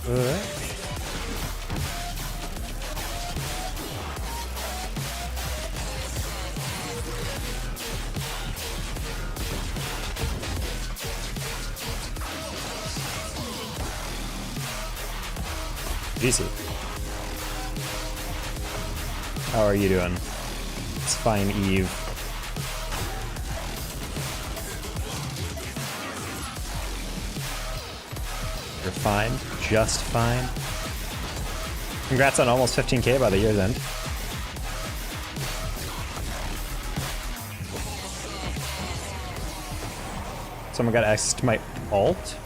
GC. How are you doing? It's fine, Eve. You're fine, just fine. Congrats on almost 15K by the year's end. Someone got access to my alt?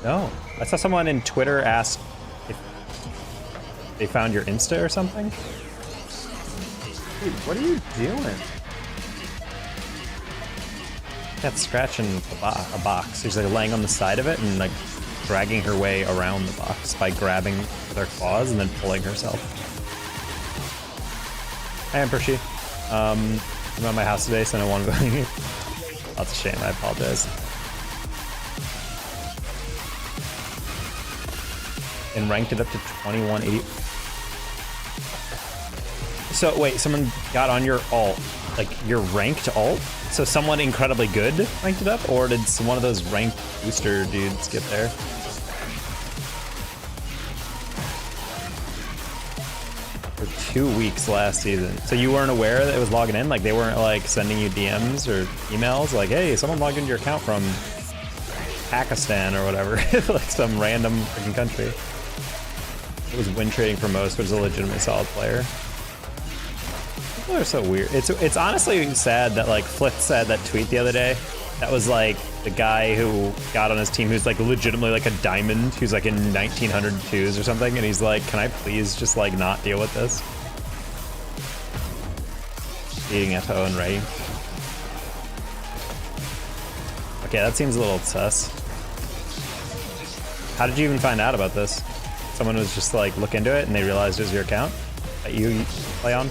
No. I saw someone in Twitter ask if they found your Insta or something. Dude, what are you doing? That's scratching a box. She's like laying on the side of it and like dragging her way around the box by grabbing with her claws and then pulling herself. Hi, I'm Percy. I'm at my house today, so no one going. That's a shame. I apologize. And ranked it up to 2180. So wait, someone got on your alt, like your ranked alt? So someone incredibly good ranked it up, or did one of those ranked booster dudes get there? For 2 weeks last season. So you weren't aware that it was logging in? Like they weren't like sending you DMs or emails like, hey, someone logged into your account from Pakistan or whatever, like some random freaking country. It was win trading for most, but it's a legitimately solid player. People are so weird. It's honestly sad that like Flick said that tweet the other day. That was like the guy who got on his team who's like legitimately like a diamond, who's like in 1902s or something, and he's like, can I please just like not deal with this? Eating at and Ray. Okay, that seems a little sus. How did you even find out about this? Someone was just like, look into it and they realized it was your account that you play on?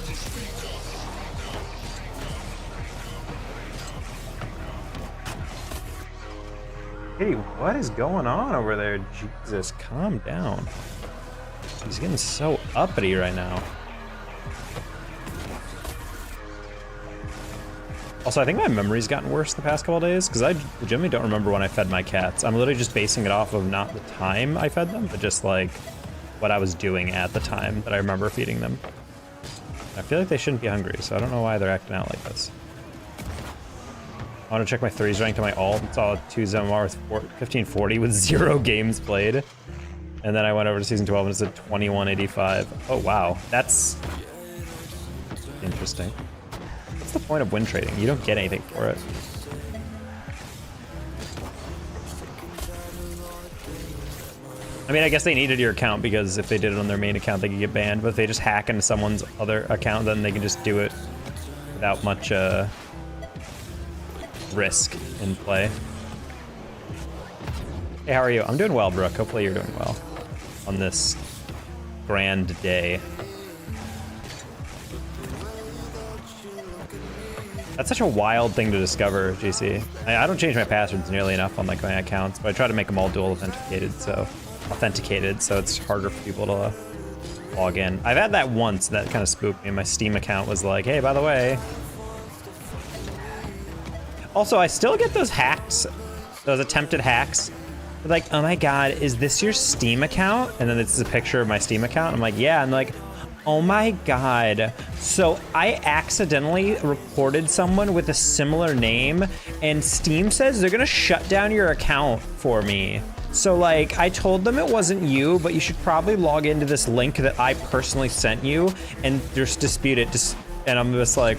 Hey, what is going on over there? Jesus, calm down. He's getting so uppity right now. Also, I think my memory's gotten worse the past couple days because I legitimately don't remember when I fed my cats. I'm literally just basing it off of not the time I fed them, but just like what I was doing at the time that I remember feeding them. I feel like they shouldn't be hungry, so I don't know why they're acting out like this. I want to check my threes ranked on my alt. It's all 2 ZMR with 1540 with 0 games played. And then I went over to season 12 and it's at 2185. Oh wow, that's interesting. What's the point of win trading? You don't get anything for it. I mean, I guess they needed your account because if they did it on their main account, they could get banned. But if they just hack into someone's other account, then they can just do it without much risk in play. Hey, how are you? I'm doing well, Brooke. Hopefully you're doing well on this grand day. That's such a wild thing to discover, GC. I don't change my passwords nearly enough on like my accounts, but I try to make them all dual authenticated, so it's harder for people to log in. I've had that once that kind of spooked me. My Steam account was like, hey, by the way. Also, I still get those hacks, those attempted hacks. They're like, oh my God, is this your Steam account? And then it's a picture of my Steam account. I'm like, yeah. I'm like, oh my God. So I accidentally reported someone with a similar name and Steam says they're gonna shut down your account for me. So like, I told them it wasn't you, but you should probably log into this link that I personally sent you and just dispute it. And I'm just like,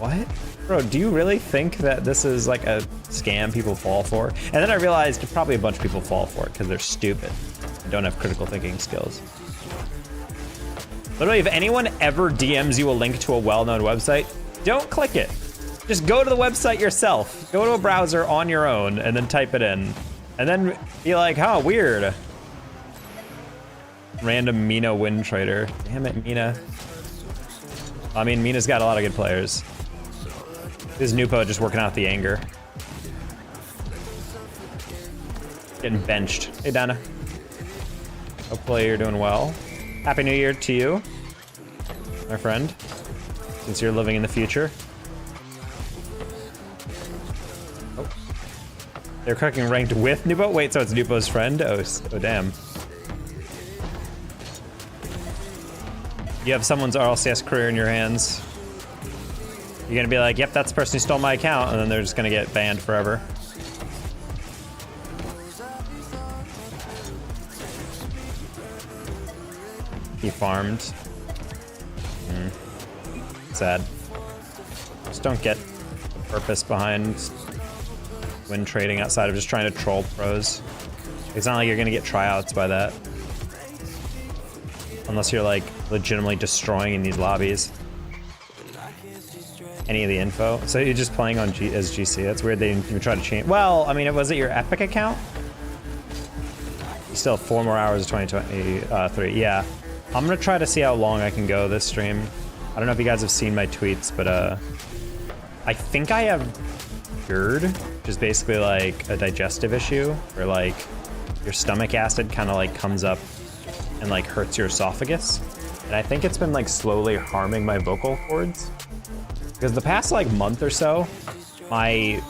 what? Bro, do you really think that this is like a scam people fall for? And then I realized probably a bunch of people fall for it because they're stupid and don't have critical thinking skills. Literally, if anyone ever DMs you a link to a well-known website, don't click it. Just go to the website yourself. Go to a browser on your own and then type it in. And then be like, huh, weird. Random Mina win trader. Damn it, Mina. I mean, Mina's got a lot of good players. This Nupo just working out the anger. Getting benched. Hey, Donna. Hopefully you're doing well. Happy New Year to you, my friend, since you're living in the future. Oh. They're cooking ranked with Nubo? Wait, so it's Nubo's friend? Oh damn. You have someone's RLCS career in your hands. You're gonna be like, yep, that's the person who stole my account, and then they're just gonna get banned forever. He farmed. Sad. Just don't get the purpose behind win trading outside of just trying to troll pros. It's not like you're gonna get tryouts by that. Unless you're like legitimately destroying in these lobbies. Any of the info. So you're just playing on as GC. That's weird they didn't even try to change. Well, I mean, was it your Epic account? You still have 4 more hours of 2023. Yeah. I'm gonna try to see how long I can go this stream. I don't know if you guys have seen my tweets, but I think I have GERD, which is basically like a digestive issue where like your stomach acid kind of like comes up and like hurts your esophagus. And I think it's been like slowly harming my vocal cords. Because the past like month or so, my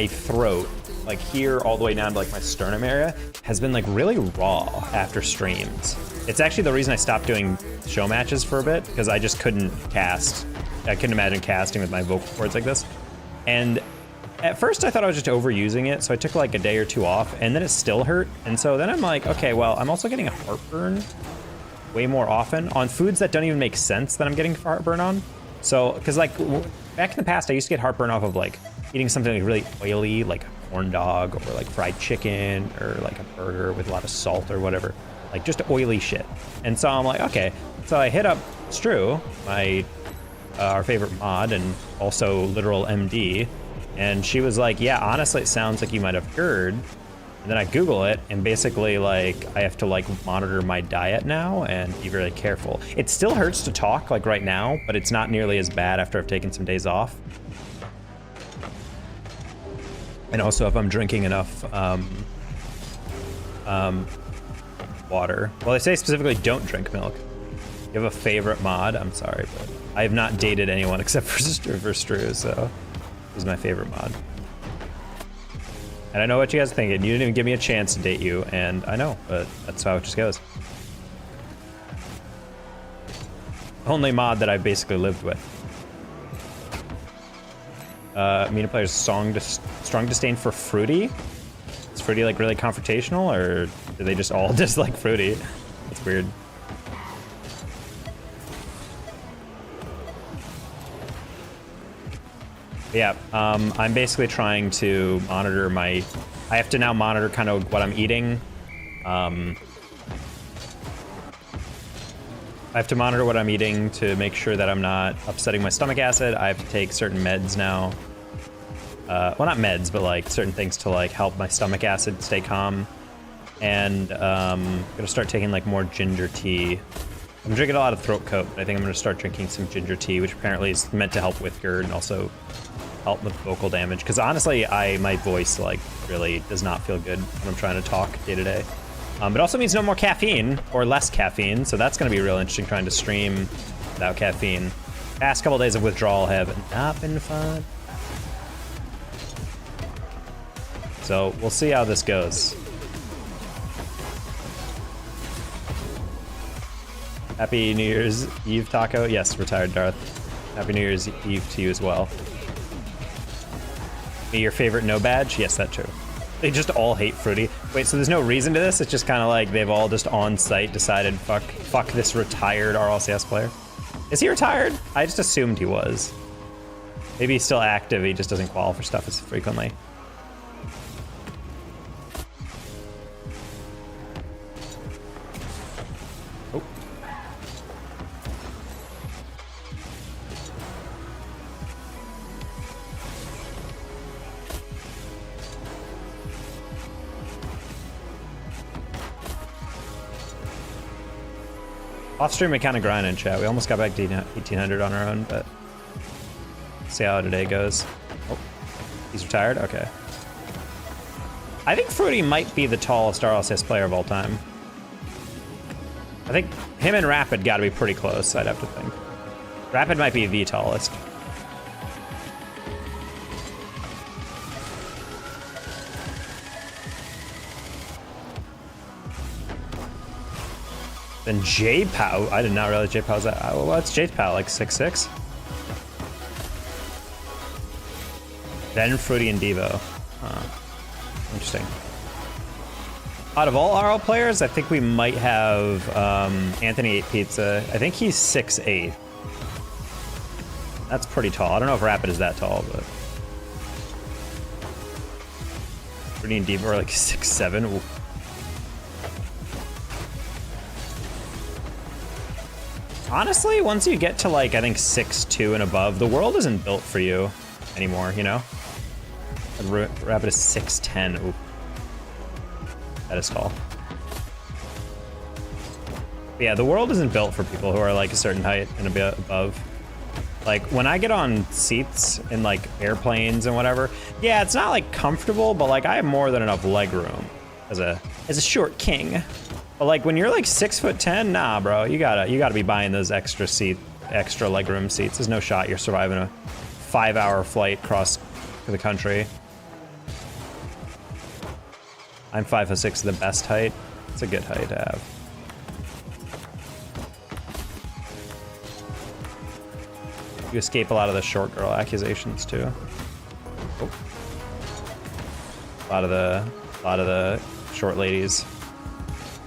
throat, like here all the way down to like my sternum area, has been like really raw after streams. It's actually the reason I stopped doing show matches for a bit, because I just couldn't cast. I couldn't imagine casting with my vocal cords like this. And at first I thought I was just overusing it, so I took like a day or 2 off, and then it still hurt. And so then I'm like, okay, well, I'm also getting a heartburn way more often on foods that don't even make sense that I'm getting heartburn on. So, because like back in the past, I used to get heartburn off of like eating something like really oily, like a corn dog or like fried chicken or like a burger with a lot of salt or whatever, like just oily shit. And so I'm like, okay. So I hit up Stru, my our favorite mod and also literal MD, and she was like, yeah, honestly, it sounds like you might have GERD. And then I Google it, and basically like I have to like monitor my diet now and be very careful. It still hurts to talk like right now, but it's not nearly as bad after I've taken some days off. And also if I'm drinking enough water. Well, they say specifically don't drink milk. You have a favorite mod? I'm sorry, but I have not dated anyone except for Stru, so this is my favorite mod. And I know what you guys are thinking. You didn't even give me a chance to date you, and I know, but that's how it just goes. Only mod that I basically lived with. Mina players strong disdain for Fruity. Is Fruity like really confrontational, or do they just all dislike Fruity? That's weird. Yeah, I'm basically trying to monitor I have to now monitor kind of what I'm eating. I have to monitor what I'm eating to make sure that I'm not upsetting my stomach acid. I have to take certain meds now. Well, not meds, but like certain things to like help my stomach acid stay calm. And I'm gonna start taking like more ginger tea. I'm drinking a lot of throat coat, but I think I'm gonna start drinking some ginger tea, which apparently is meant to help with GERD and also help with vocal damage. Because honestly, my voice like really does not feel good when I'm trying to talk day to day. It also means no more caffeine or less caffeine, so that's gonna be real interesting trying to stream without caffeine. Past couple days of withdrawal have not been fun. So we'll see how this goes. Happy New Year's Eve, Taco. Yes, retired Darth. Happy New Year's Eve to you as well. Me, your favorite no badge? Yes, that's true. They just all hate Fruity. Wait, so there's no reason to this? It's just kind of like they've all just on site decided, fuck this retired RLCS player. Is he retired? I just assumed he was. Maybe he's still active, he just doesn't qualify for stuff as frequently. Oh. Off stream, we kind of grind in chat. We almost got back to 1800 on our own, but see how today goes. Oh, he's retired? Okay. I think Fruity might be the tallest RLCS player of all time. I think him and Rapid got to be pretty close, I'd have to think. Rapid might be the tallest. Then J-Pow, I did not realize J-Pow's that. What's J-Pow, like 6'6"? Then Fruity and Devo. Interesting. Out of all RL players, I think we might have Anthony 8 Pizza. I think he's 6'8". That's pretty tall. I don't know if Rapid is that tall, but Fruity and Devo are like 6'7". Ooh. Honestly, once you get to like, I think 6'2" and above, the world isn't built for you anymore, you know? Rapid is 6'10". Ooh. That is tall. But yeah, the world isn't built for people who are like a certain height and a bit above. Like when I get on seats in like airplanes and whatever, yeah, it's not like comfortable, but like I have more than enough leg room as a short king. But like when you're like 6'10", nah, bro, you gotta be buying those extra legroom seats. There's no shot you're surviving a 5-hour flight across the country. I'm 5'6", the best height. It's a good height to have. You escape a lot of the short girl accusations too. Oh. A lot of the short ladies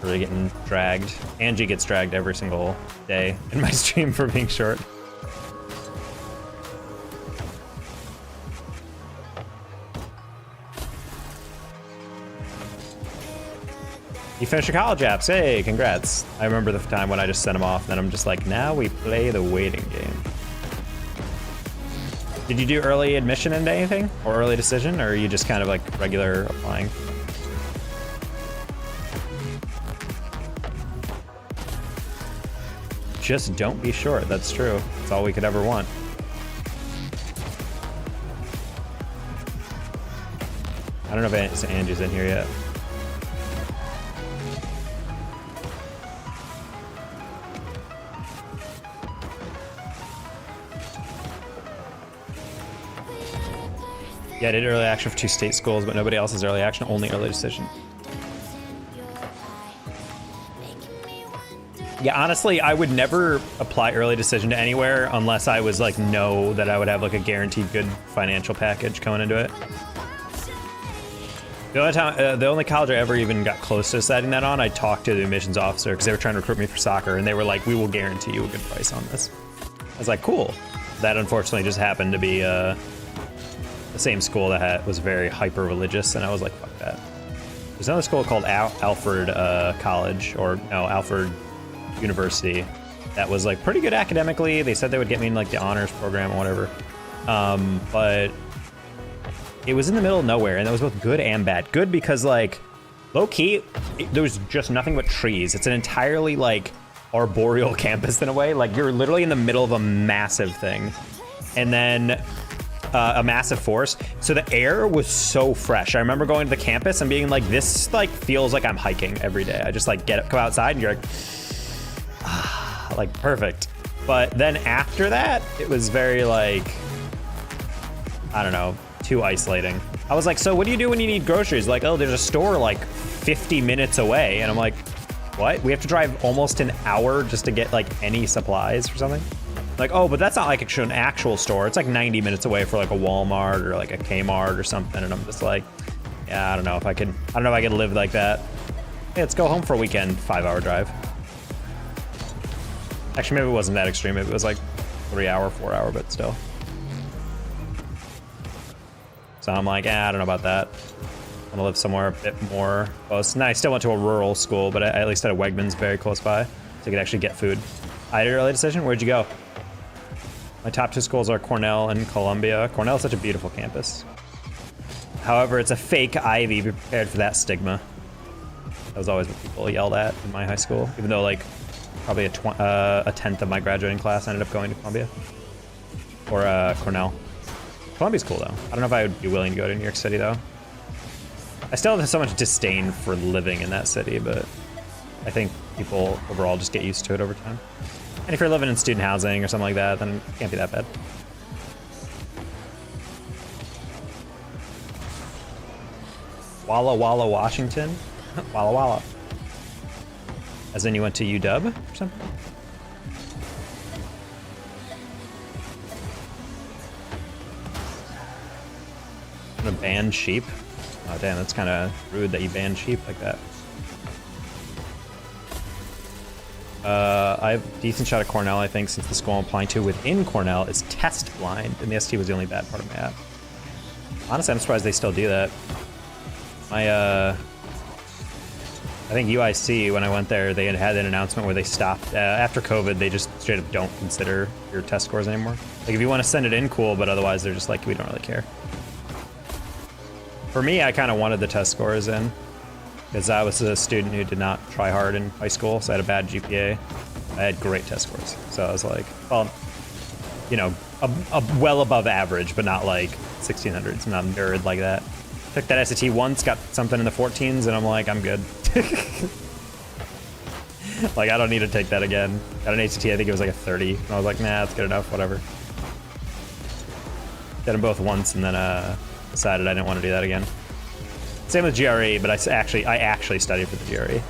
really getting dragged. Angie gets dragged every single day in my stream for being short. You finished your college apps, hey, congrats. I remember the time when I just sent them off, and then I'm just like, now we play the waiting game. Did you do early admission into anything? Or early decision, or are you just kind of like regular applying? Just don't be short, that's true. That's all we could ever want. I don't know if Angie's in here yet. Yeah, I did early action for 2 state schools, but nobody else is early action, only early decision. Yeah, honestly, I would never apply early decision to anywhere unless I was like, know that I would have like a guaranteed good financial package coming into it. The only college I ever even got close to deciding that on, I talked to the admissions officer because they were trying to recruit me for soccer, and they were like, we will guarantee you a good price on this. I was like, cool. That unfortunately just happened to be the same school that was very hyper religious, and I was like, fuck that. There's another school called Alfred College, or no, Alfred University, that was like pretty good academically. They said they would get me in like the honors program or whatever, but it was in the middle of nowhere, and it was both good and bad. Good because like low-key there was just nothing but trees. It's an entirely like arboreal campus in a way. Like you're literally in the middle of a massive thing, and then a massive forest, so the air was so fresh. I remember going to the campus and being like, this like feels like I'm hiking every day. I just like come outside and you're like, like perfect. But then after that, it was very like, I don't know, too isolating. I was like, so what do you do when you need groceries? Like, oh, there's a store like 50 minutes away. And I'm like, what? We have to drive almost an hour just to get like any supplies for something? Like, oh, but that's not like an actual store. It's like 90 minutes away for like a Walmart or like a Kmart or something. And I'm just like, yeah, I don't know if I could live like that. Hey, let's go home for a weekend, 5-hour drive. Actually, maybe it wasn't that extreme. Maybe it was like 3-hour, 4-hour, but still. So I'm like, I don't know about that. I want to live somewhere a bit more close. And I still went to a rural school, but I at least had a Wegmans very close by, so I could actually get food. I did an early decision. Where'd you go? My top 2 schools are Cornell and Columbia. Cornell is such a beautiful campus. However, it's a fake Ivy. Be prepared for that stigma. That was always what people yelled at in my high school, even though like probably a 10th of my graduating class ended up going to Columbia or Cornell. Columbia's cool though. I don't know if I would be willing to go to New York City though. I still have so much disdain for living in that city, but I think people overall just get used to it over time. And if you're living in student housing or something like that, then it can't be that bad. Walla Walla, Washington? Walla Walla. As in you went to UW or something? I'm gonna ban sheep. Oh damn, that's kind of rude that you ban sheep like that. I have a decent shot at Cornell, I think, since the school I'm applying to within Cornell is test blind, and the ST was the only bad part of my app. Honestly, I'm surprised they still do that. I think UIC, when I went there, they had an announcement where they stopped. After COVID, they just straight up don't consider your test scores anymore. Like, if you want to send it in, cool, but otherwise they're just like, we don't really care. For me, I kind of wanted the test scores in, because I was a student who did not try hard in high school, so I had a bad GPA. I had great test scores. So I was like, well, you know, well above average, but not like 1600s. I'm not a nerd like that. Took that SAT once, got something in the 14s, and I'm like, I'm good. Like, I don't need to take that again. Got an ACT, I think it was like a 30. And I was like, nah, that's good enough, whatever. Did them both once, and then decided I didn't want to do that again. Same with GRE, but I actually studied for the GRE.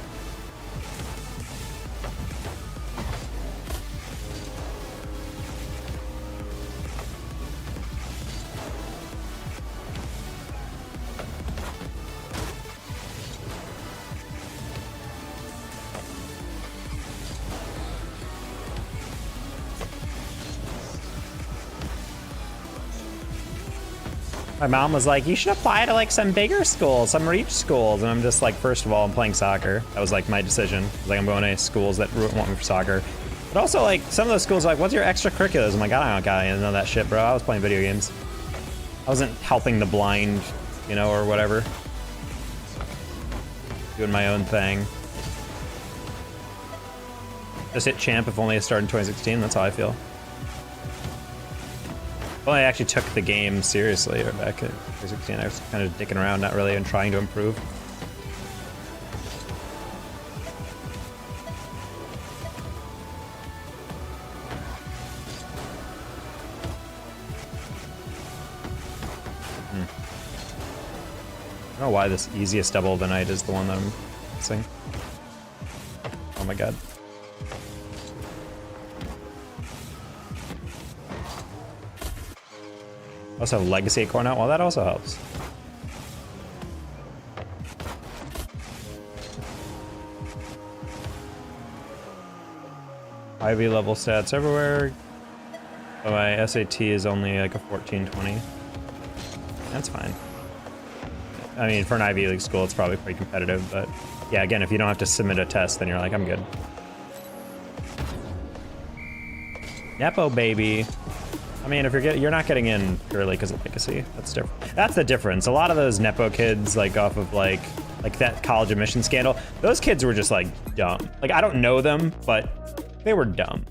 My mom was like, you should apply to like some bigger schools, some reach schools. And I'm just like, first of all, I'm playing soccer. That was like my decision. Like, I'm going to schools that want me for soccer. But also like some of those schools are like, what's your extracurriculars? I'm like, I don't got any of that shit, bro. I was playing video games. I wasn't helping the blind, you know, or whatever. Doing my own thing. Just hit champ if only I started in 2016. That's how I feel. Well, I actually took the game seriously back in 2016. I was kind of dicking around, not really, and trying to improve. I don't know why this easiest double of the night is the one that I'm missing. Oh my god. Also have Legacy at Cornell. Well, that also helps. Ivy level stats everywhere. But my SAT is only like a 1420. That's fine. I mean, for an Ivy League school, it's probably pretty competitive, but yeah, again, if you don't have to submit a test, then you're like, I'm good. Nepo baby. I mean, if you're not getting in purely because of Legacy, that's different. That's the difference. A lot of those Nepo kids, like off of like that college admission scandal, those kids were just like dumb. Like, I don't know them, but they were dumb.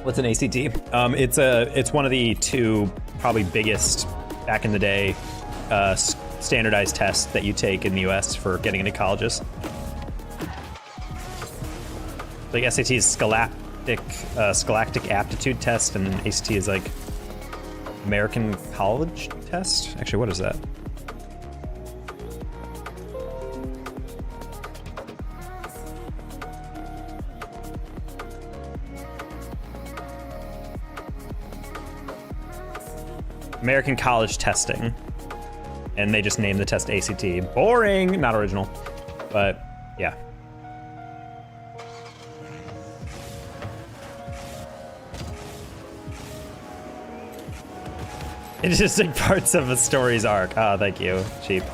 What's an ACT? It's one of the two probably biggest back in the day standardized tests that you take in the US for getting into colleges. Like SAT is scholastic aptitude test, and ACT is like American College test. Actually, what is that? American College testing, and they just named the test ACT. Boring, not original, but yeah. It's just like parts of a story's arc. Oh, thank you, Cheap.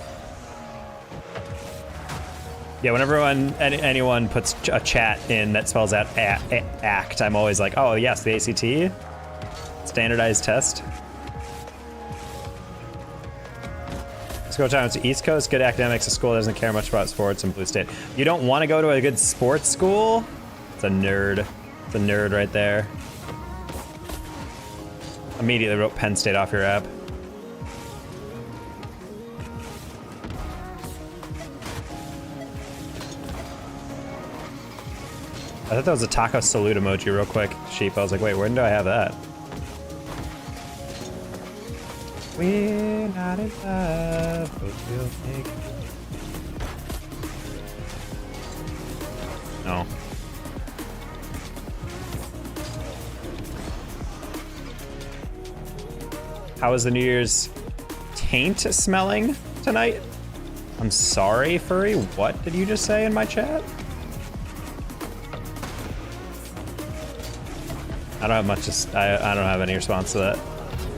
Yeah, whenever anyone puts a chat in that spells out ACT, I'm always like, oh yes, the ACT, standardized test. School time to East Coast, good academics, a school that doesn't care much about sports, in Blue State. You don't want to go to a good sports school? It's a nerd. It's a nerd right there. Immediately wrote Penn State off your app. I thought that was a taco salute emoji real quick, sheep. I was like, wait, when do I have that? We're not in love, but we'll make it. No. How is the New Year's taint smelling tonight? I'm sorry, furry. What did you just say in my chat? I don't have much to, I don't have any response to that.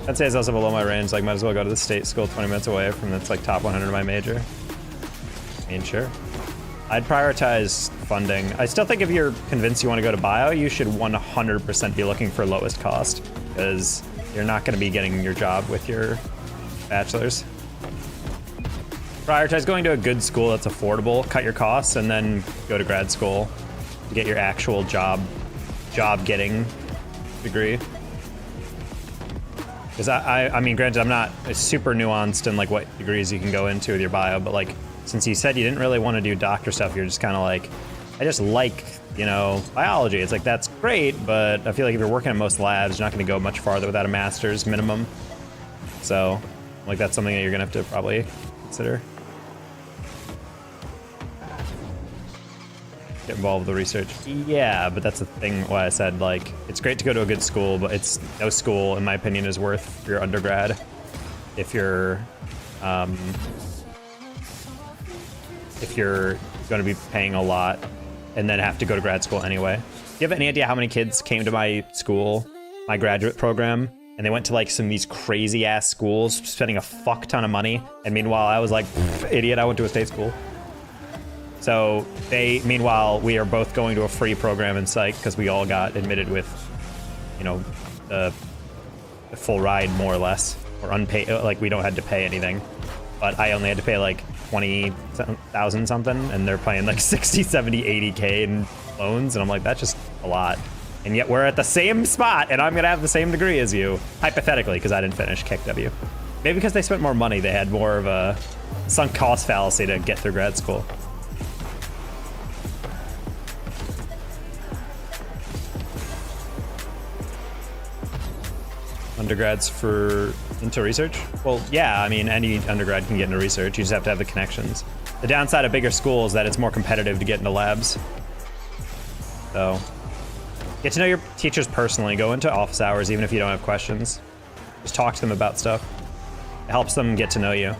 I'd say it's also below my range, like might as well go to the state school 20 minutes away from that's like top 100 of my major. I mean, sure. I'd prioritize funding. I still think if you're convinced you want to go to bio, you should 100% be looking for lowest cost, because you're not going to be getting your job with your bachelor's. Prioritize going to a good school that's affordable, cut your costs, and then go to grad school to get your actual job getting degree. Because I mean, granted, I'm not super nuanced in like what degrees you can go into with your bio, but like since you said you didn't really want to do doctor stuff, you're just kind of like, I just like, you know, biology. It's like, that's great, but I feel like if you're working at most labs, you're not going to go much farther without a master's minimum. So like that's something that you're going to have to probably consider. Get involved with the research. Yeah, but that's the thing why I said, like, it's great to go to a good school, but it's no school, in my opinion, is worth your undergrad if you're going to be paying a lot and then have to go to grad school anyway. Do you have any idea how many kids came to my school, my graduate program, and they went to like some of these crazy ass schools, spending a fuck ton of money, and meanwhile I was like, idiot, I went to a state school. So meanwhile, we are both going to a free program in psych because we all got admitted with, you know, the full ride more or less, or unpaid, like we don't have to pay anything. But I only had to pay like 20,000 something, and they're paying like 60, 70, 80K in loans, and I'm like, that's just a lot. And yet we're at the same spot, and I'm gonna have the same degree as you, hypothetically, because I didn't finish KW. Maybe because they spent more money, they had more of a sunk cost fallacy to get through grad school. Undergrads into research? Well, yeah, I mean, any undergrad can get into research. You just have to have the connections. The downside of bigger schools is that it's more competitive to get into labs. So, get to know your teachers personally. Go into office hours even if you don't have questions. Just talk to them about stuff. It helps them get to know you.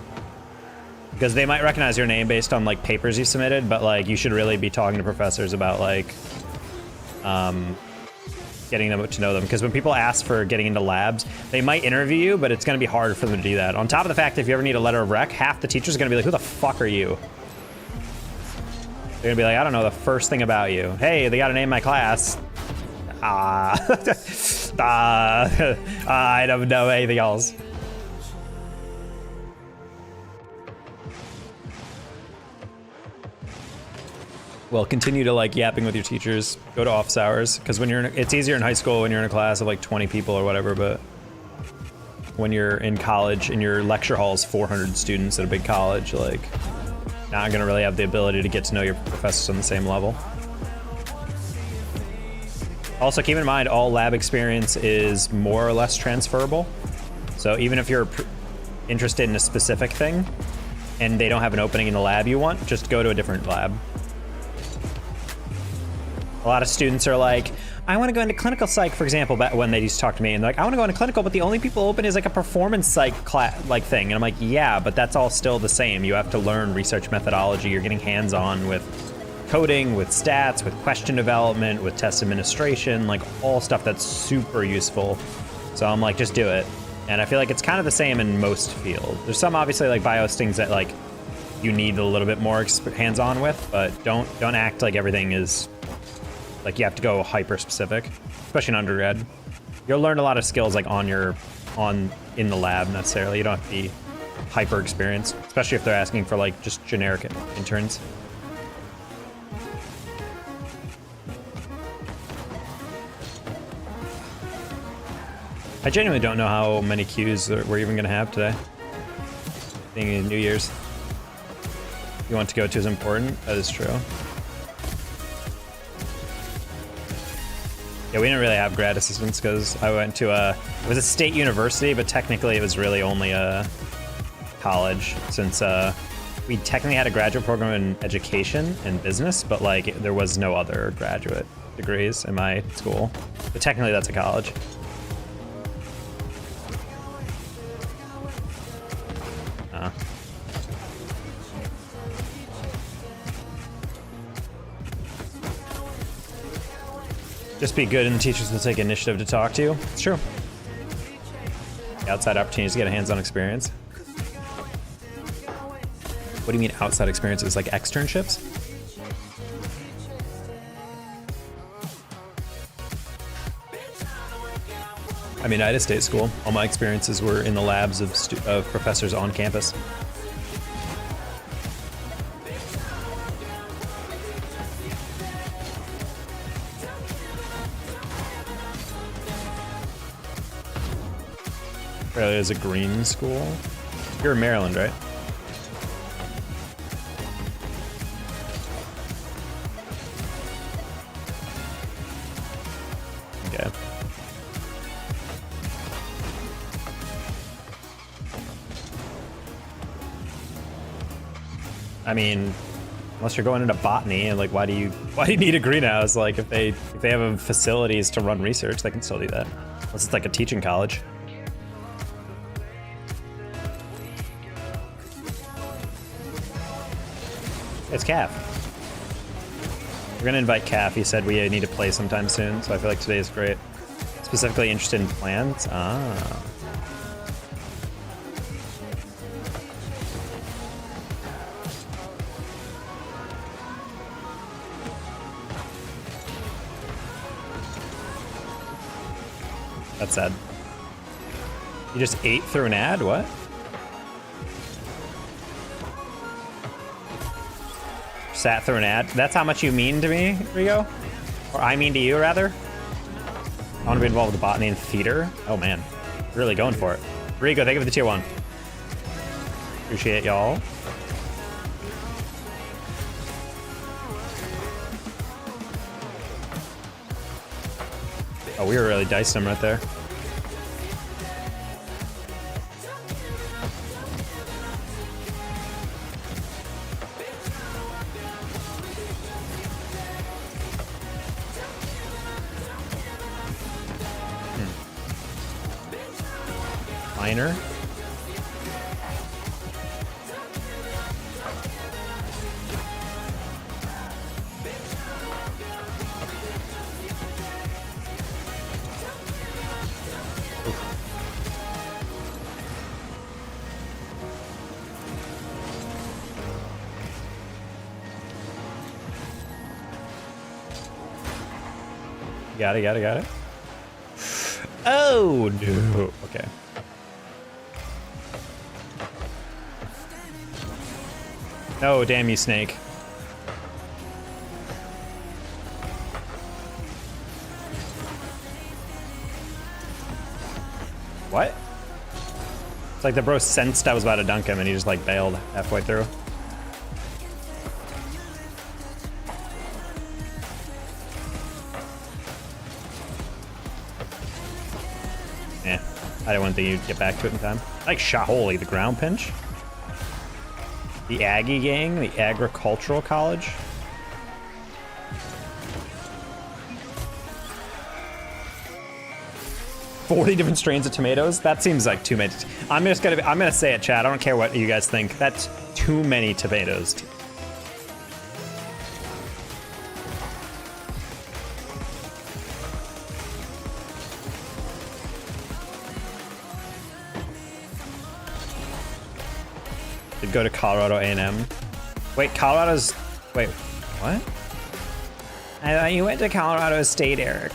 Because they might recognize your name based on like papers you submitted, but like you should really be talking to professors about like getting them to know them, because when people ask for getting into labs, they might interview you, but it's going to be hard for them to do that. On top of the fact, if you ever need a letter of rec, half the teachers are going to be like, who the fuck are you? They're going to be like, I don't know the first thing about you. Hey, they got to name my class. I don't know anything else. Well, continue to like yapping with your teachers. Go to office hours, because when you're it's easier in high school when you're in a class of like 20 people or whatever, but when you're in college and your lecture hall is 400 students at a big college, like not gonna really have the ability to get to know your professors on the same level. Also, keep in mind all lab experience is more or less transferable. So even if you're interested in a specific thing and they don't have an opening in the lab you want, just go to a different lab. A lot of students are like, I want to go into clinical psych, for example, when they used to talk to me, and they're like, I want to go into clinical, but the only people open is like a performance psych like thing. And I'm like, yeah, but that's all still the same. You have to learn research methodology. You're getting hands-on with coding, with stats, with question development, with test administration, like all stuff that's super useful. So I'm like, just do it. And I feel like it's kind of the same in most fields. There's some obviously like bios things that like you need a little bit more hands-on with, but don't act like everything is like you have to go hyper specific, especially in undergrad. You'll learn a lot of skills like in the lab necessarily. You don't have to be hyper experienced, especially if they're asking for like just generic interns. I genuinely don't know how many queues we're even gonna have today. Being New Year's. You want to go to is important, that is true. Yeah, we didn't really have grad assistants because I went to it was a state university, but technically it was really only a college since we technically had a graduate program in education and business, but like there was no other graduate degrees in my school. But technically that's a college. Just be good and the teachers will take initiative to talk to you. It's true. Outside opportunities to get a hands-on experience. What do you mean outside experiences? Like externships? I mean, I had a state school. All my experiences were in the labs of professors on campus. Australia is a green school. You're in Maryland, right? Okay. I mean, unless you're going into botany, and like, why do you need a greenhouse? Like, if they have facilities to run research, they can still do that. Unless it's like a teaching college. It's Calf. We're gonna invite Calf. He said we need to play sometime soon, so I feel like today is great. Specifically interested in plants? Ah. That's sad. You just ate through an ad? What? Sat through an ad? That's how much you mean to me, Rigo? Or I mean to you, rather? I want to be involved with the botany and theater. Oh, man. Really going for it. Rigo, thank you for the tier 1. Appreciate y'all. Oh, we were really diced him right there. Minor. Got it. Oh, no. Okay. No, damn you, Snake. What? It's like the bro sensed I was about to dunk him and he just like bailed halfway through. I didn't think you'd get back to it in time. I like Shaholi, the ground pinch. The Aggie Gang, the Agricultural College. "40 different strains of tomatoes? That seems like too many. I'm gonna say it, chat. I don't care what you guys think. That's too many tomatoes. Did go to Colorado A&M. Wait, Colorado's... Wait, what? I thought you went to Colorado State, Eric.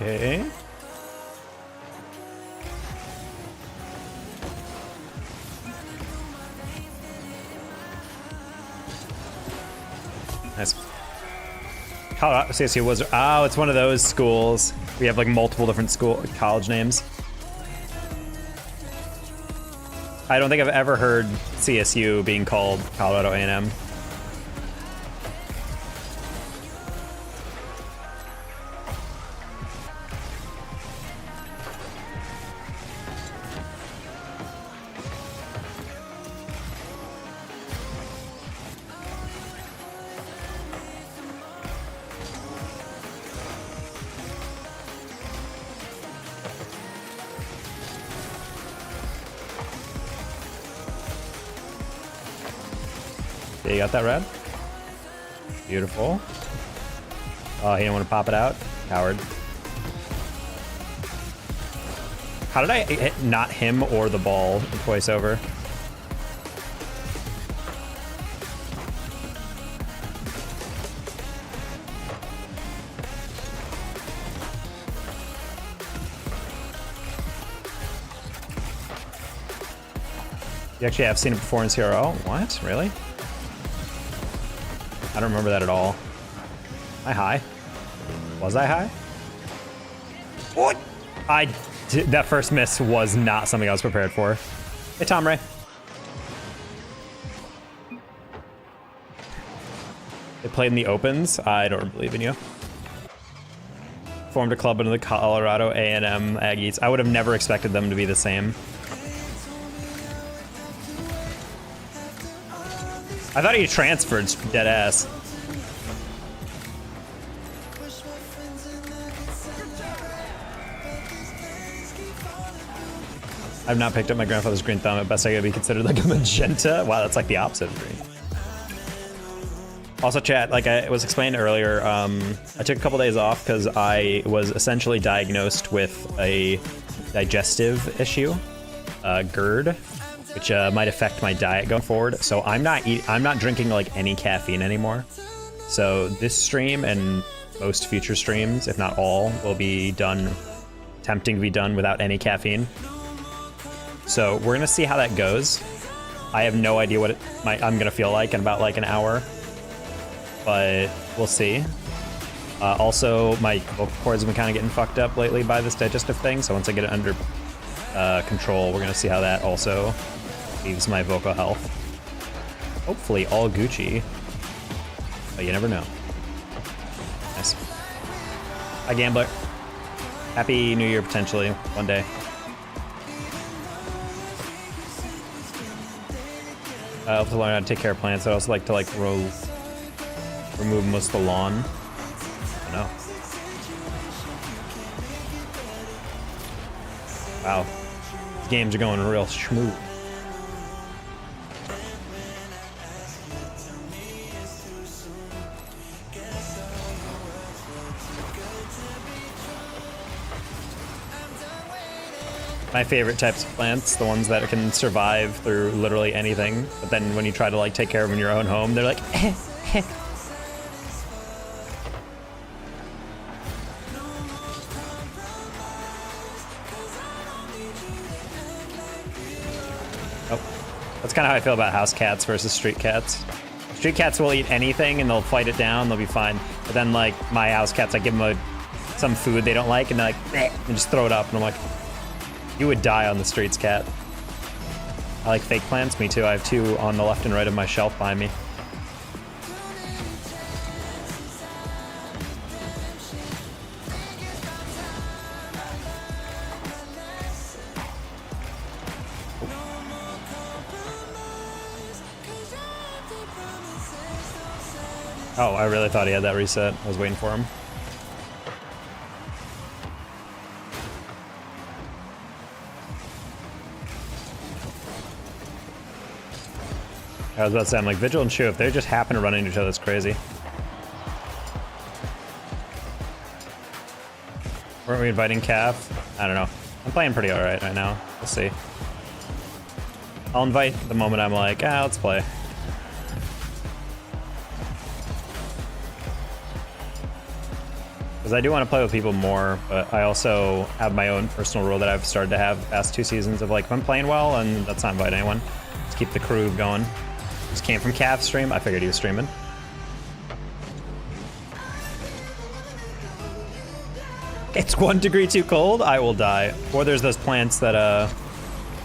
Okay. Nice. Colorado CSU was, oh, it's one of those schools. We have like multiple different college names. I don't think I've ever heard CSU being called Colorado A&M. Yeah, you got that red? Beautiful. Oh, he didn't want to pop it out? Coward. How did I hit not him or the ball twice over? You actually have seen it before in CRO? What? Really? I don't remember that at all. Am I high? Was I high? What? That first miss was not something I was prepared for. Hey, Tom Ray. They played in the Opens. I don't believe in you. Formed a club into the Colorado A&M Aggies. I would have never expected them to be the same. I thought he transferred dead ass. I've not picked up my grandfather's green thumb. At best I gotta be considered like a magenta. Wow, that's like the opposite of green. Also chat, like I was explained earlier, I took a couple days off because I was essentially diagnosed with a digestive issue, GERD, which might affect my diet going forward. So I'm not drinking like any caffeine anymore. So this stream and most future streams, if not all, will be done, attempting to be done without any caffeine. So we're gonna see how that goes. I have no idea what I'm gonna feel like in about like an hour, but we'll see. Also, my vocal cords have been kind of getting fucked up lately by this digestive thing. So once I get it under control, we're gonna see how that also leaves my vocal health. Hopefully all Gucci, but you never know. Nice. Hi, Gambler. Happy New Year, potentially, one day. I also learn how to take care of plants. I also like to remove most of the lawn. I don't know. Wow. These games are going real smooth. My favorite types of plants, the ones that can survive through literally anything, but then when you try to like take care of them in your own home, they're like, Oh, that's kind of how I feel about house cats versus street cats. Street cats will eat anything and they'll fight it down, they'll be fine. But then like my house cats, I give them some food they don't like and they're like, and just throw it up, and I'm like, you would die on the streets, cat. I like fake plants, me too. I have two on the left and right of my shelf behind me. Oh, I really thought he had that reset. I was waiting for him. I was about to say, I'm like, Vigil and Shu, if they just happen to run into each other, it's crazy. Weren't we inviting Calf? I don't know. I'm playing pretty alright right now. We'll see. I'll invite the moment I'm like, let's play. Because I do want to play with people more, but I also have my own personal rule that I've started to have the past 2 seasons of like, if I'm playing well, and let's not invite anyone. Just keep the crew going. Just came from Calf's stream. I figured he was streaming. It's 1 degree too cold, I will die. Or there's those plants that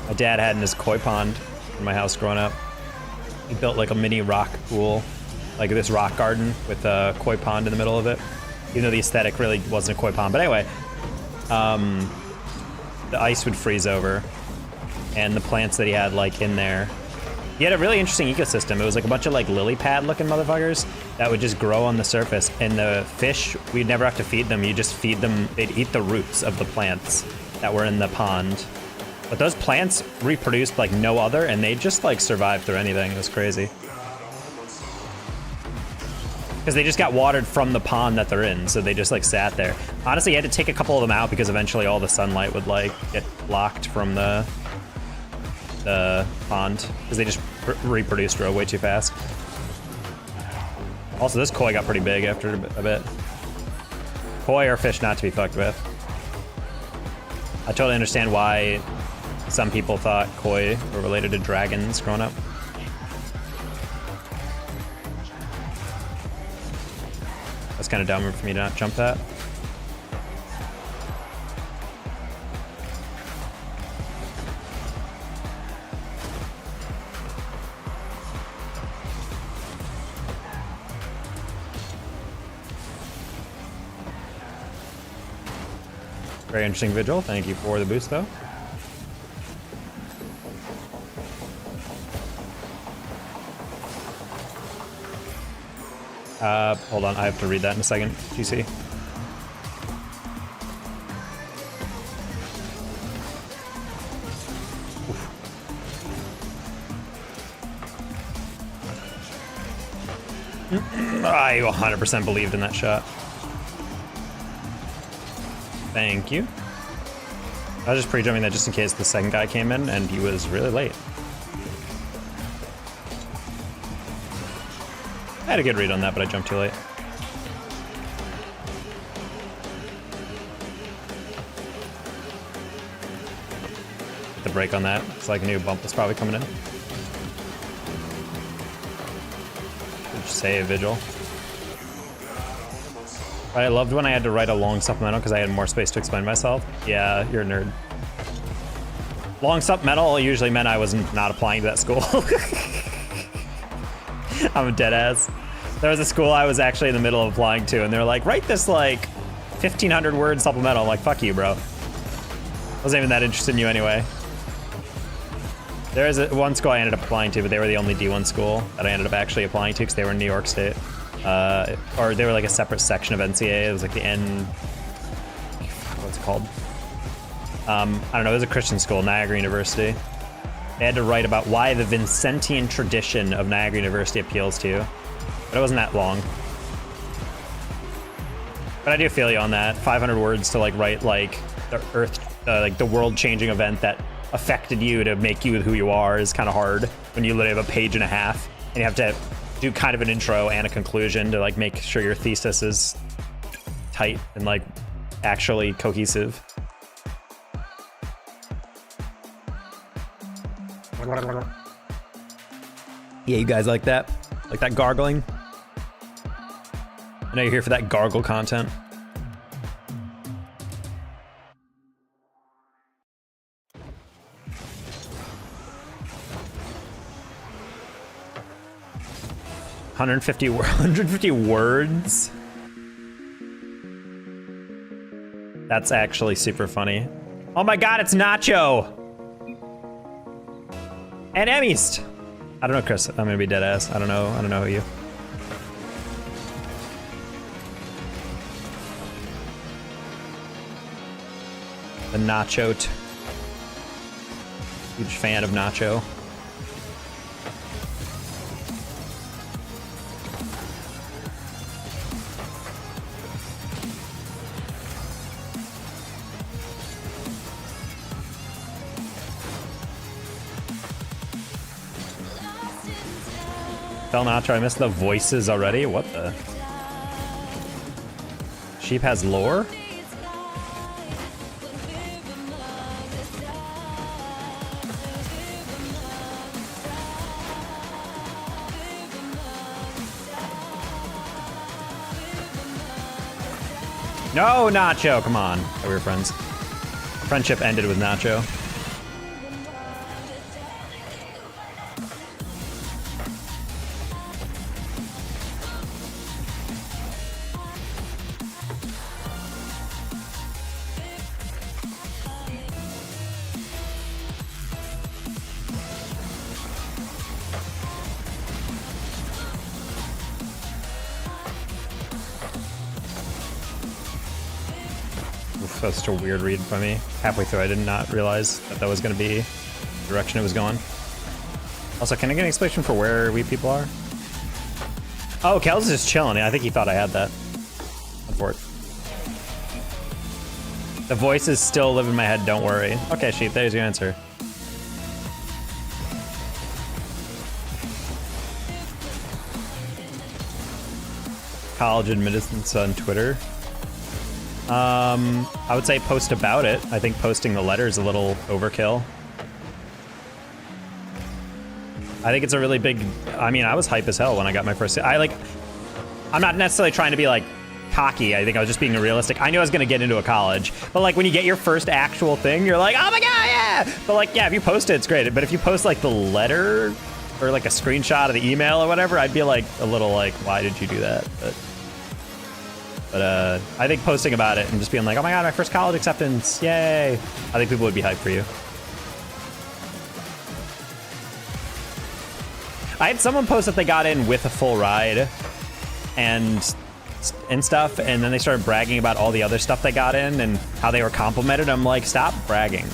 my dad had in his koi pond in my house growing up. He built like a mini rock pool, like this rock garden with a koi pond in the middle of it. Even though the aesthetic really wasn't a koi pond. But anyway, the ice would freeze over and the plants that he had like in there. He had a really interesting ecosystem. It was like a bunch of like lily pad looking motherfuckers that would just grow on the surface. And the fish, we'd never have to feed them. You just feed them, they'd eat the roots of the plants that were in the pond. But those plants reproduced like no other, and they just like survived through anything. It was crazy. Because they just got watered from the pond that they're in, so they just like sat there. Honestly, you had to take a couple of them out because eventually all the sunlight would like get blocked from the pond because they just reproduced way too fast. Also, this koi got pretty big after a bit. Koi are fish not to be fucked with. I totally understand why some people thought koi were related to dragons growing up. That's kind of dumb for me to not jump that. Very interesting vigil. Thank you for the boost, though. Hold on. I have to read that in a second. GC. I 100% believed in that shot. Thank you. I was just pre-jumping that just in case the second guy came in, and he was really late. I had a good read on that, but I jumped too late. Get the break on that. It's like a new bump was probably coming in. Good save, Vigil. But I loved when I had to write a long supplemental because I had more space to explain myself. Yeah, you're a nerd. Long supplemental usually meant I was not applying to that school. I'm a dead ass. There was a school I was actually in the middle of applying to, and they're like, write this like 1,500 word supplemental. I'm like, fuck you, bro. I wasn't even that interested in you anyway. There is one school I ended up applying to, but they were the only D1 school that I ended up actually applying to because they were in New York State. Or they were like a separate section of NCAA. It was like the what's it called? I don't know, it was a Christian school, Niagara University. They had to write about why the Vincentian tradition of Niagara University appeals to you. But it wasn't that long. But I do feel you on that. 500 words to like write like the like the world-changing event that affected you to make you who you are is kind of hard when you literally have a page and a half and you have to do kind of an intro and a conclusion to like make sure your thesis is tight and like actually cohesive. Yeah, you guys like that? Like that gargling? I know you're here for that gargle content. $150 words? That's actually super funny. Oh my god, it's Nacho! And Emmyst! I don't know, Chris. I'm gonna be dead ass. I don't know who you. The Nacho. Huge fan of Nacho. Tell Nacho I missed the voices already. What the? Sheep has lore? No, Nacho, come on. Oh, we were friends. Friendship ended with Nacho. That's such a weird read by me. Halfway through, I did not realize that that was going to be the direction it was going. Also, can I get an explanation for where we people are? Oh, Kel's just chilling. I think he thought I had that. For it. The voices still live in my head, don't worry. Okay, Sheep, there's your answer. College admittance on Twitter. I would say post about it. I think posting the letter is a little overkill. I think it's a really big, I mean, I was hype as hell when I got my first, I'm not necessarily trying to be like cocky. I think I was just being realistic. I knew I was going to get into a college, but like when you get your first actual thing, you're like, oh my God, yeah. But like, yeah, if you post it, it's great. But if you post like the letter or like a screenshot of the email or whatever, I'd be like a little like, why did you do that? But I think posting about it and just being like, oh my God, my first college acceptance, yay. I think people would be hyped for you. I had someone post that they got in with a full ride and stuff, and then they started bragging about all the other stuff they got in and how they were complimented. I'm like, stop bragging.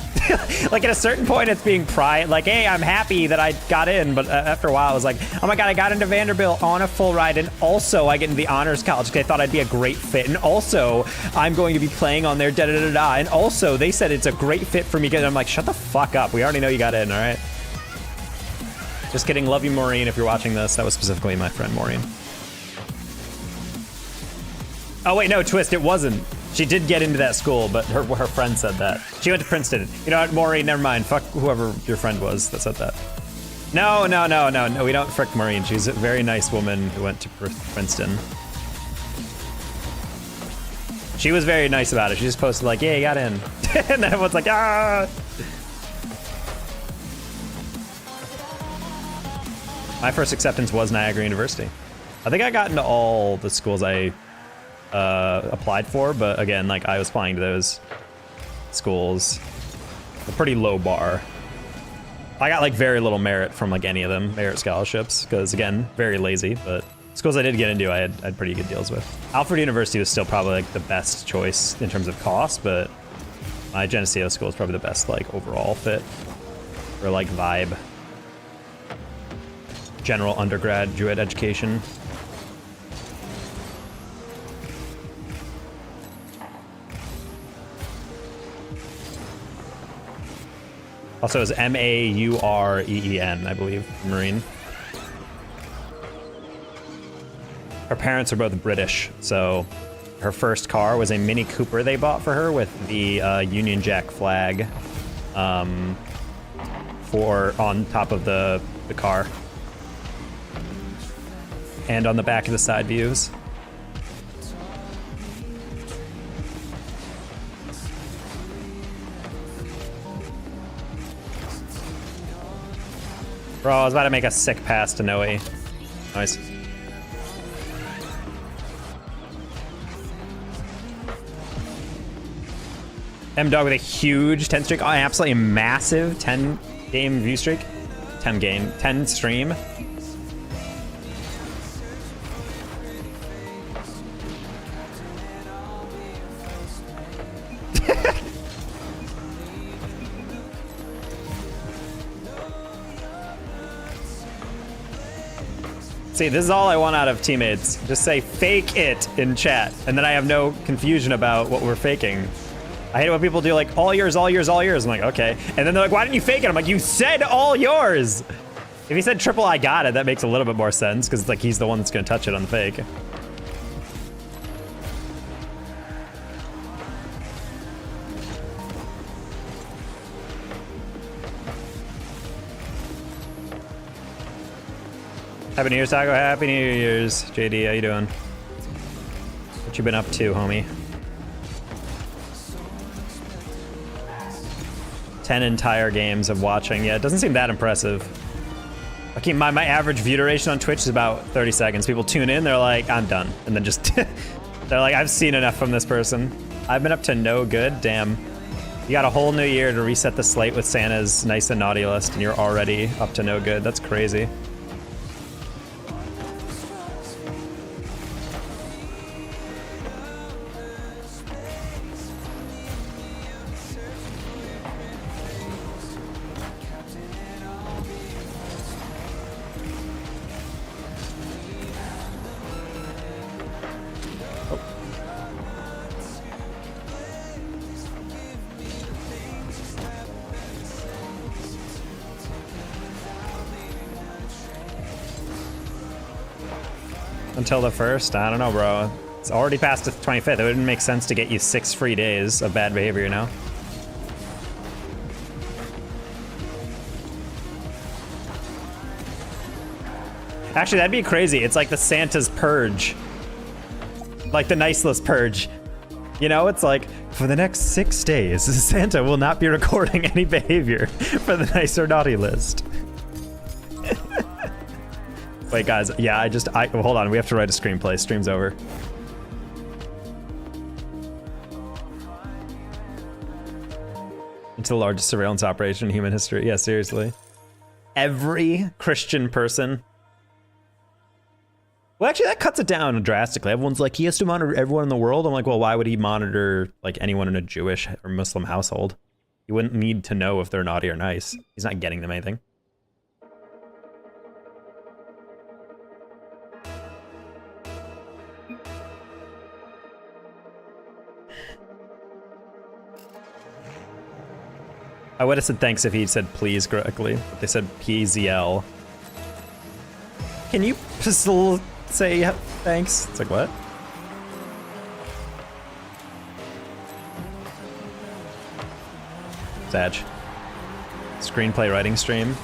Like at a certain point, it's being pride. Like, hey, I'm happy that I got in, but after a while, I was like, oh my God, I got into Vanderbilt on a full ride, and also I get into the honors college because I thought I'd be a great fit, and also I'm going to be playing on their da-da-da-da, and also they said it's a great fit for me. And I'm like, shut the fuck up. We already know you got in, all right? Just kidding. Love you, Maureen, if you're watching this. That was specifically my friend, Maureen. Oh, wait, no, Twist, it wasn't. She did get into that school, but her friend said that. She went to Princeton. You know what, Maureen, never mind. Fuck whoever your friend was that said that. No, we don't frick Maureen. She's a very nice woman who went to Princeton. She was very nice about it. She just posted like, yeah, you got in. And then everyone's like, ah. My first acceptance was Niagara University. I think I got into all the schools I applied for, but again, like I was applying to those schools. A pretty low bar. I got like very little merit from like any of them, merit scholarships, because again, very lazy, but schools I did get into, I had pretty good deals with. Alfred University was still probably like the best choice in terms of cost, but my Geneseo school is probably the best like overall fit for like vibe. General undergraduate education. Also, it's M-A-U-R-E-E-N, I believe, Marine. Her parents are both British, so her first car was a Mini Cooper they bought for her with the Union Jack flag on top of the car. And on the back of the side views. Bro, I was about to make a sick pass to Noe. Nice. M-Dog with a huge 10 streak. Oh, absolutely massive 10 game view streak. 10 stream. See, this is all I want out of teammates. Just say fake it in chat, and then I have no confusion about what we're faking. I hate it when people do like all yours, all yours, all yours. I'm like, okay. And then they're like, why didn't you fake it? I'm like, you said all yours. If he said triple I got it, that makes a little bit more sense because it's like he's the one that's gonna touch it on the fake. Happy New Year's, Taco. Happy New Year's, JD. How you doing? What you been up to, homie? 10 entire games of watching. Yeah, it doesn't seem that impressive. Okay, my average view duration on Twitch is about 30 seconds. People tune in, they're like, I'm done. And then just, they're like, I've seen enough from this person. I've been up to no good, damn. You got a whole new year to reset the slate with Santa's nice and naughty list, and you're already up to no good. That's crazy. Until the 1st? I don't know, bro. It's already past the 25th. It wouldn't make sense to get you 6 free days of bad behavior, you know? Actually, that'd be crazy. It's like the Santa's purge. Like the nice list purge. You know, it's like, for the next 6 days, Santa will not be recording any behavior for the nice or naughty list. Wait, guys, yeah, well, hold on, we have to write a screenplay. Stream's over. It's the largest surveillance operation in human history. Yeah, seriously. Every Christian person. Well, actually, that cuts it down drastically. Everyone's like, he has to monitor everyone in the world. I'm like, well, why would he monitor like anyone in a Jewish or Muslim household? He wouldn't need to know if they're naughty or nice. He's not getting them anything. I would have said thanks if he said please correctly, but they said PZL. Can you still say thanks? It's like, what? Sag. Screenplay writing stream.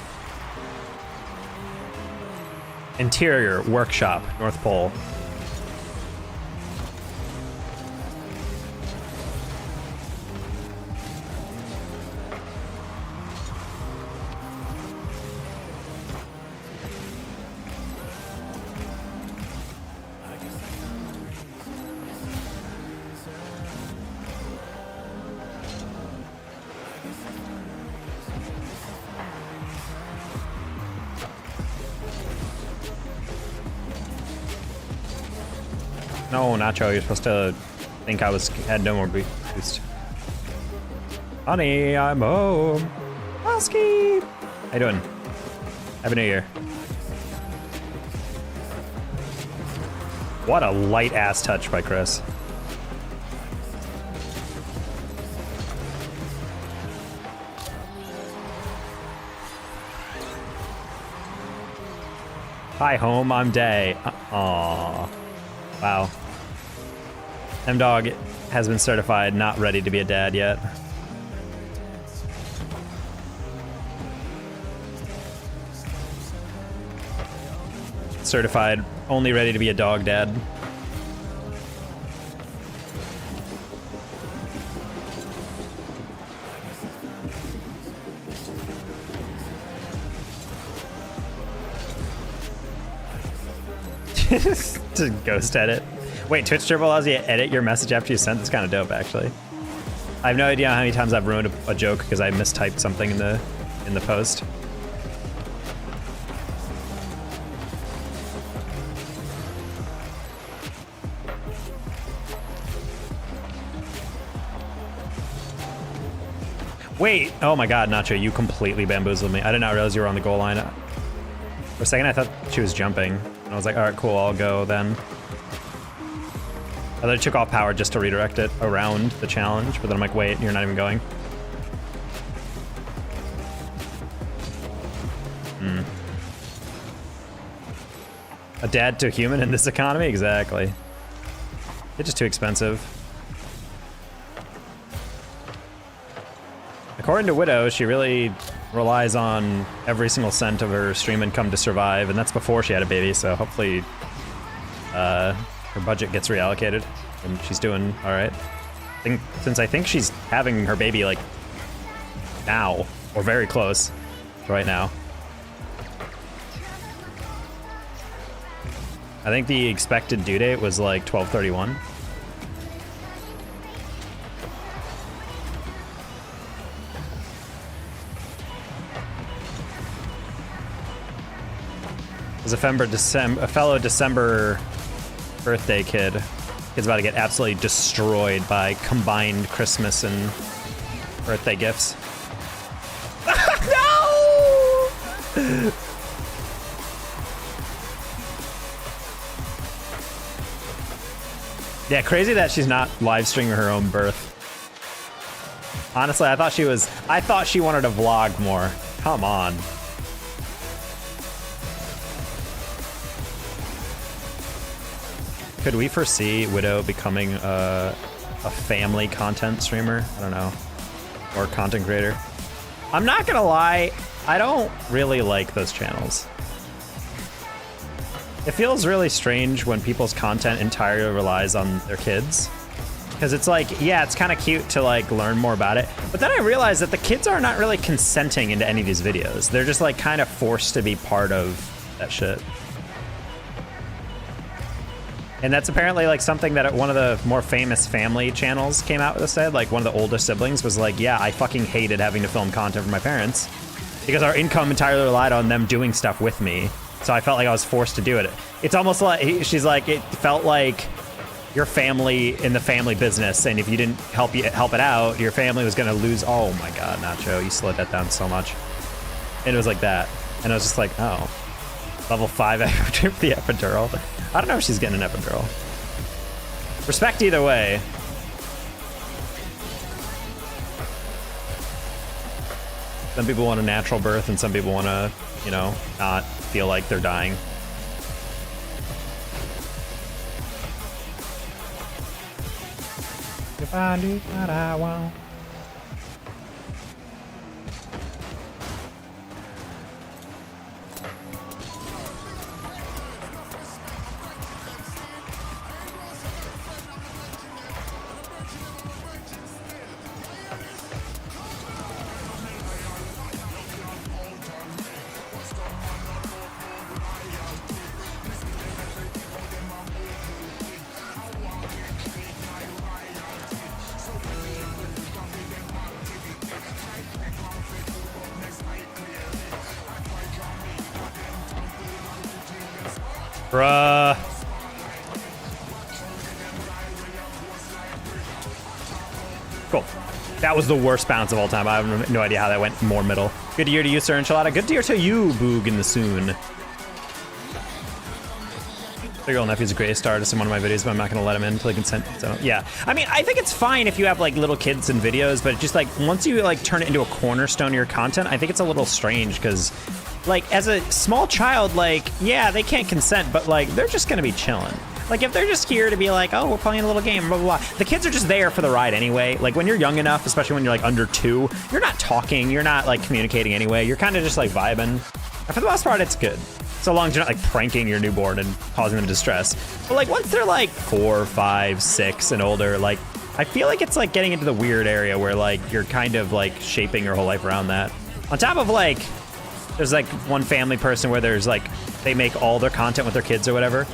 Interior workshop, North Pole. No, Nacho, you're supposed to think I had no more boost. Honey, I'm home. Husky! How you doing? Happy New Year. What a light ass touch by Chris. Hi, home, I'm Day. Aww. Wow. M-Dog has been certified not ready to be a dad yet. Certified only ready to be a dog dad. To ghost edit. Wait, Twitch Turbo allows you to edit your message after you sent? That's kind of dope, actually. I have no idea how many times I've ruined a joke because I mistyped something in the post. Wait! Oh my god, Nacho, you completely bamboozled me. I did not realize you were on the goal line. For a second, I thought she was jumping. And I was like, alright, cool, I'll go then. I took off power just to redirect it around the challenge, but then I'm like, wait, you're not even going. A dad to a human in this economy? Exactly. It's just too expensive. According to Widow, she really relies on every single cent of her stream income to survive, and that's before she had a baby, so hopefully her budget gets reallocated, and she's doing all right. Since I think she's having her baby like now, or very close right now. I think the expected due date was like 12/31. As a fellow December birthday kid, kid's about to get absolutely destroyed by combined Christmas and birthday gifts. No! Yeah, crazy that she's not live streaming her own birth. Honestly, I thought she wanted to vlog more. Come on. Could we foresee Widow becoming a family content streamer? I don't know. Or content creator? I'm not gonna lie, I don't really like those channels. It feels really strange when people's content entirely relies on their kids. Because it's like, yeah, it's kind of cute to like learn more about it. But then I realized that the kids are not really consenting into any of these videos. They're just like kind of forced to be part of that shit. And that's apparently like something that one of the more famous family channels came out with said. Like one of the oldest siblings was like, yeah, I fucking hated having to film content for my parents because our income entirely relied on them doing stuff with me. So I felt like I was forced to do it. It's almost like, she's like, it felt like your family in the family business, and if you didn't help it out, your family was gonna lose. Oh my God, Nacho, you slowed that down so much. And it was like that. And I was just like, oh, level 5 after the epidural. I don't know if she's getting an epidural. Respect either way. Some people want a natural birth and some people want to, you know, not feel like they're dying. If I do what I want. Bruh. Cool. That was the worst bounce of all time. I have no idea how that went more middle. Good year to you, Sir Enchilada. Good year to you, Boog in the Soon. The girl nephew's a greatest artist in one of my videos, but I'm not gonna let him in until he consent. So yeah, I mean, I think it's fine if you have like little kids in videos, but just like once you like turn it into a cornerstone of your content, I think it's a little strange because like as a small child, like yeah, they can't consent, but like they're just gonna be chilling. Like if they're just here to be like, oh, we're playing a little game, blah, blah, blah. The kids are just there for the ride anyway. Like when you're young enough, especially when you're like under 2, you're not talking, you're not like communicating anyway. You're kind of just like vibing. And for the most part, it's good. So long as you're not like pranking your newborn and causing them distress. But like once they're like 4, 5, 6 and older, like I feel like it's like getting into the weird area where like you're kind of like shaping your whole life around that. On top of like, there's like one family person where there's like, they make all their content with their kids or whatever.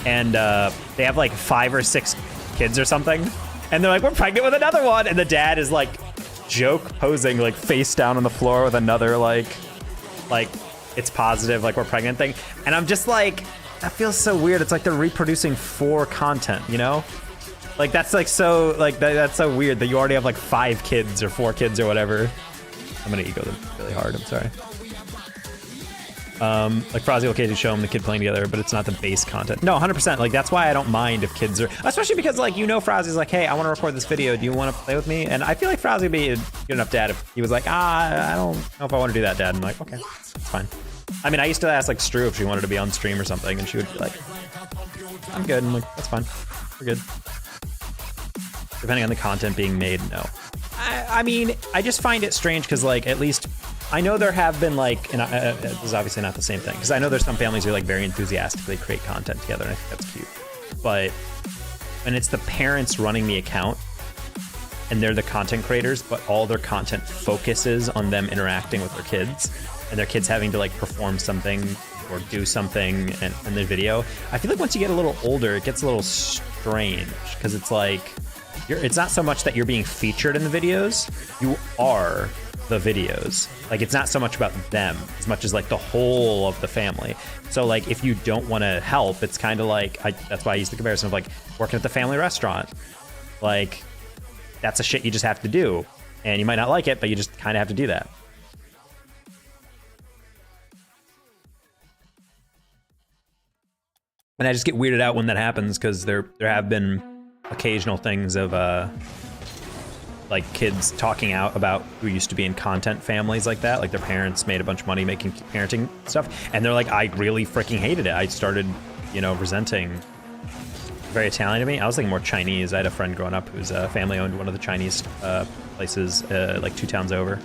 And they have like 5 or 6 kids or something. And they're like, we're pregnant with another one. And the dad is like joke posing like face down on the floor with another like it's positive, like we're pregnant thing. And I'm just like, that feels so weird. It's like they're reproducing for content, you know? Like that's like so, like that's so weird that you already have like 5 kids or 4 kids or whatever. I'm gonna ego them really hard, I'm sorry. Like Frozzy will occasionally show them the kid playing together, but it's not the base content. No, 100%. Like that's why I don't mind if kids are, especially because like, you know, Frozzy's like, hey, I want to record this video. Do you want to play with me? And I feel like Frozzy would be a good enough dad if he was like, I don't know if I want to do that, dad. And I'm like, okay, it's fine. I mean, I used to ask like Stru if she wanted to be on stream or something, and she would be like, I'm good. And I'm like, that's fine. We're good. Depending on the content being made, no. I mean, I just find it strange because like, at least I know there have been like, and this is obviously not the same thing, because I know there's some families who like very enthusiastically create content together, and I think that's cute. But when it's the parents running the account, and they're the content creators, but all their content focuses on them interacting with their kids, and their kids having to like perform something or do something in the video. I feel like once you get a little older, it gets a little strange, because it's like, it's not so much that you're being featured in the videos, you are the videos. Like, it's not so much about them as much as like the whole of the family. So like, if you don't want to help, it's kind of like, that's why I use the comparison of like working at the family restaurant. Like, that's a shit you just have to do, and you might not like it, but you just kind of have to do that. And I just get weirded out when that happens, because there have been occasional things of like kids talking out about who used to be in content families like that, like their parents made a bunch of money making parenting stuff, and they're like, I really freaking hated it. I started, you know, resenting. Very Italian to me. I was thinking more Chinese. I had a friend growing up whose family owned one of the Chinese places like 2 towns over.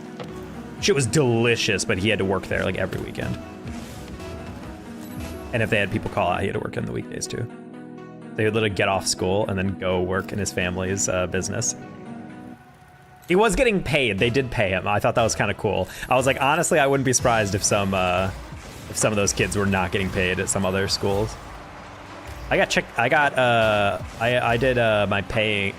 Shit was delicious, but he had to work there like every weekend. And if they had people call out, he had to work in the weekdays too. They would literally get off school and then go work in his family's business. He was getting paid. They did pay him. I thought that was kind of cool. I was like, honestly, I wouldn't be surprised if some of those kids were not getting paid at some other schools. I got checked. I did my pay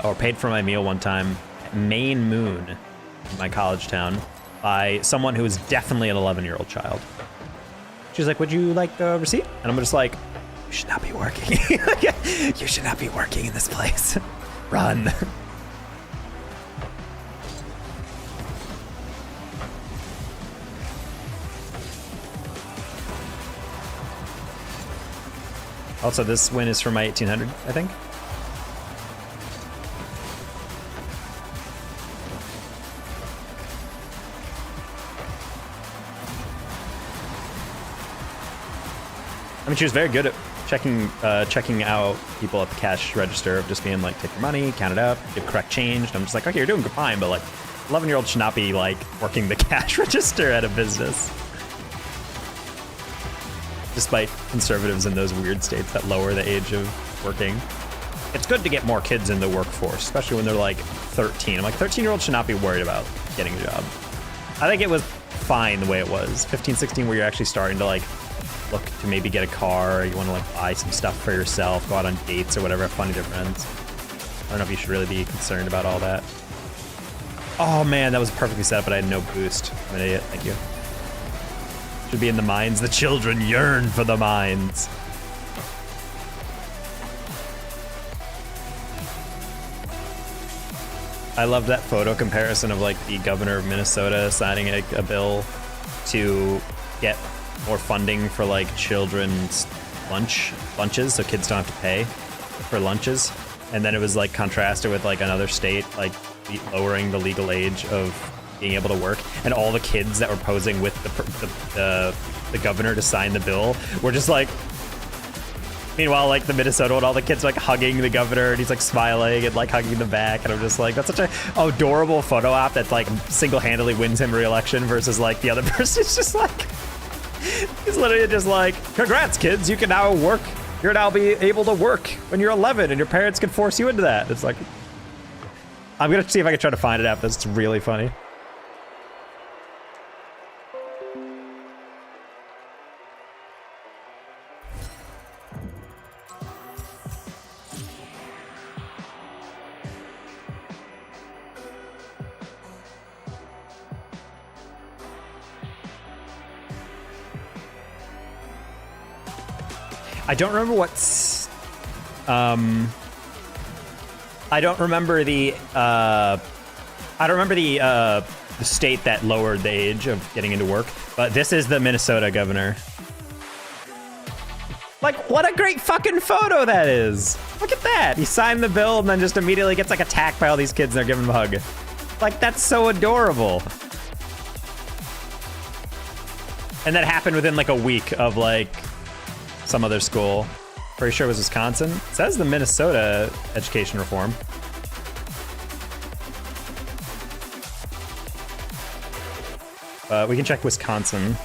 or paid for my meal one time at Maine Moon, in my college town, by someone who was definitely an 11-year-old child. She's like, would you like a receipt? And I'm just like, you should not be working. You should not be working in this place. Run. Also, this win is for my 1800, I think. I mean, she was very good at checking out people at the cash register, of just being like, take your money, count it up, give correct change. And I'm just like, okay, you're doing fine, but like, 11-year-olds should not be like working the cash register at a business. Despite conservatives in those weird states that lower the age of working. It's good to get more kids in the workforce, especially when they're like 13. I'm like, 13-year-olds should not be worried about getting a job. I think it was fine the way it was. 15, 16, where you're actually starting to like look to maybe get a car, or you want to like buy some stuff for yourself, go out on dates or whatever, have fun with your friends. I don't know if you should really be concerned about all that. Oh man, that was perfectly set up, but I had no boost. I'm an idiot, thank you. Should be in the mines. The children yearn for the mines. I love that photo comparison of like the governor of Minnesota signing a bill to get more funding for like children's lunches, so kids don't have to pay for lunches. And then it was like contrasted with like another state like lowering the legal age of being able to work, and all the kids that were posing with the governor to sign the bill were just like, meanwhile like the Minnesota and all the kids like hugging the governor, and he's like smiling and like hugging them back, and I'm just like, that's such a adorable photo op that like single-handedly wins him re-election, versus like the other person's just like, he's literally just like, congrats kids, you can now work, you're now be able to work when you're 11 and your parents can force you into that. It's like, I'm gonna see if I can try to find it after this. It's really funny. I don't remember what's, I don't remember the state that lowered the age of getting into work, but this is the Minnesota governor. Like, what a great fucking photo that is. Look at that. He signed the bill and then just immediately gets like attacked by all these kids and they're giving him a hug. Like, that's so adorable. And that happened within like a week of like some other school. Pretty sure it was Wisconsin. It says the Minnesota education reform. We can check Wisconsin.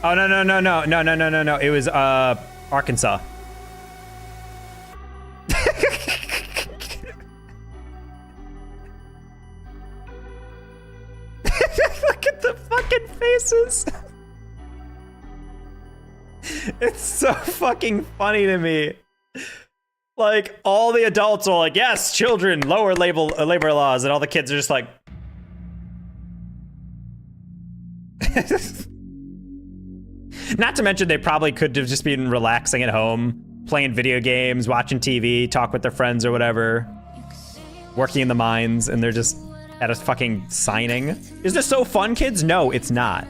Oh, no, no, no, no, no, no, no, no, no. It was, Arkansas. Look at the fucking faces. It's so fucking funny to me. Like, all the adults are like, yes, children, lower labor laws, and all the kids are just like... Not to mention they probably could have just been relaxing at home, playing video games, watching TV, talk with their friends or whatever, working in the mines, and they're just at a fucking signing. Is this so fun, kids? No, it's not.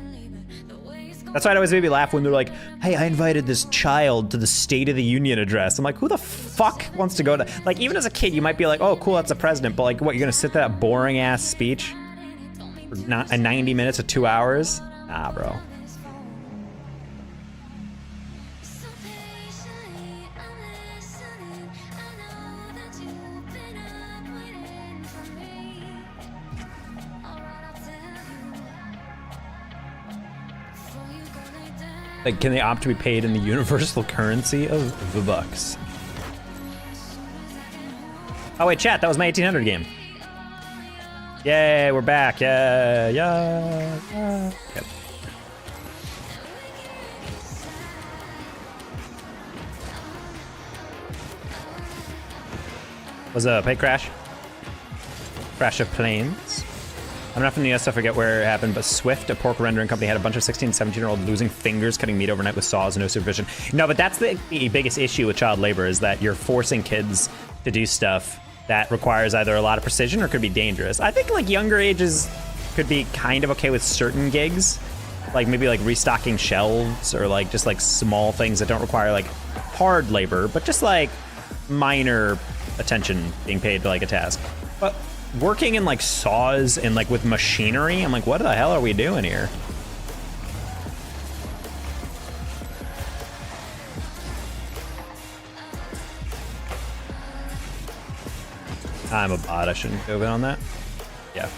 That's why it always made me laugh when they're like, hey, I invited this child to the State of the Union address. I'm like, who the fuck wants to go to... Like, even as a kid, you might be like, oh, cool, that's the president. But like, what, you're gonna sit through that boring-ass speech for 90 minutes or 2 hours? Nah, bro. Like, can they opt to be paid in the universal currency of V-Bucks? Oh wait, chat, that was my 1800 game. Yay, we're back. Yeah, yeah, yeah. Yep. Was a plane crash? Crash of planes. I'm not from the US, so I forget where it happened, but Swift, a pork rendering company, had a bunch of 16, 17-year-olds losing fingers cutting meat overnight with saws and no supervision. No, but that's the biggest issue with child labor, is that you're forcing kids to do stuff that requires either a lot of precision or could be dangerous. I think like younger ages could be kind of okay with certain gigs, like maybe like restocking shelves or like just like small things that don't require like hard labor, but just like minor attention being paid to like a task. But working in like saws and like with machinery, I'm like, what the hell are we doing here? I'm a bot, I shouldn't go in on that. Yeah.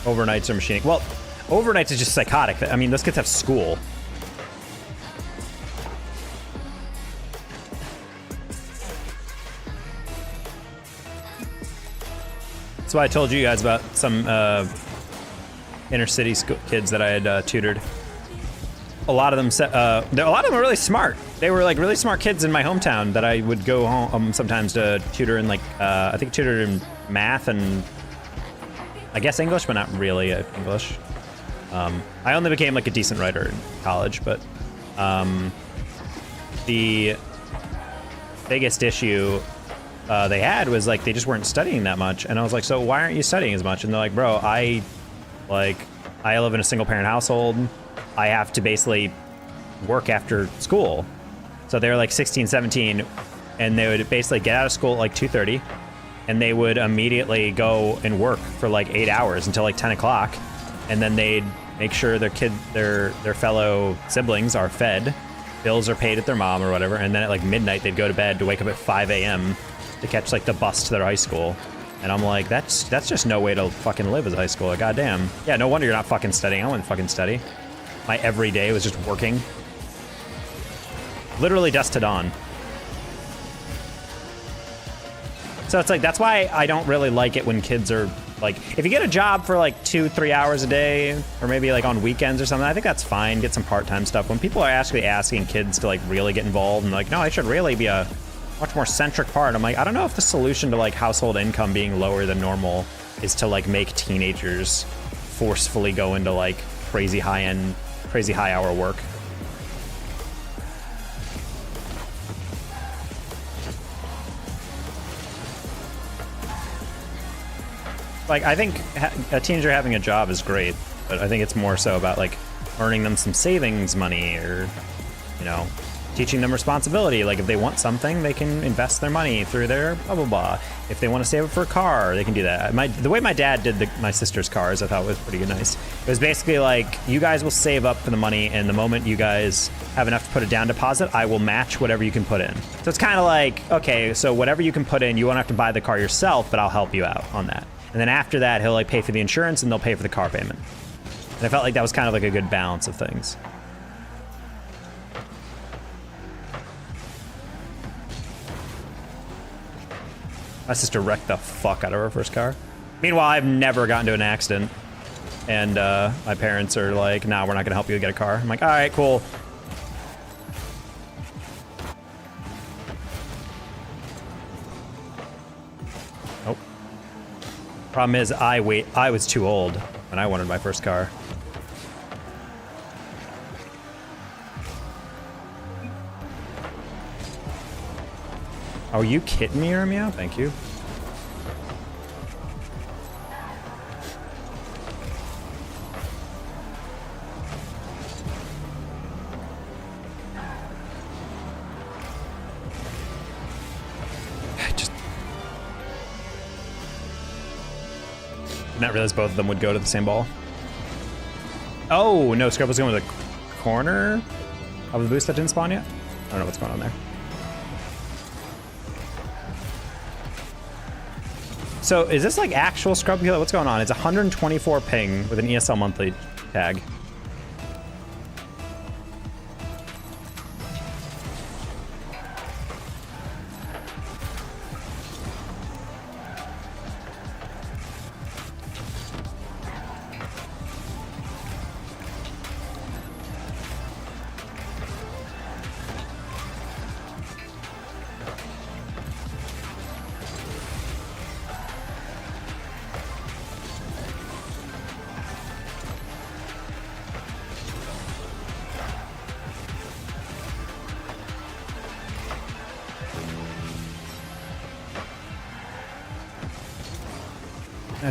Overnights are machining. Well, overnights is just psychotic. I mean, those kids have school. That's why I told you guys about some inner city kids that I had tutored. A lot of them are really smart. They were like really smart kids in my hometown that I would go home sometimes to tutor in, like I think tutored in math and I guess English, but not really English. I only became like a decent writer in college, but the biggest issue they had was like they just weren't studying that much, and I was like, so why aren't you studying as much? And they're like, bro, I live in a single parent household. I have to basically work after school. So they were like 16, 17, and they would basically get out of school at like 2:30, and they would immediately go and work for like 8 hours until like 10 o'clock, and then they'd make sure their fellow siblings are fed, bills are paid at their mom or whatever, and then at like midnight they'd go to bed to wake up at 5 a.m. to catch like the bus to their high school. And I'm like, that's just no way to fucking live as a high schooler. Goddamn. Yeah, no wonder you're not fucking studying. I wouldn't fucking study. My every day was just working. Literally dusk to dawn. So it's like, that's why I don't really like it when kids are like, if you get a job for like 2-3 hours a day, or maybe like on weekends or something, I think that's fine. Get some part-time stuff. When people are actually asking kids to like really get involved and like, no, I should really be a much more centric part. I'm like, I don't know if the solution to like household income being lower than normal is to like make teenagers forcefully go into like crazy high-end, crazy high-hour work. Like, I think a teenager having a job is great, but I think it's more so about like earning them some savings money, or, you know, teaching them responsibility. Like if they want something, they can invest their money through their blah, blah, blah. If they want to save it for a car, they can do that. The way my dad did my sister's cars, I thought was pretty nice. It was basically like, you guys will save up for the money, and the moment you guys have enough to put a down deposit, I will match whatever you can put in. So it's kind of like, okay, so whatever you can put in, you won't have to buy the car yourself, but I'll help you out on that. And then after that, he'll like pay for the insurance and they'll pay for the car payment. And I felt like that was kind of like a good balance of things. My sister wrecked the fuck out of her first car. Meanwhile, I've never gotten into an accident. And my parents are like, nah, we're not gonna help you get a car. I'm like, all right, cool. Nope. Problem is, I was too old when I wanted my first car. Are you kidding me, Romeo? Thank you. Not realize both of them would go to the same ball. Oh, no, Scrub was going to the corner of the boost that didn't spawn yet? I don't know what's going on there. So is this like actual Scrub killer? What's going on? It's 124 ping with an ESL monthly tag.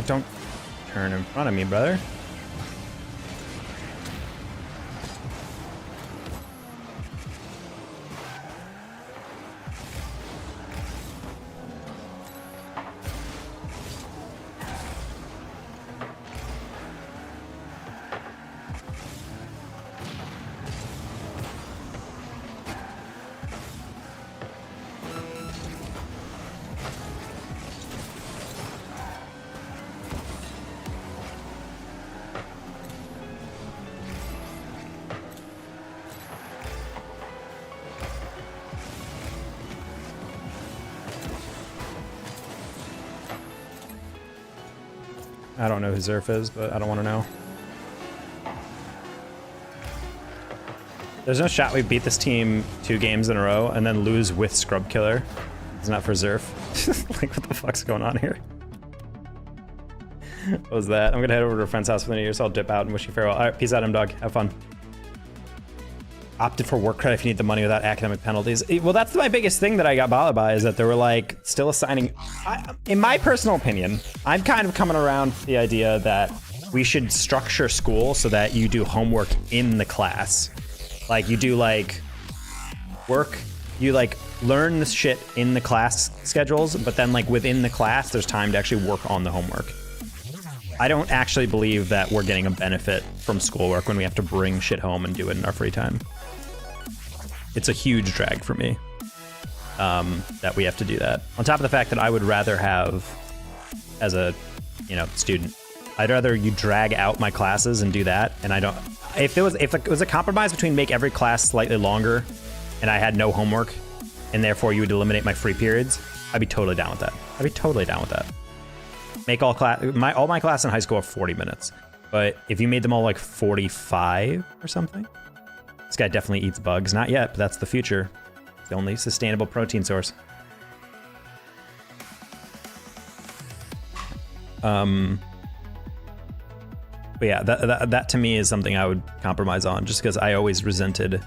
Don't turn in front of me, brother. I don't know who Zerf is, but I don't want to know. There's no shot we beat this team 2 games in a row and then lose with Scrub Killer. It's not for Zerf. Like, what the fuck's going on here? What was that? I'm gonna head over to a friend's house for the New Year, so I'll dip out and wish you farewell. All right, peace out, M-Dog. Have fun. Opted for work credit if you need the money without academic penalties. Well, that's my biggest thing that I got bothered by, is that they were like still assigning. In my personal opinion, I'm kind of coming around to the idea that we should structure school so that you do homework in the class. Like you do like work, you like learn this shit in the class schedules, but then like within the class, there's time to actually work on the homework. I don't actually believe that we're getting a benefit from schoolwork when we have to bring shit home and do it in our free time. It's a huge drag for me that we have to do that. On top of the fact that I would rather have, as a student, I'd rather you drag out my classes and do that. And I don't. If it was a compromise between make every class slightly longer, and I had no homework, and therefore you would eliminate my free periods, I'd be totally down with that. I'd be totally down with that. Make all my class in high school are 40 minutes, but if you made them all like 45 or something. This guy definitely eats bugs. Not yet, but that's the future. It's the only sustainable protein source. But yeah, that to me is something I would compromise on, just because I always resented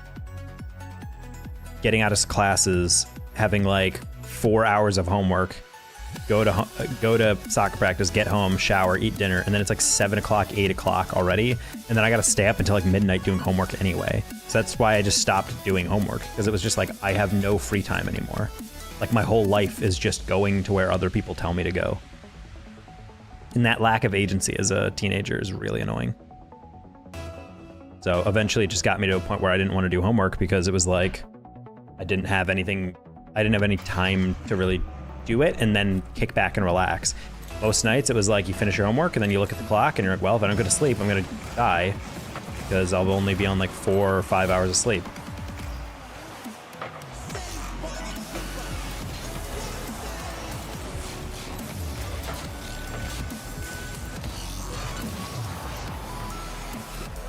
getting out of classes, having like 4 hours of homework, go to soccer practice, get home, shower, eat dinner, and then it's like 7 o'clock, 8 o'clock already, and then I gotta stay up until like midnight doing homework anyway. So that's why I just stopped doing homework, because it was just like I have no free time anymore. Like my whole life is just going to where other people tell me to go. And that lack of agency as a teenager is really annoying. So eventually it just got me to a point where I didn't want to do homework, because it was like I didn't have any time to really do it and then kick back and relax. Most nights it was like you finish your homework and then you look at the clock and you're like, well, if I don't go to sleep, I'm gonna die, because I'll only be on like 4 or 5 hours of sleep.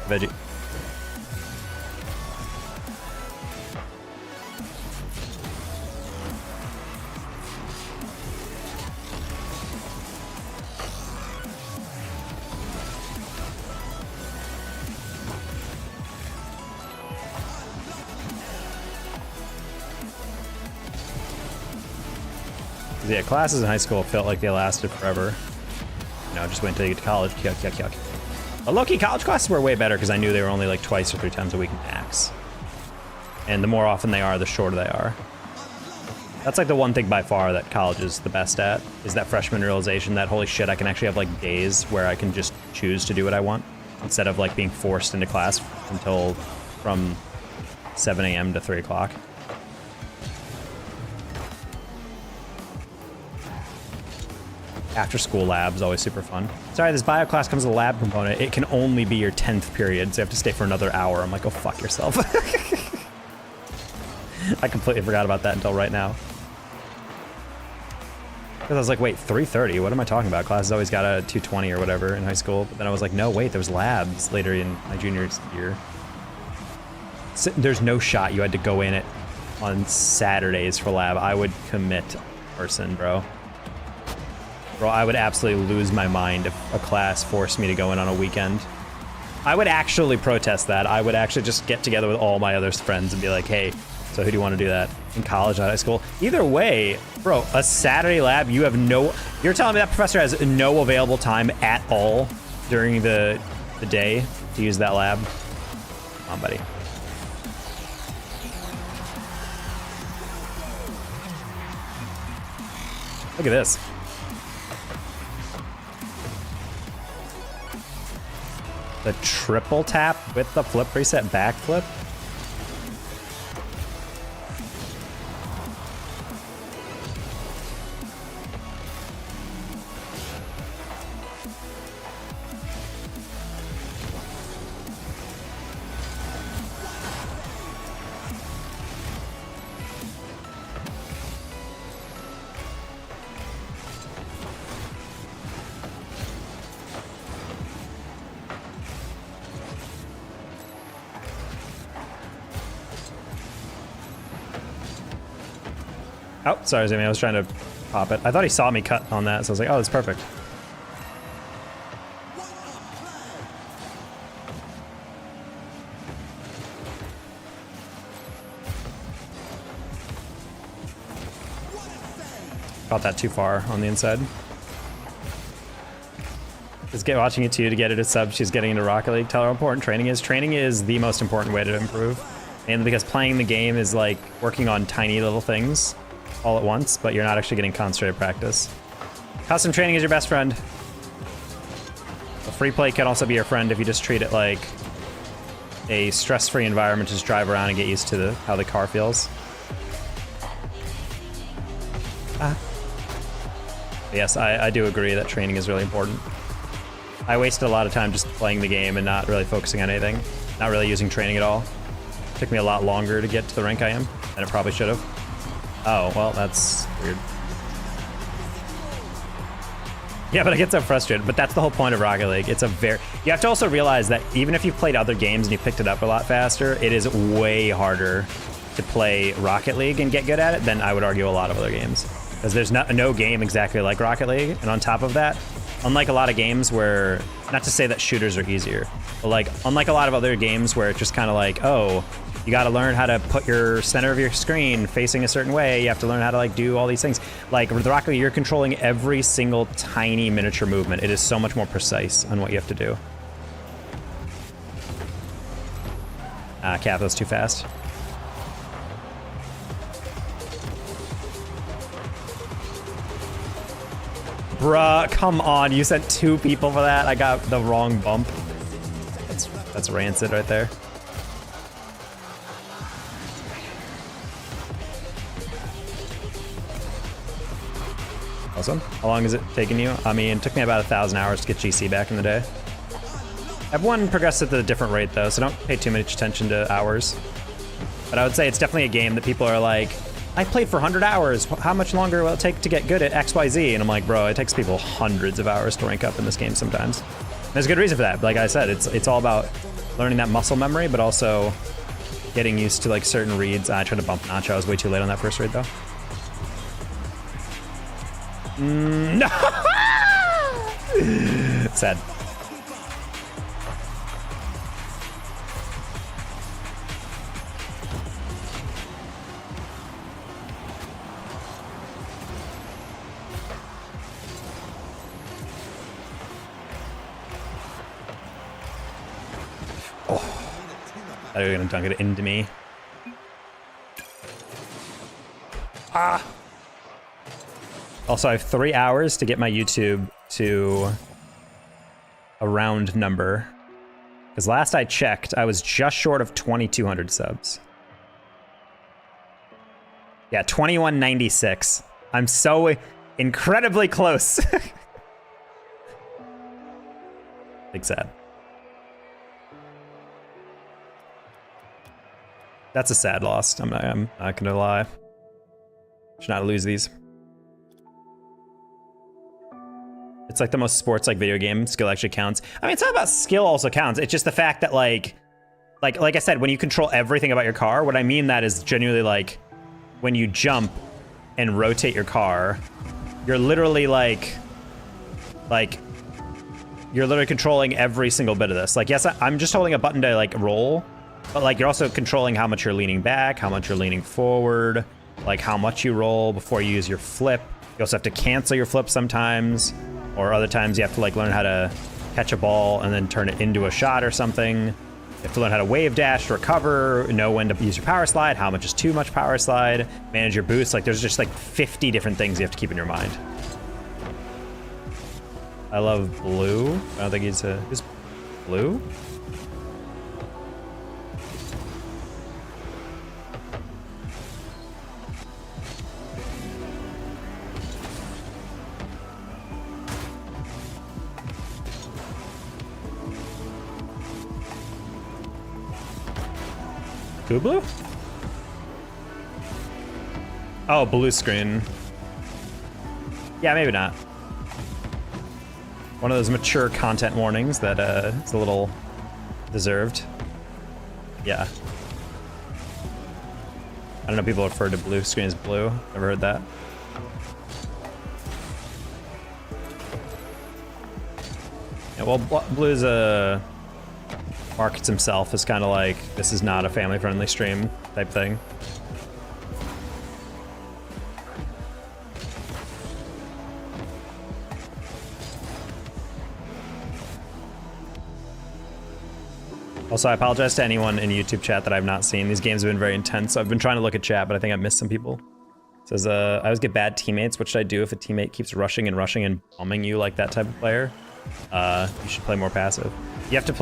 Veggie. Yeah, classes in high school felt like they lasted forever. You know, just wait until you get to college. Yuck, yuck, yuck. But low-key, college classes were way better because I knew they were only like twice or 3 times a week max. And the more often they are, the shorter they are. That's like the one thing by far that college is the best at, is that freshman realization that, holy shit, I can actually have like days where I can just choose to do what I want instead of like being forced into class until from 7 a.m. to 3 o'clock. After school labs, always super fun. Sorry, this bio class comes with a lab component. It can only be your 10th period, so you have to stay for another hour. I'm like, go fuck yourself. I completely forgot about that until right now. Because I was like, wait, 3:30? What am I talking about? Classes always got a 2:20 or whatever in high school. But then I was like, no, wait, there was labs later in my junior year. So there's no shot you had to go in it on Saturdays for lab. I would commit person, bro. Bro, I would absolutely lose my mind if a class forced me to go in on a weekend. I would actually protest that. I would actually just get together with all my other friends and be like, hey, so who do you want to do that? In college, not high school? Either way, bro, a Saturday lab, you have no... You're telling me that professor has no available time at all during the day to use that lab? Come on, buddy. Look at this. The triple tap with the flip reset backflip. Oh, sorry, Zimmy, I was trying to pop it. I thought he saw me cut on that, so I was like, oh, that's perfect. Got that too far on the inside. Just watching it too to get it a sub. She's getting into Rocket League. Tell her how important training is. Training is the most important way to improve. And because playing the game is like working on tiny little things all at once, but you're not actually getting concentrated practice. Custom training is your best friend. A free play can also be your friend if you just treat it like a stress-free environment to just drive around and get used to how the car feels. Yes, I do agree that training is really important. I wasted a lot of time just playing the game and not really focusing on anything, not really using training at all. It took me a lot longer to get to the rank I am than it probably should have. Oh, well, that's weird. Yeah, but I get so frustrated. But that's the whole point of Rocket League. It's a very... You have to also realize that even if you've played other games and you picked it up a lot faster, it is way harder to play Rocket League and get good at it than I would argue a lot of other games. Because there's no game exactly like Rocket League. And on top of that, unlike a lot of games where... Not to say that shooters are easier, but like, unlike a lot of other games where it's just kind of like, oh... You got to learn how to put your center of your screen facing a certain way. You have to learn how to like do all these things. Like with Rocket League, you're controlling every single tiny miniature movement. It is so much more precise on what you have to do. Cap, that's too fast. Bruh, come on. You sent 2 people for that. I got the wrong bump. That's rancid right there. Awesome. How long is it taking you? I mean, it took me about 1,000 hours to get GC back in the day. Everyone progresses at a different rate though, so don't pay too much attention to hours. But I would say it's definitely a game that people are like, I played for 100 hours. How much longer will it take to get good at XYZ? And I'm like, bro, it takes people hundreds of hours to rank up in this game sometimes. And there's a good reason for that. Like I said, it's all about learning that muscle memory, but also getting used to like certain reads. I tried to bump Nacho. I was way too late on that first read though. No! Sad. I thought you were gonna dunk it into me. Ah! Also, I have 3 hours to get my YouTube to a round number. Because last I checked, I was just short of 2,200 subs. Yeah, 2196. I'm so incredibly close. Big sad. That's a sad loss. I'm not gonna lie. Should not lose these. It's like the most sports like video game. Skill actually counts. I mean, it's not about skill also counts. It's just the fact that like I said, when you control everything about your car, what I mean that is genuinely like when you jump and rotate your car, you're literally like you're literally controlling every single bit of this. Like, yes, I'm just holding a button to like roll, but like you're also controlling how much you're leaning back, how much you're leaning forward, like how much you roll before you use your flip. You also have to cancel your flip sometimes, or other times you have to like learn how to catch a ball and then turn it into a shot or something. You have to learn how to wave dash to recover, know when to use your power slide, how much is too much power slide, manage your boost. Like there's just like 50 different things you have to keep in your mind. I love blue. I don't think he's blue. Blue? Oh, blue screen. Yeah, maybe not. One of those mature content warnings that is a little deserved. Yeah. I don't know, people refer to blue screen as blue. Never heard that. Yeah, well, blue's markets himself as kind of like, this is not a family-friendly stream type thing. Also, I apologize to anyone in YouTube chat that I've not seen. These games have been very intense, so I've been trying to look at chat, but I think I've missed some people. It says, I always get bad teammates. What should I do if a teammate keeps rushing and bombing you like that type of player? You should play more passive. You have to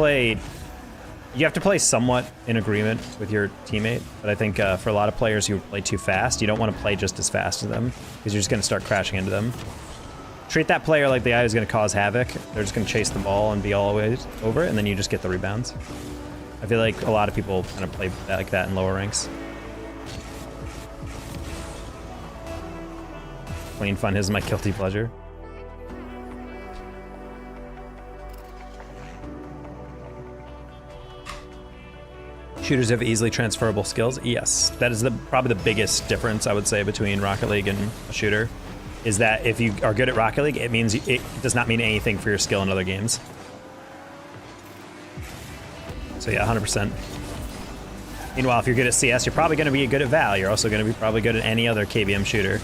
play somewhat in agreement with your teammate, but I think for a lot of players who play too fast, you don't want to play just as fast as them, because you're just going to start crashing into them. Treat that player like the guy who's going to cause havoc. They're just going to chase the ball and be all the way over it, and then you just get the rebounds. I feel like a lot of people kind of play like that in lower ranks. Clean fun is my guilty pleasure. Shooters have easily transferable skills. Yes, that is probably the biggest difference I would say between Rocket League and a shooter, is that if you are good at Rocket League, it means it does not mean anything for your skill in other games. So yeah, 100%. Meanwhile, if you're good at CS, you're probably going to be good at Val. You're also going to be probably good at any other KBM shooter.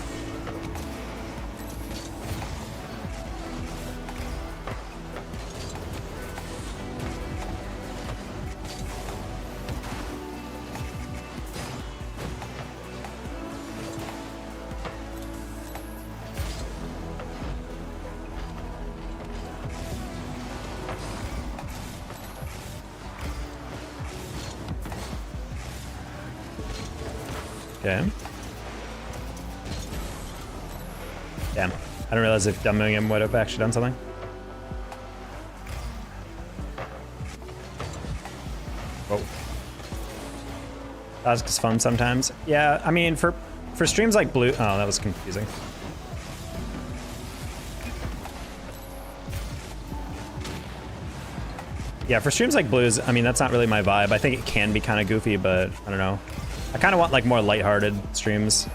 Okay. Damn. I don't realize if dumbing him would have actually done something. Whoa. That's fun sometimes. Yeah, I mean, for streams like Blue... Oh, that was confusing. Yeah, for streams like Blues, I mean, that's not really my vibe. I think it can be kind of goofy, but I don't know. I kind of want like more lighthearted streams.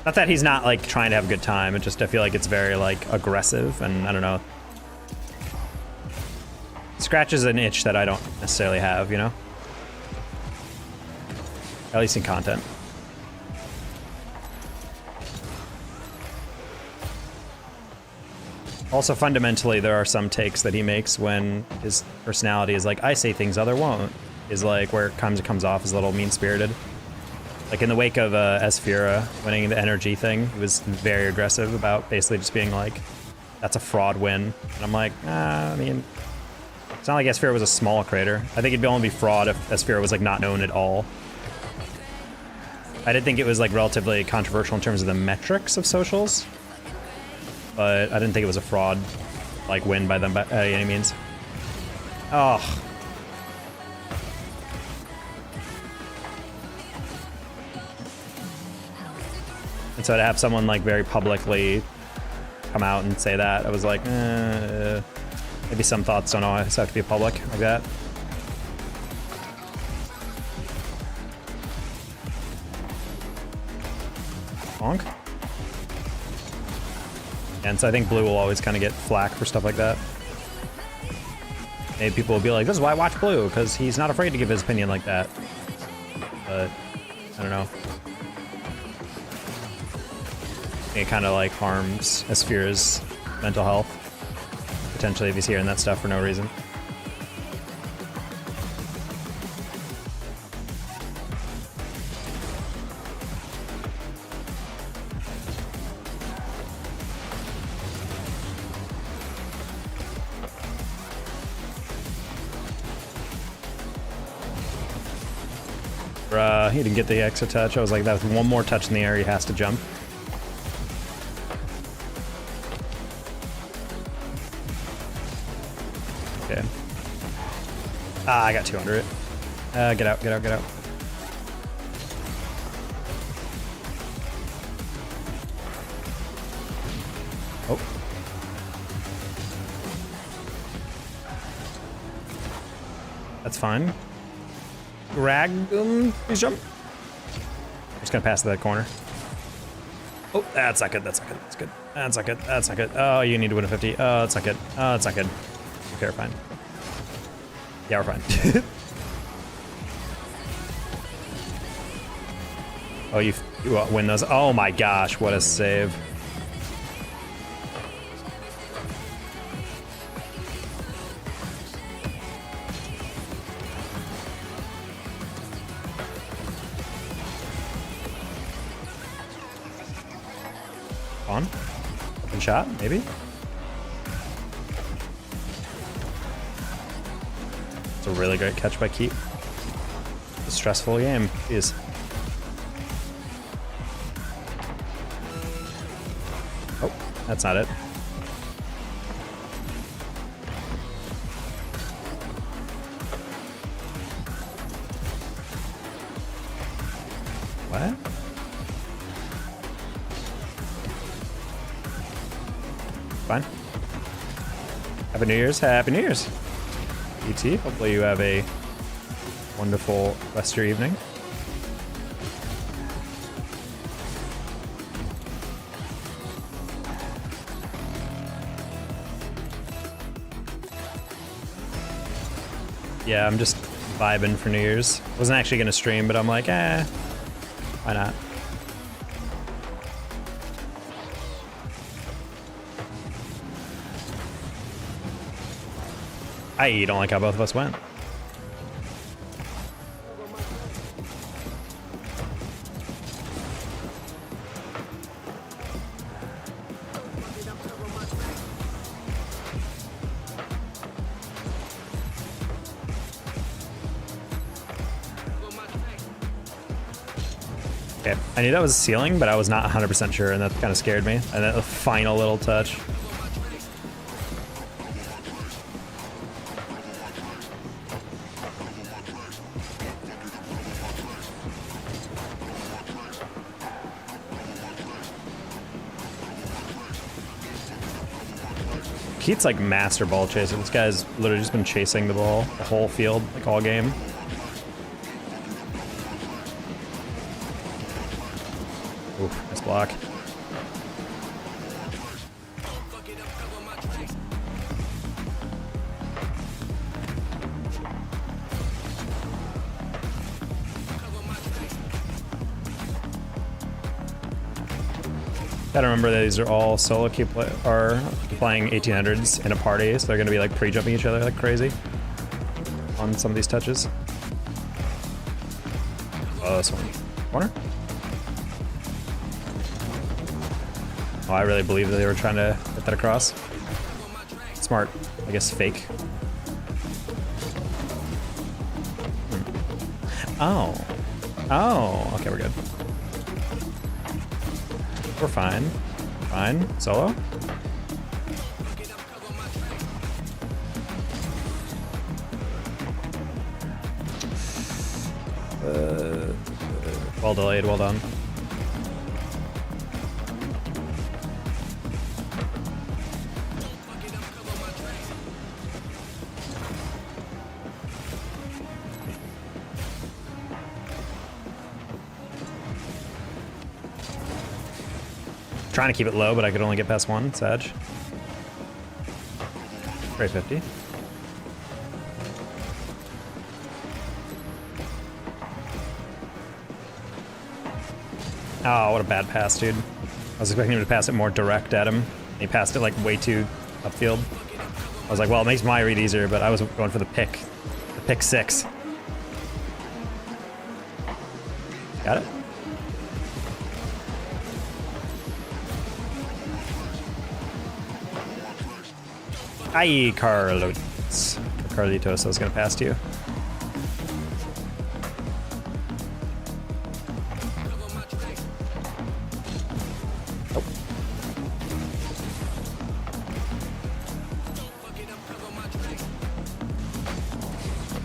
Not that he's not like trying to have a good time. It just, I feel like it's very like aggressive, and I don't know. Scratches an itch that I don't necessarily have, you know? At least in content. Also, fundamentally, there are some takes that he makes when his personality is like, I say things other won't, is like where it comes off as a little mean-spirited. Like in the wake of Esfira winning the energy thing, he was very aggressive about basically just being like, that's a fraud win. And I'm like, I mean, it's not like Esfira was a small creator. I think it'd only be fraud if Esfira was like not known at all. I did think it was like relatively controversial in terms of the metrics of socials, but I didn't think it was a fraud like win by them by any means. Oh. And so to have someone like very publicly come out and say that, I was like, maybe some thoughts don't always have to be public like that. Bonk. And so I think Blue will always kind of get flack for stuff like that. Maybe people will be like, this is why I watch Blue, because he's not afraid to give his opinion like that. But, I don't know. It kind of like harms Esfira's mental health. Potentially if he's hearing that stuff for no reason. He didn't get the extra touch. I was like, that's one more touch in the air, he has to jump. Okay. Ah, I got 200. Get out, get out, get out. Oh. That's fine. Drag him. Please jump. I'm just gonna pass to that corner. Oh, that's not good. That's not good. That's good. That's not good. That's not good. Oh, you need to win a 50. Oh, that's not good. Oh, that's not good. Okay, we're fine. Yeah, we're fine. Oh, you win those. Oh my gosh, what a save. On. Open shot, maybe. It's a really great catch by Keep. It's a stressful game. Jeez. Oh, that's not it. What? Fine. Happy New Year's. Happy New Year's. ET, hopefully you have a wonderful rest of your evening. Yeah, I'm just vibing for New Year's. Wasn't actually gonna stream, but I'm like, why not? I don't like how both of us went. Okay, I knew that was a ceiling, but I was not 100% sure, and that kind of scared me. And then the final little touch. Pete's like master ball chaser. This guy's literally just been chasing the ball the whole field, like all game. Oof, nice block. Gotta remember that these are all solo are playing 1800s in a party, so they're gonna be like pre-jumping each other like crazy on some of these touches. Oh, this one. Corner? Oh, I really believe that they were trying to get that across. Smart, I guess fake. Oh. Oh, okay, we're good. We're fine. Fine. Solo? Well delayed, well done. Trying to keep it low, but I could only get past one. Sag. Great 50. Oh, what a bad pass, dude. I was expecting him to pass it more direct at him. He passed it like way too upfield. I was like, well, it makes my read easier, but I was going for the pick. The pick 6. Got it? Aye, Carlitos, I was gonna pass to you. Oh.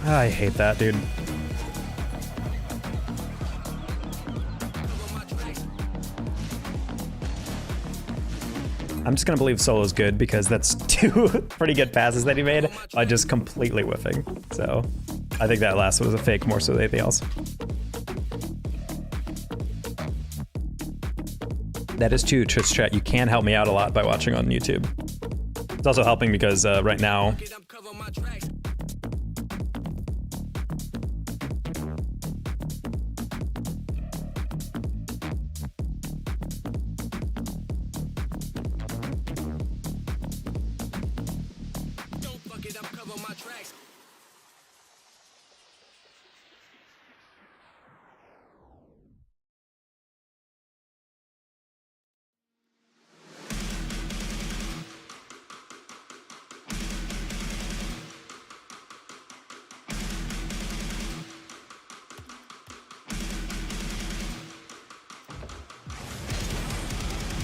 I hate that, dude. I'm just gonna believe Solo's good because that's 2 pretty good passes that he made by just completely whiffing. So I think that last was a fake more so than anything else. That is true, Twitch chat. You can help me out a lot by watching on YouTube. It's also helping because right now,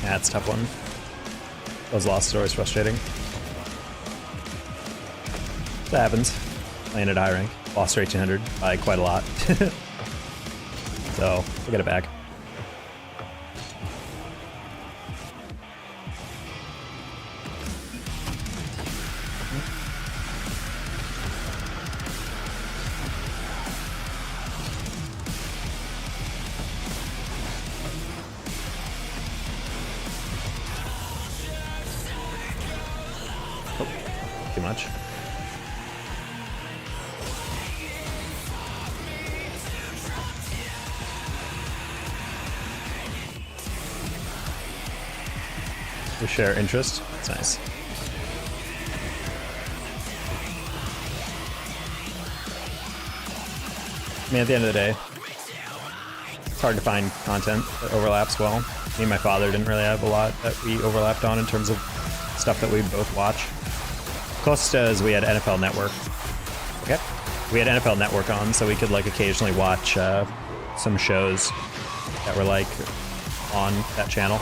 yeah, it's a tough one. Those losses are always frustrating. That happens. Landed high rank. Lost to 1800 by quite a lot. So, we'll get it back. Too much. We share interest. It's nice. I mean, at the end of the day, it's hard to find content that overlaps well. Me and my father didn't really have a lot that we overlapped on in terms of stuff that we both watch. Closest as we had NFL Network. Okay. We had NFL Network on, so we could like occasionally watch some shows that were like on that channel.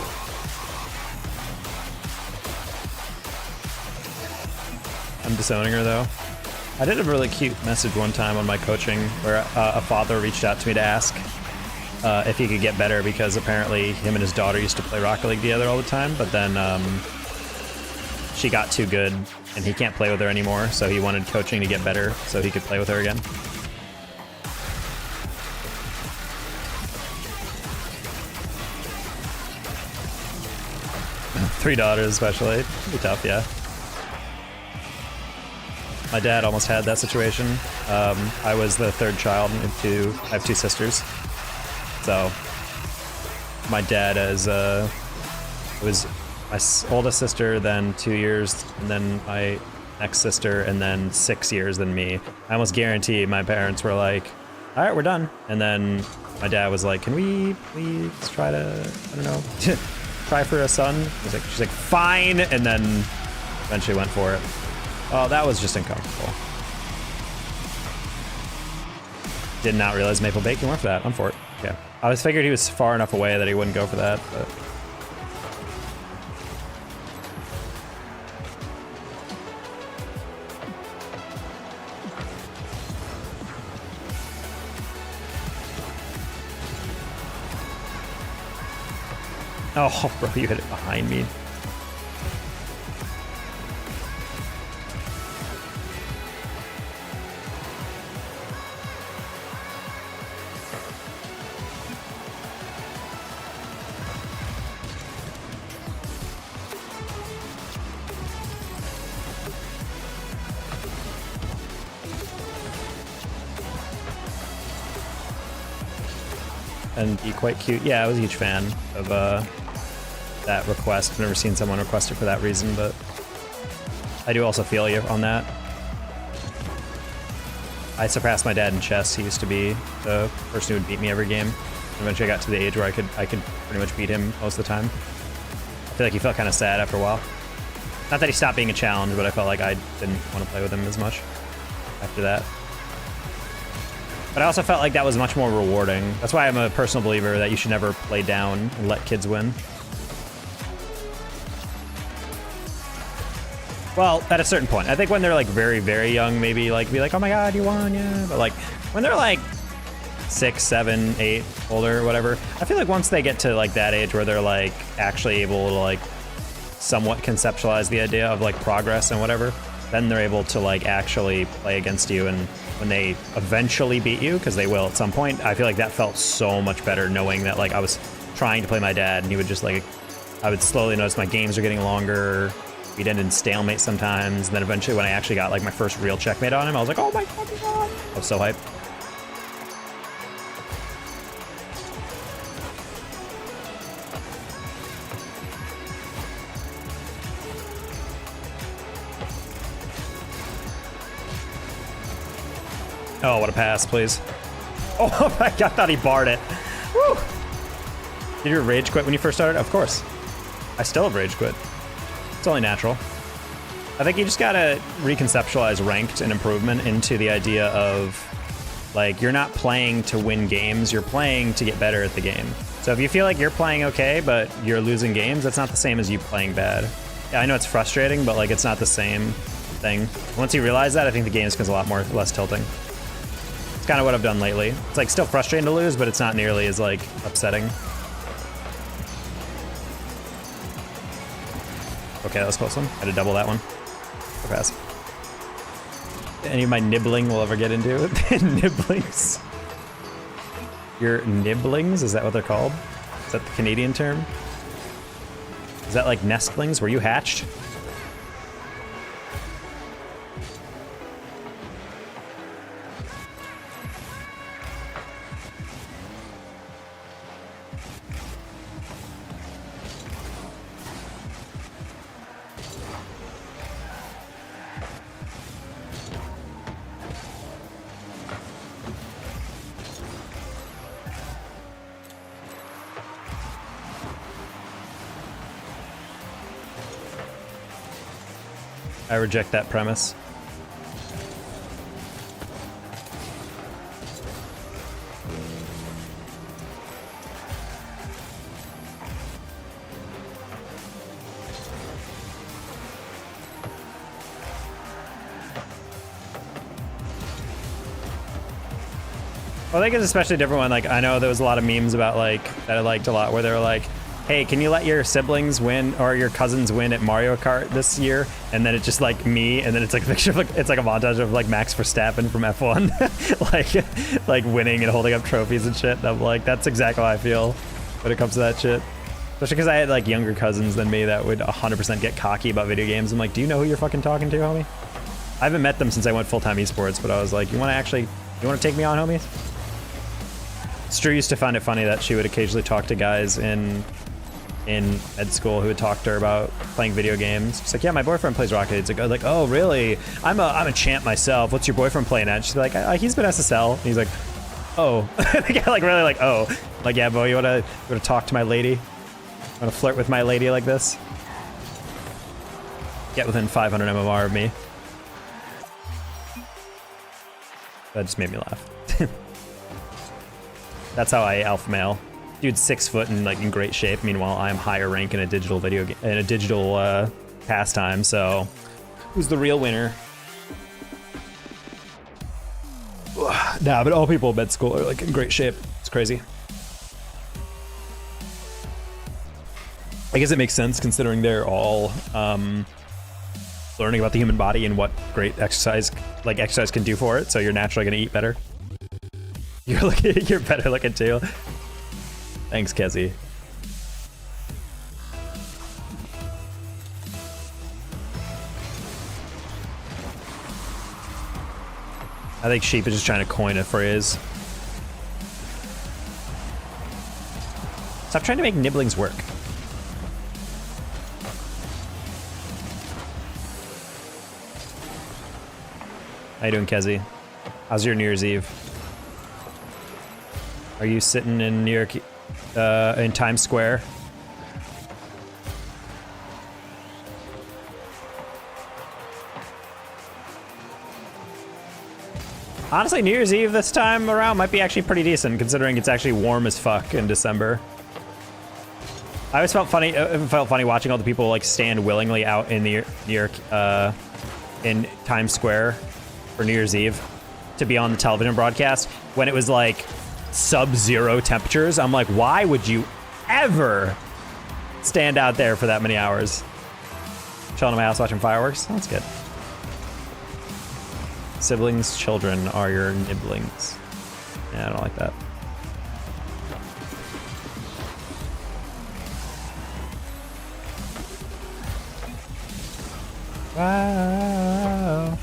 I'm disowning her though. I did a really cute message one time on my coaching where a father reached out to me to ask if he could get better because apparently him and his daughter used to play Rocket League together all the time, but then she got too good and he can't play with her anymore, so he wanted coaching to get better so he could play with her again. Three daughters especially. It'd be tough, yeah. My dad almost had that situation. I was the third child I have two sisters. So my dad was my oldest sister, then 2 years, and then my next sister, and then 6 years than me. I almost guarantee my parents were like, all right, we're done. And then my dad was like, can we please try to, I don't know, try for a son? She's like, fine. And then eventually went for it. Oh, that was just uncomfortable. Did not realize maple bacon went for that. I'm for it. Yeah. I was figured he was far enough away that he wouldn't go for that, but. Oh, bro, you hit it behind me. And be quite cute. Yeah, I was a huge fan of that request. I've never seen someone request it for that reason, but I do also feel you on that. I surpassed my dad in chess. He used to be the person who would beat me every game. Eventually I got to the age where I could pretty much beat him most of the time. I feel like he felt kind of sad after a while. Not that he stopped being a challenge, but I felt like I didn't want to play with him as much after that. But I also felt like that was much more rewarding. That's why I'm a personal believer that you should never play down and let kids win. Well, at a certain point. I think when they're like very, very young, maybe like be like, oh my god, you won, yeah. But like when they're like 6, 7, 8, older, whatever, I feel like once they get to like that age where they're like actually able to like somewhat conceptualize the idea of like progress and whatever, then they're able to like actually play against you. And when they eventually beat you, because they will at some point, I feel like that felt so much better knowing that like I was trying to play my dad and he would just like, I would slowly notice my games are getting longer. We'd end in stalemate sometimes. And then eventually when I actually got like my first real checkmate on him, I was like, oh my fucking god. I was so hyped. Oh, what a pass, please. Oh my god, I thought he barred it. Woo! Did you rage quit when you first started? Of course. I still have rage quit. It's only natural. I think you just gotta reconceptualize ranked and improvement into the idea of, like, you're not playing to win games, you're playing to get better at the game. So if you feel like you're playing okay, but you're losing games, that's not the same as you playing bad. Yeah, I know it's frustrating, but like, it's not the same thing. Once you realize that, I think the game becomes a lot less tilting. It's kind of what I've done lately. It's like still frustrating to lose, but it's not nearly as like upsetting. Okay, that was a close one. I had to double that one. Or pass. Any of my nibbling will ever get into it? Nibblings. Your nibblings? Is that what they're called? Is that the Canadian term? Is that like nestlings? Were you hatched? I reject that premise. Well, I think it's especially different when, like, I know there was a lot of memes about, like, that I liked a lot, where they were like, hey, can you let your siblings win or your cousins win at Mario Kart this year? And then it's just like me, and then it's like a picture of like, it's like a montage of like Max Verstappen from F1, like winning and holding up trophies and shit. And I'm like, that's exactly how I feel when it comes to that shit. Especially because I had like younger cousins than me that would 100% get cocky about video games. I'm like, do you know who you're fucking talking to, homie? I haven't met them since I went full-time esports, but I was like, you want to take me on, homies? Stu used to find it funny that she would occasionally talk to guys in ed school who would talk to her about playing video games. She's like, yeah, my boyfriend plays Rocket League. It's like, oh, really? I'm a champ myself. What's your boyfriend playing at? She's like, he's been SSL. And he's like, oh. Like really like, oh. Like, yeah, Bo, you wanna talk to my lady? Want to flirt with my lady like this? Get within 500 MMR of me. That just made me laugh. That's how I alpha male. Dude's 6 foot and like in great shape. Meanwhile, I'm higher rank in a digital pastime. So, who's the real winner? Nah, but all people at med school are like in great shape. It's crazy. I guess it makes sense considering they're all learning about the human body and what great exercise can do for it. So you're naturally gonna eat better. You're better looking too. Thanks, Kezi. I think Sheep is just trying to coin a phrase. Stop trying to make nibblings work. How you doing, Kezi? How's your New Year's Eve? Are you sitting in New York, in Times Square? Honestly, New Year's Eve this time around might be actually pretty decent, considering it's actually warm as fuck in December. I always felt funny watching all the people like stand willingly out in New York, in Times Square for New Year's Eve to be on the television broadcast when it was like sub-zero temperatures. I'm like, why would you ever stand out there for that many hours? Chilling in my house watching fireworks? That's good. Siblings, children are your nibblings. Yeah, I don't like that. Wow.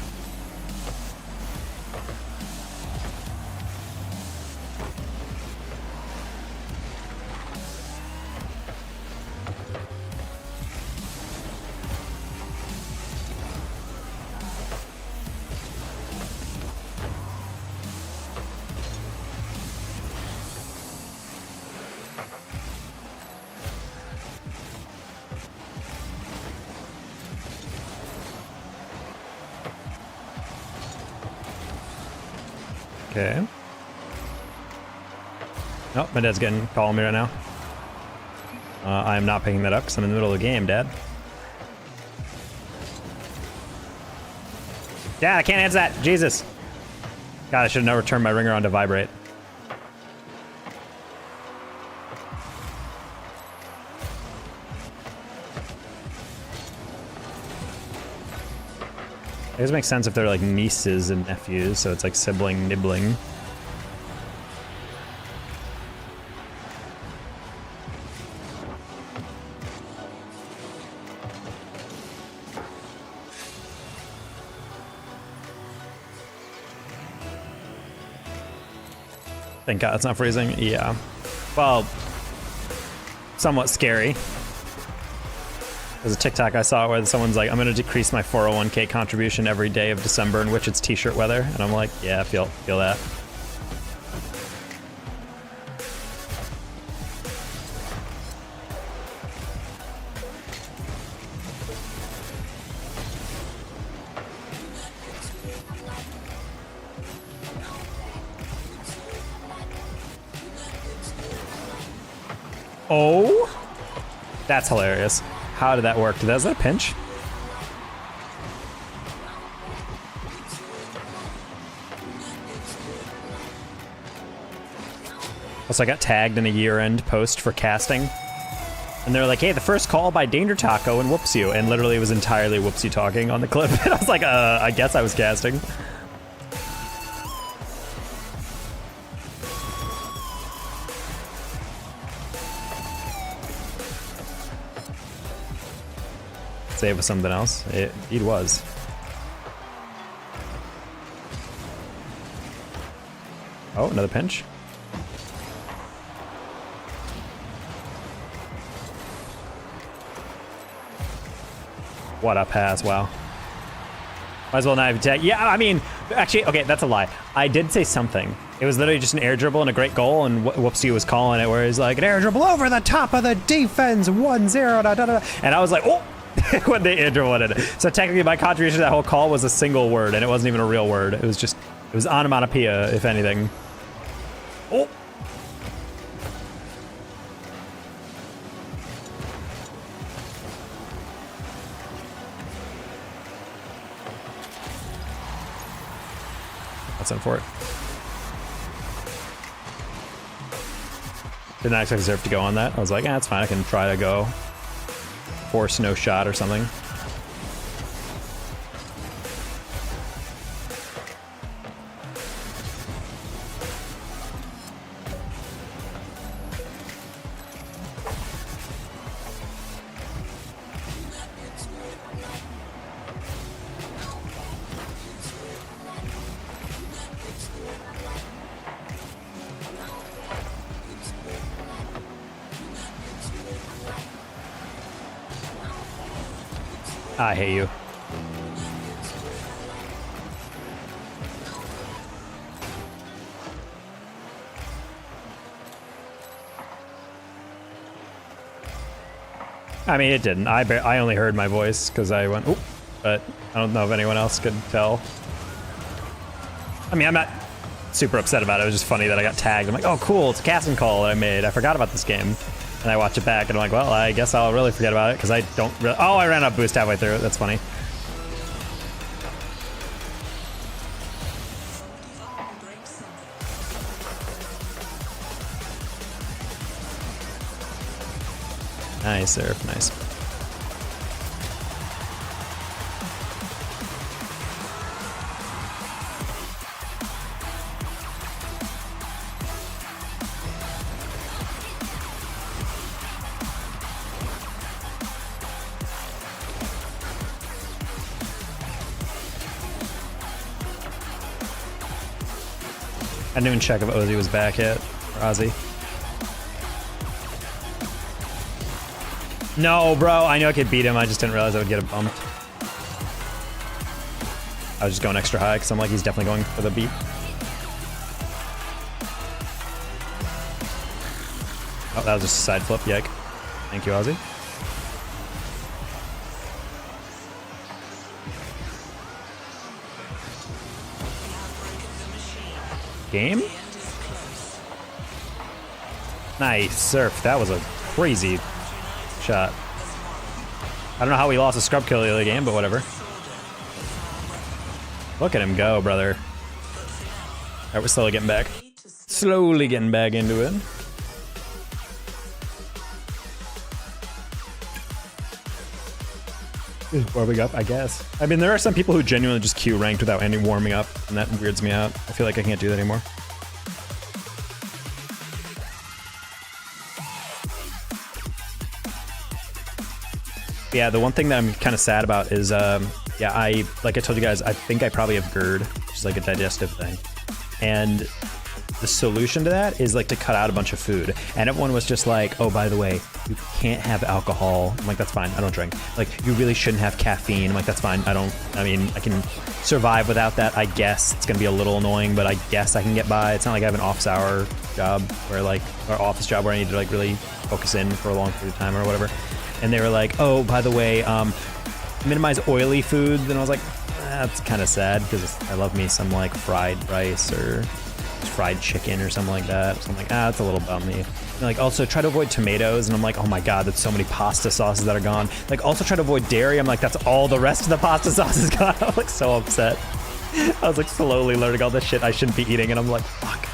Okay. Oh, my dad's calling me right now. I am not picking that up because I'm in the middle of the game, Dad. Dad, I can't answer that. Jesus. God, I should have never turned my ringer on to vibrate. It does make sense if they're like nieces and nephews, so it's like sibling nibbling. Thank God it's not freezing. Yeah. Well, somewhat scary. There's a TikTok I saw where someone's like, I'm going to decrease my 401k contribution every day of December in which it's t-shirt weather. And I'm like, yeah, feel that. Oh, that's hilarious. How did that work? Was that a pinch? Also, I got tagged in a year-end post for casting. And they're like, hey, the first call by Danger Taco and whoops you. And literally it was entirely whoopsie talking on the clip. And I was like, I guess I was casting. Save with something else. It was. Oh, another pinch. What a pass, wow. Might as well not have attack. Yeah, I mean, actually, okay, that's a lie. I did say something. It was literally just an air dribble and a great goal, and Whoopsie was calling it where he's like, an air dribble over the top of the defense, 1-0, da, da, da. And I was like, oh, when they air dribbled it. So technically my contribution to that whole call was a single word, and it wasn't even a real word. It was onomatopoeia, if anything. Oh. That's in for it. Did not expect Zerf to go on that. I was like, it's fine. I can try to go force no shot or something. I hate you. I mean, it didn't. I only heard my voice because I went, oop, but I don't know if anyone else could tell. I mean, I'm not super upset about it. It was just funny that I got tagged. I'm like, oh, cool. It's a casting call that I made. I forgot about this game. And I watch it back and I'm like, well, I guess I'll really forget about it because I don't really. Oh, I ran out of boost halfway through. That's funny. Nice, Surf. Nice. I didn't even check if Ozzy was back yet, or Ozzy. No, bro, I knew I could beat him. I just didn't realize I would get a bumped. I was just going extra high because I'm like, he's definitely going for the beat. Oh, that was just a side flip, yike. Thank you, Ozzy. Game? Nice, Surf. That was a crazy shot. I don't know how we lost a scrub kill the other game, but whatever. Look at him go, brother. Alright, we're slowly getting back. Slowly getting back into it. Warming up, I guess. I mean, there are some people who genuinely just queue ranked without any warming up, and that weirds me out. I feel like I can't do that anymore. Yeah, the one thing that I'm kind of sad about is, yeah, like I told you guys, I think I probably have GERD, which is like a digestive thing. And the solution to that is like to cut out a bunch of food. And everyone was just like, oh, by the way, you can't have alcohol. I'm like, that's fine, I don't drink. Like, you really shouldn't have caffeine. I'm like, that's fine, I mean, I can survive without that, I guess. It's gonna be a little annoying, but I guess I can get by. It's not like I have an office hour job where like, or office job where I need to like really focus in for a long period of time or whatever. And they were like, oh, by the way, minimize oily foods. And I was like, that's kind of sad because I love me some like fried rice or fried chicken or something like that. So I'm like, that's a little bummy. And like, also try to avoid tomatoes. And I'm like, oh my God, that's so many pasta sauces that are gone. Like, also try to avoid dairy. I'm like, that's all the rest of the pasta sauce is gone. I'm like so upset. I was like slowly learning all this shit I shouldn't be eating. And I'm like, fuck.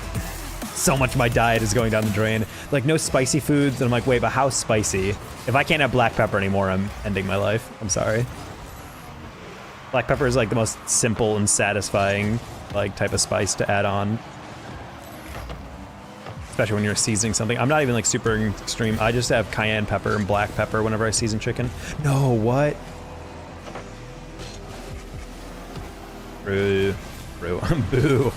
So much of my diet is going down the drain. Like, no spicy foods, and I'm like, wait, but how spicy? If I can't have black pepper anymore, I'm ending my life. I'm sorry. Black pepper is like the most simple and satisfying like type of spice to add on. Especially when you're seasoning something. I'm not even like super extreme. I just have cayenne pepper and black pepper whenever I season chicken. No, what? Boo. Boo.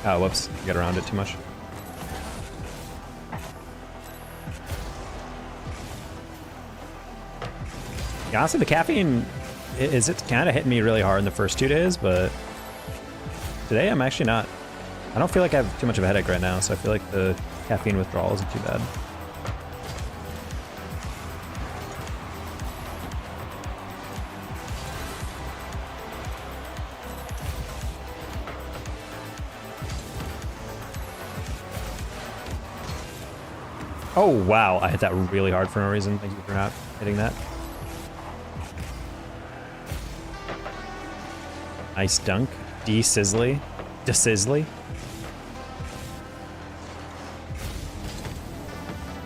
Oh, whoops. Get around it too much. Yeah, honestly, the caffeine it's kind of hitting me really hard in the first 2 days, but today I'm actually not. I don't feel like I have too much of a headache right now, so I feel like the caffeine withdrawal isn't too bad. Oh, wow. I hit that really hard for no reason. Thank you for not hitting that. Nice dunk. De-sizzly. De-sizzly.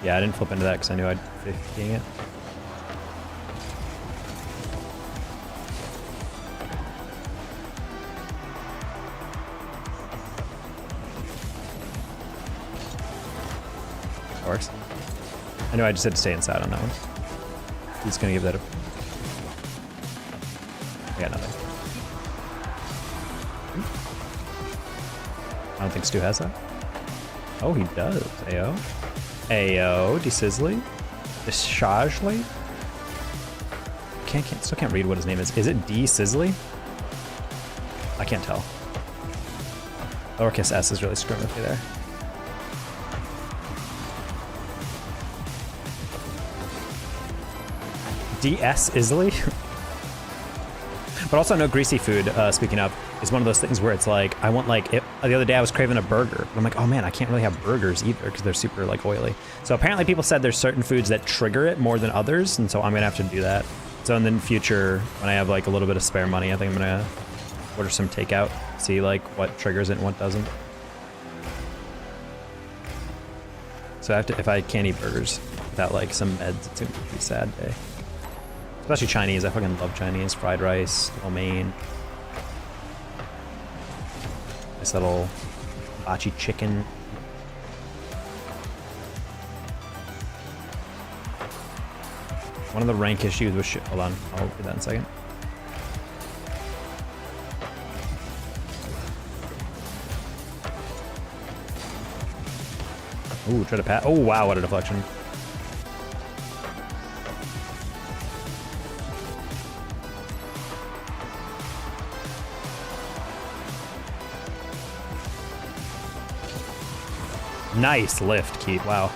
Yeah, I didn't flip into that because I knew I'd 50-ing it. That works. I know I just had to stay inside on that one. He's gonna give that a... I got nothing. I don't think Stu has that. Oh, he does. Ayo. Ayo. De-sizzly. De-shajly. Still can't read what his name is. Is it De-sizzly? I can't tell. Lowercase S is really screwing with me there. DS Isley? But also no greasy food, speaking of, is one of those things where it's like, I want like, the other day I was craving a burger. And I'm like, oh man, I can't really have burgers either because they're super like oily. So apparently people said there's certain foods that trigger it more than others. And so I'm gonna have to do that. So in the future, when I have like a little bit of spare money, I think I'm gonna order some takeout, see like what triggers it and what doesn't. So I have to, if I can't eat burgers without like some meds, it's gonna be a pretty sad day. Especially Chinese, I fucking love Chinese. Fried rice, lo mein. Nice little hibachi chicken. One of the rank issues with shit. Hold on, I'll do that in a second. Ooh, try to pat. Oh wow, what a deflection. Nice lift, Keith. Wow.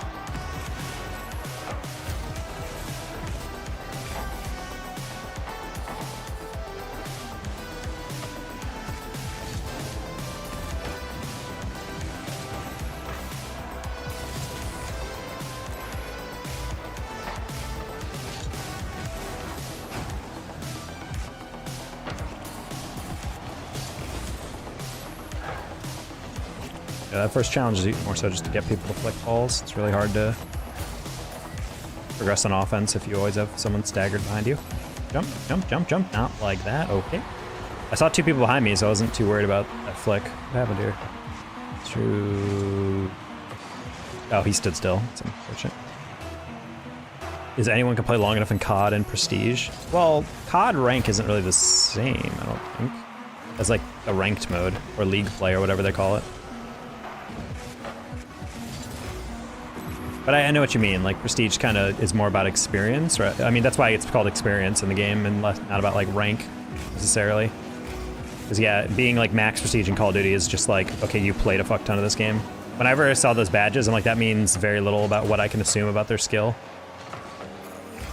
Yeah, that first challenge is more so just to get people to flick balls. It's really hard to progress on offense if you always have someone staggered behind you. Jump, jump, jump, jump. Not like that. Okay. I saw two people behind me, so I wasn't too worried about that flick. What happened here? True. Oh, he stood still. That's unfortunate. Is anyone can play long enough in COD and Prestige? Well, COD rank isn't really the same, I don't think, as like a ranked mode or league play or whatever they call it. But I know what you mean. Like Prestige kind of is more about experience, right? I mean, that's why it's called experience in the game and not about like rank necessarily. Because yeah, being like max Prestige in Call of Duty is just like, okay, you played a fuck ton of this game. Whenever I saw those badges, I'm like, that means very little about what I can assume about their skill.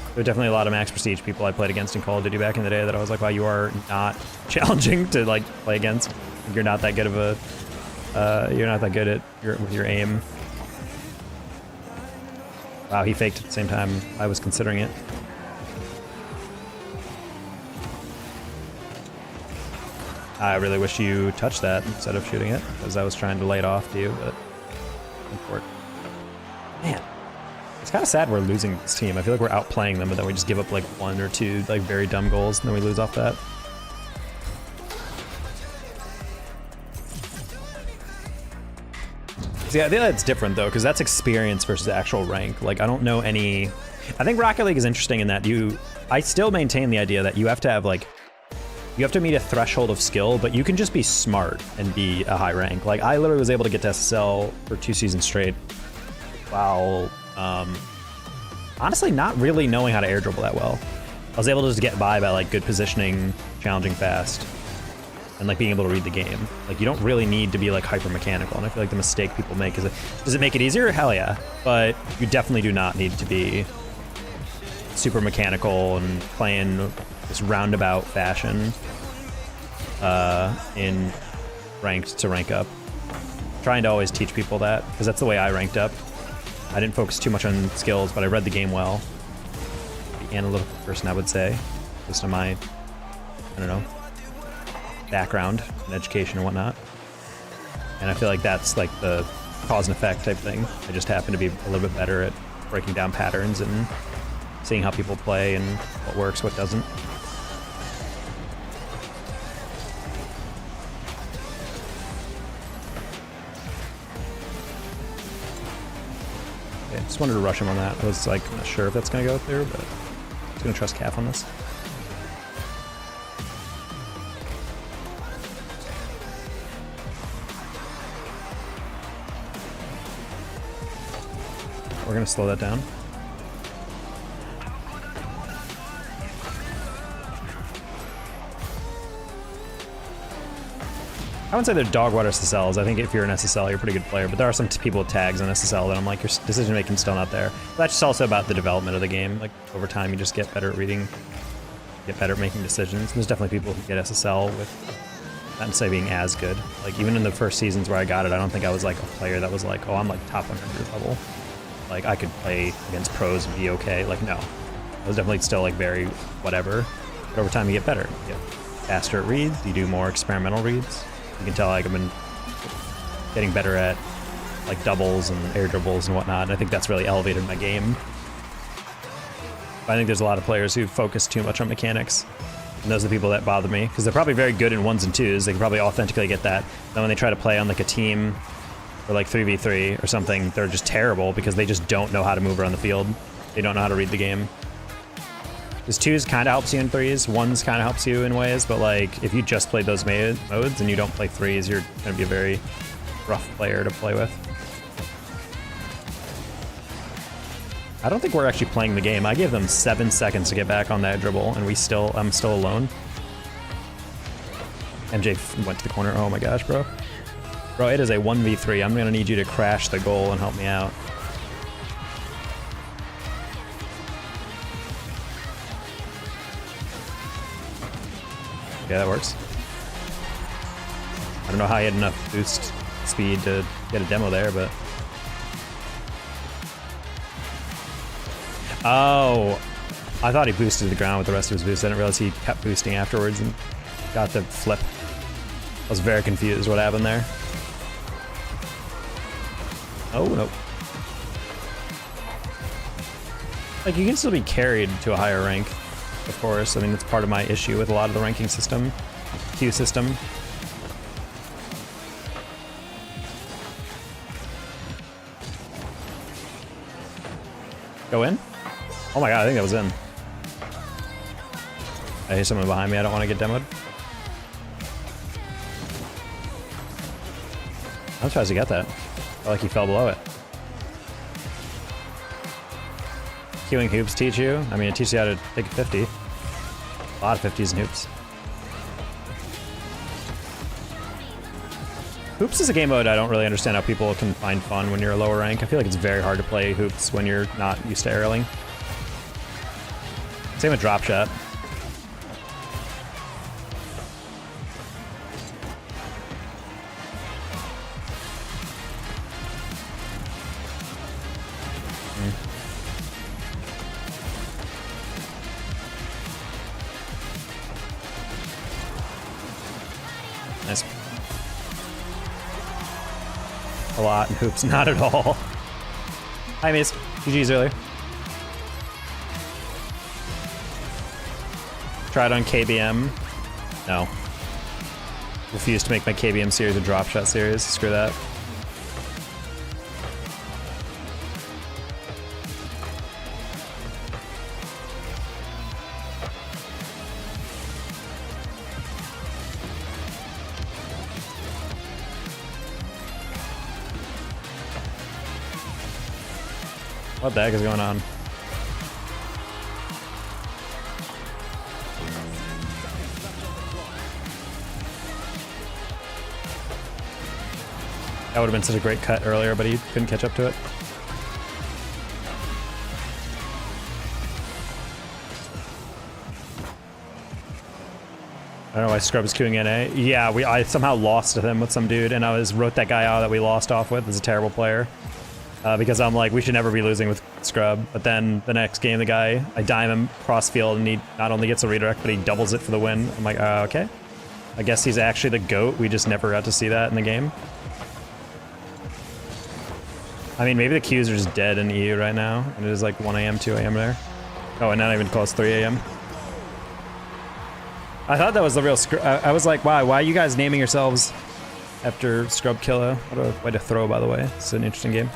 There were definitely a lot of max Prestige people I played against in Call of Duty back in the day that I was like, wow, you are not challenging to like play against. You're not that good of a, you're not that good at with your aim. Wow, he faked at the same time I was considering it. I really wish you touched that instead of shooting it, because I was trying to lay it off to you, but important. Man, it's kind of sad we're losing this team. I feel like we're outplaying them, but then we just give up like 1 or 2 like very dumb goals, and then we lose off that. See, I think that's different though, because that's experience versus actual rank. Like, I don't know any. I think Rocket League is interesting in that I still maintain the idea that you have to have like. You have to meet a threshold of skill, but you can just be smart and be a high rank. Like, I literally was able to get to SSL for 2 seasons straight while honestly not really knowing how to air dribble that well. I was able to just get by like good positioning, challenging fast, and like being able to read the game. Like, you don't really need to be like hyper mechanical, and I feel like the mistake people make is does it make it easier? Hell yeah. But you definitely do not need to be super mechanical and playing this roundabout fashion in ranked to rank up. Trying to always teach people that, because that's the way I ranked up. I didn't focus too much on skills, but I read the game well. The analytical person, I would say, based on my, I don't know, background in education and whatnot. And I feel like that's like the cause and effect type thing. I just happen to be a little bit better at breaking down patterns and seeing how people play and what works, what doesn't. Okay, just wanted to rush him on that. I was like not sure if that's gonna go through, but I'm just gonna trust Calf on this. We're gonna slow that down. I wouldn't say they're dog water SSLs. I think if you're an SSL, you're a pretty good player, but there are some people with tags on SSL that I'm like, your decision making still not there. But that's just also about the development of the game. Like, over time, you just get better at reading, get better at making decisions. And there's definitely people who get SSL with, not to say being as good. Like, even in the first seasons where I got it, I don't think I was like a player that was like, oh, I'm like top 100 level. Like, I could play against pros and be okay. Like, no. I was definitely still like very whatever. But over time, you get better. You get faster at reads, you do more experimental reads. You can tell like I've been getting better at like doubles and air dribbles and whatnot, and I think that's really elevated my game. But I think there's a lot of players who focus too much on mechanics, and those are the people that bother me, because they're probably very good in 1s and 2s. They can probably authentically get that. Then when they try to play on like a team or like 3v3 or something, they're just terrible because they just don't know how to move around the field. They don't know how to read the game. Because 2s kind of helps you in 3s, 1s kind of helps you in ways, but like if you just play those modes and you don't play 3s, you're going to be a very rough player to play with. I don't think we're actually playing the game. I gave them 7 seconds to get back on that dribble, and I'm still alone. MJ went to the corner. Oh my gosh, bro. Bro, it is a 1v3. I'm going to need you to crash the goal and help me out. Yeah, that works. I don't know how he had enough boost speed to get a demo there, but... Oh, I thought he boosted the ground with the rest of his boost. I didn't realize he kept boosting afterwards and got the flip. I was very confused what happened there. Oh, no. Like, you can still be carried to a higher rank. Of course, I mean, it's part of my issue with a lot of the ranking system, queue system. Go in? Oh my god, I think that was in. I hear someone behind me, I don't want to get demoed. I'm surprised he got that. I felt like he fell below it. Queuing hoops teach you? I mean, it teaches you how to take a 50. A lot of 50s and hoops. Hoops is a game mode I don't really understand how people can find fun when you're a lower rank. I feel like it's very hard to play hoops when you're not used to aerialing. Same with drop shot. Nice. A lot in hoops, not at all. Hi, Mace. GG's earlier. Tried on KBM. No. Refused to make my KBM series a drop shot series. Screw that. What the heck is going on? That would have been such a great cut earlier, but he couldn't catch up to it. I don't know why Scrub is queuing NA. Yeah, I somehow lost to him with some dude, and I wrote that guy out that we lost off with as a terrible player. Because I'm like, we should never be losing with Scrub. But then the next game, the guy, I dime him cross field, and he not only gets a redirect, but he doubles it for the win. I'm like, okay. I guess he's actually the GOAT. We just never got to see that in the game. I mean, maybe the queues are just dead in EU right now, and it is like 1 a.m., 2 a.m. there. Oh, and not even close, 3 a.m. I thought that was the real I was like, wow, why are you guys naming yourselves after Scrub Killa? What a way to throw, by the way. It's an interesting game.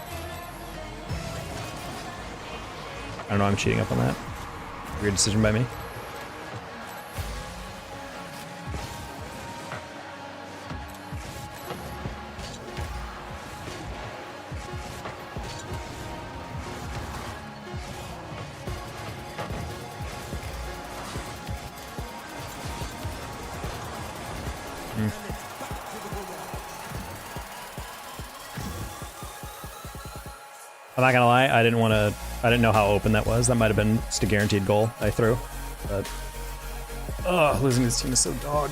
I don't know, I'm cheating up on that. Weird decision by me. I'm not gonna lie, I didn't know how open that was. That might have been just a guaranteed goal I threw. But losing this team is so dog.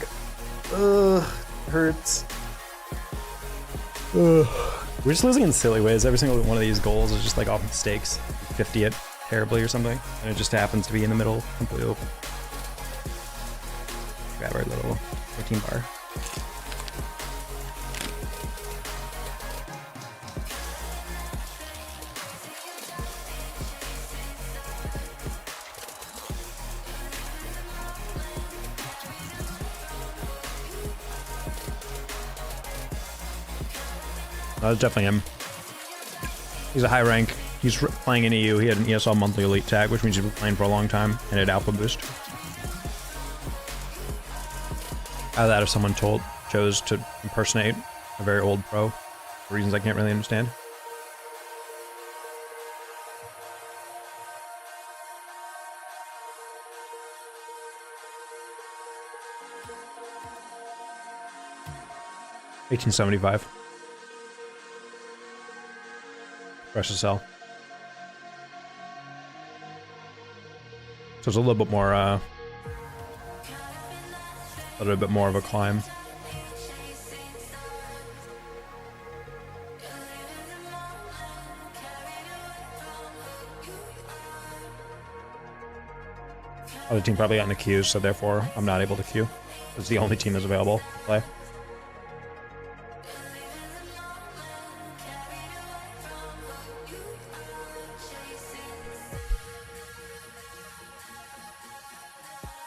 Hurts. We're just losing in silly ways. Every single one of these goals is just like off mistakes. 50 it terribly or something. And it just happens to be in the middle, completely open. Grab our little protein bar. That's definitely him. He's a high rank. He's playing in EU. He had an ESL monthly elite tag, which means he's been playing for a long time, and it alpha boost. Either that or someone chose to impersonate a very old pro for reasons I can't really understand. $18.75. Precious cell. So it's a little bit more, a little bit more of a climb. Other team probably got in the queues, so therefore I'm not able to queue. It's the only team that's available to play.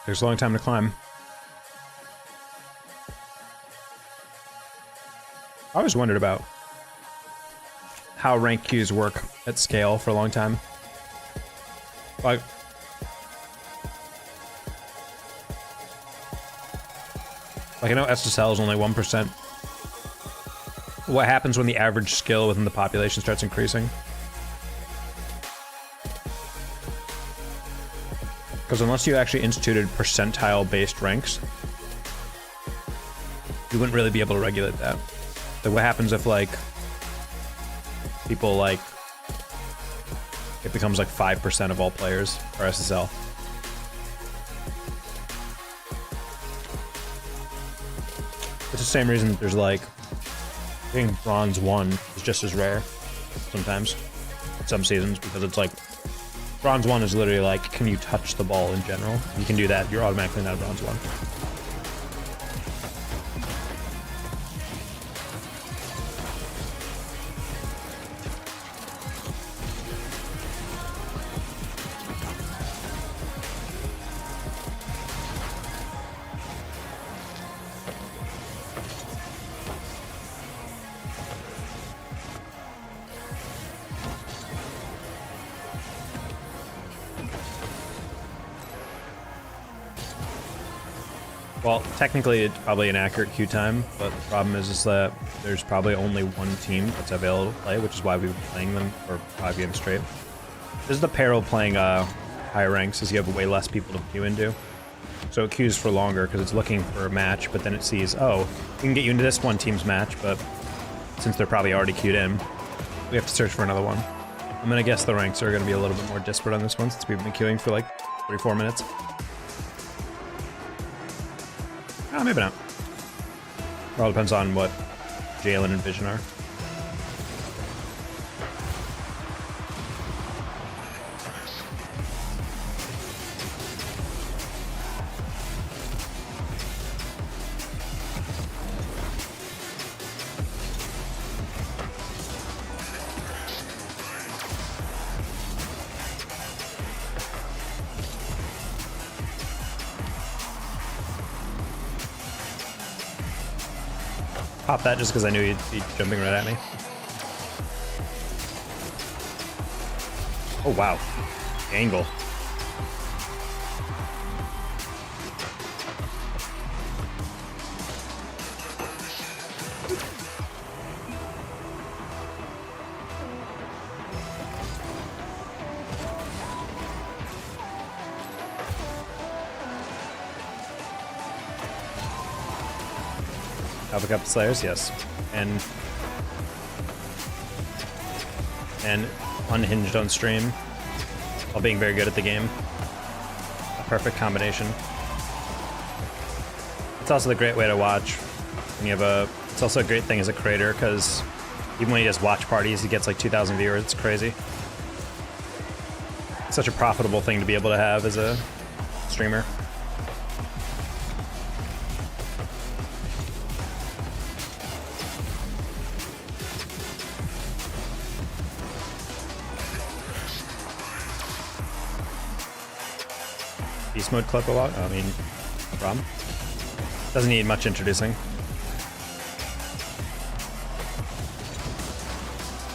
There's a long time to climb. I always wondered about how rank queues work at scale for a long time. Like, I know SSL is only 1%. What happens when the average skill within the population starts increasing? Because unless you actually instituted percentile-based ranks, you wouldn't really be able to regulate that. So what happens if, like, people, like, it becomes like 5% of all players for SSL? It's the same reason there's, like, I think Bronze 1 is just as rare sometimes, in some seasons, because it's like, Bronze 1 is literally like, can you touch the ball in general? You can do that, you're automatically not a Bronze 1. Well, technically it's probably an accurate queue time, but the problem is that there's probably only one team that's available to play, which is why we've been playing them for 5 games straight. This is the peril of playing higher ranks, is you have way less people to queue into. So it queues for longer because it's looking for a match, but then it sees, oh, we can get you into this one team's match, but since they're probably already queued in, we have to search for another one. I'm gonna guess the ranks are gonna be a little bit more disparate on this one since we've been queuing for like 3-4 minutes. Oh, maybe not. It all depends on what Jalen and Vision are. Pop that just because I knew he'd be jumping right at me. Oh wow, angle. Alpha Cup Slayers, yes. And unhinged on stream while being very good at the game. A perfect combination. It's also the great way to watch when you have it's also a great thing as a creator because even when he does watch parties, he gets like 2,000 viewers. It's crazy. It's such a profitable thing to be able to have as a streamer. Beast mode clip a lot? I mean, no problem. Doesn't need much introducing.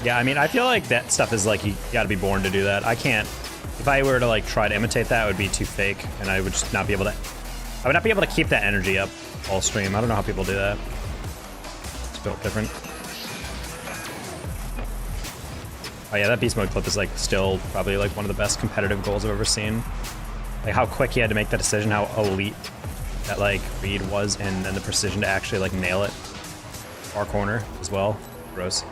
Yeah, I mean, I feel like that stuff is like, you gotta be born to do that. I can't, if I were to like try to imitate that, it would be too fake, and I would just not be able to, I would not be able to keep that energy up all stream. I don't know how people do that. It's built different. Oh yeah, that beast mode clip is like still probably like one of the best competitive goals I've ever seen. Like how quick he had to make that decision, how elite that like read was, and then the precision to actually like nail it. Far corner as well. Gross.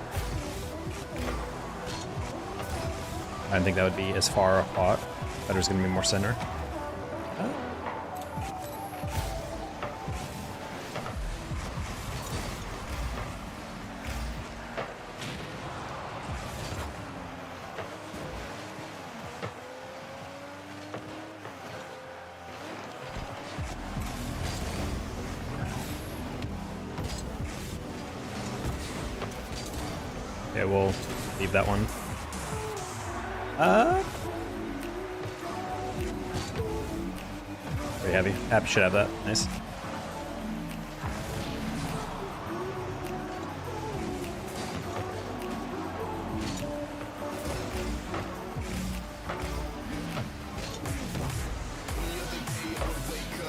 I didn't think that would be as far apart. I thought it was gonna be more center. Okay, we'll leave that one. Very heavy. Happy should have that. Nice.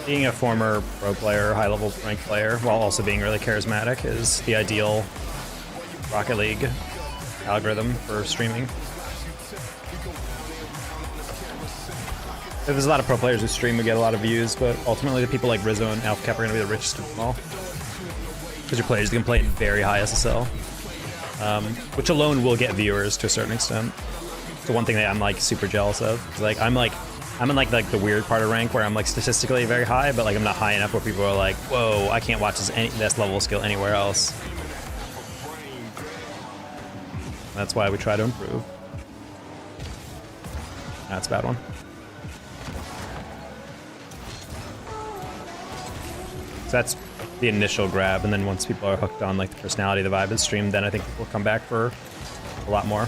Being a former pro player, high-level ranked player, while also being really charismatic is the ideal Rocket League algorithm for streaming. There's a lot of pro players who stream who get a lot of views, but ultimately the people like Rizzo and Alpha Cap are going to be the richest of them all. Because your players can play in very high SSL, which alone will get viewers to a certain extent. It's the one thing that I'm like super jealous of. Like I'm in like the weird part of rank where I'm like statistically very high, but like I'm not high enough where people are like, whoa, I can't watch this level of skill anywhere else. That's why we try to improve. That's a bad one. So that's the initial grab, and then once people are hooked on like the personality, the vibe of the stream, then I think we'll come back for a lot more.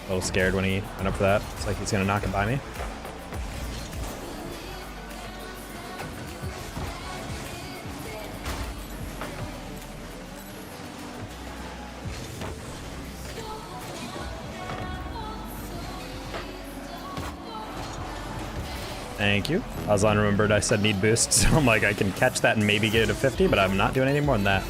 A little scared when he went up for that. It's like he's gonna knock it by me. Thank you. Aslan remembered I said need boost, so I'm like, I can catch that and maybe get it to 50, but I'm not doing any more than that.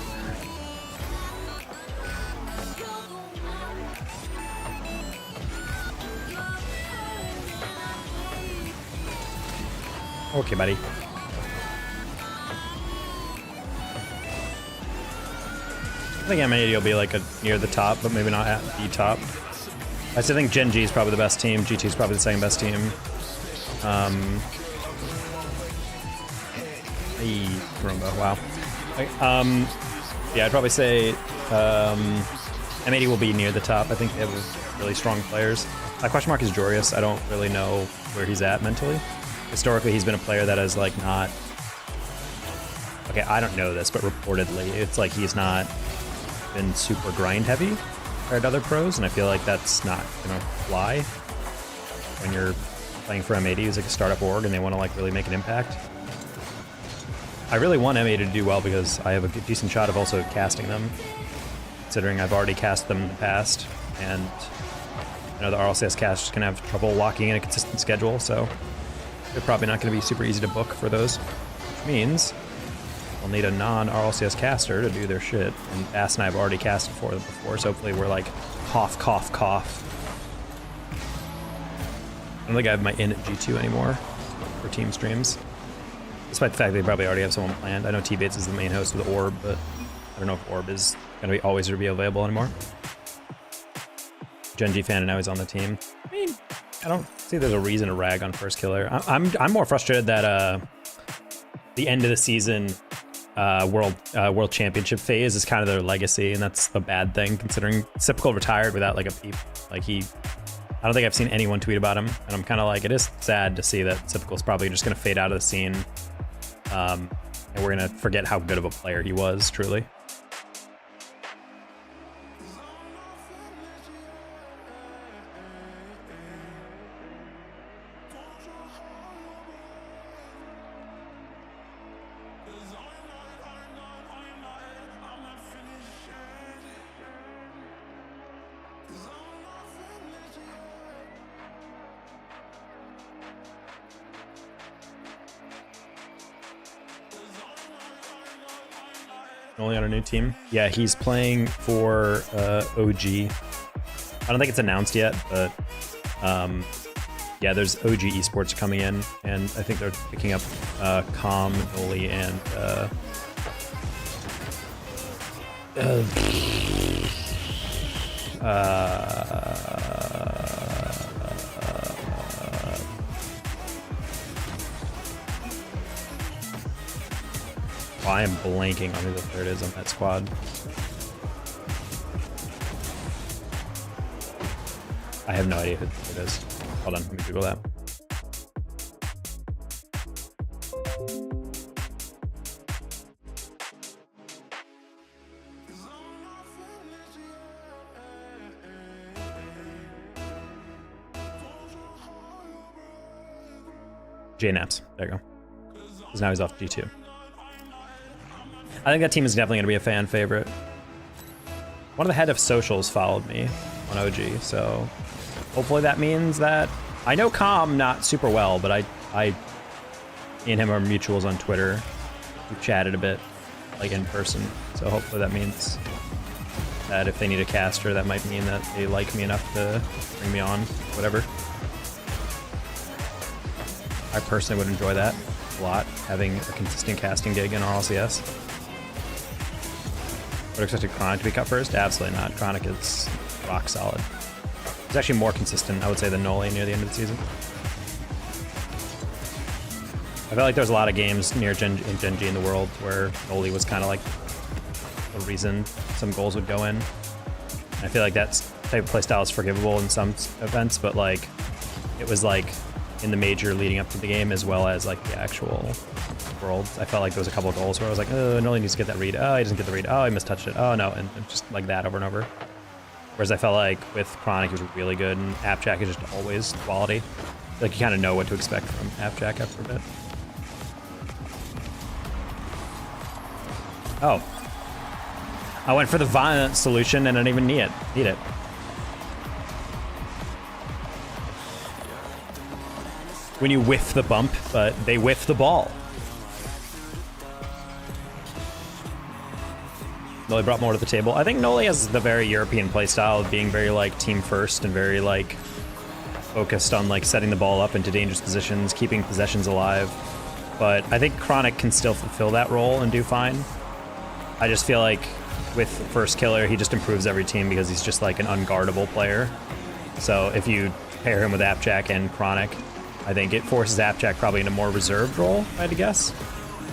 Okay, buddy. I think M80 will be like near the top, but maybe not at the top. I still think Gen G is probably the best team. G2 is probably the second best team. Rumba, wow. Yeah, I'd probably say M80 will be near the top. I think they have really strong players. My question mark is Jorius. I don't really know where he's at mentally. Historically, he's been a player that has like not... Okay, I don't know this, but reportedly, it's like he's not been super grind heavy compared to other pros, and I feel like that's not gonna fly when you're playing for M80 who's like a startup org and they want to like really make an impact. I really want M80 to do well because I have a decent shot of also casting them, considering I've already cast them in the past, and I know the RLCS cast can have trouble locking in a consistent schedule, so they're probably not going to be super easy to book for those, which means we'll need a non-RLCS caster to do their shit, and Bass and I have already casted for them before, so hopefully we're like cough, cough, cough. I don't think I have my in at G2 anymore for team streams, despite the fact they probably already have someone planned. I know T-Bates is the main host of the Orb, but I don't know if Orb is going to be always be available anymore. Gen G fan, and now he's on the team. I mean, I don't see there's a reason to rag on First Killer. I'm more frustrated that the end of the season world championship phase is kind of their legacy, and that's a bad thing considering Typical retired without like a peep. Like I don't think I've seen anyone tweet about him, and I'm kind of like, it is sad to see that Typical's probably just going to fade out of the scene, and we're going to forget how good of a player he was, truly. Only on a new team. Yeah, he's playing for OG. I don't think it's announced yet, but yeah, there's OG Esports coming in, and I think they're picking up Com, Noli, and I am blanking on who the third is on that squad. I have no idea who it is. Hold on, let me Google that. J-Naps, there you go. Because now he's off G2. I think that team is definitely going to be a fan favorite. One of the head of socials followed me on OG, so hopefully that means that I know Com not super well, but me and him are mutuals on Twitter. We've chatted a bit, like in person, so hopefully that means that if they need a caster, that might mean that they like me enough to bring me on, whatever. I personally would enjoy that a lot, having a consistent casting gig in RLCS. Would expected Chronic to be cut first? Absolutely not. Chronic is rock solid. He's actually more consistent, I would say, than Noli near the end of the season. I felt like there was a lot of games near Gen G in the world where Noli was kind of like the reason some goals would go in. I feel like that type of playstyle is forgivable in some events, but like it was like in the major leading up to the game as well as like the actual world. I felt like there was a couple of goals where I was like, oh, Noli needs to get that read. Oh, he doesn't get the read. Oh, he mistouched it. Oh, no. And just like that over and over. Whereas I felt like with Chronic, he was really good, and Appjack is just always quality. Like you kind of know what to expect from Appjack after a bit. Oh. I went for the violent solution and I didn't even need it. when you whiff the bump, but they whiff the ball. Noli brought more to the table. I think Noli has the very European playstyle of being very like team first and very like focused on like setting the ball up into dangerous positions, keeping possessions alive. But I think Chronic can still fulfill that role and do fine. I just feel like with First Killer, he just improves every team because he's just like an unguardable player. So if you pair him with Appjack and Chronic, I think it forces Appjack probably in a more reserved role, I had to guess.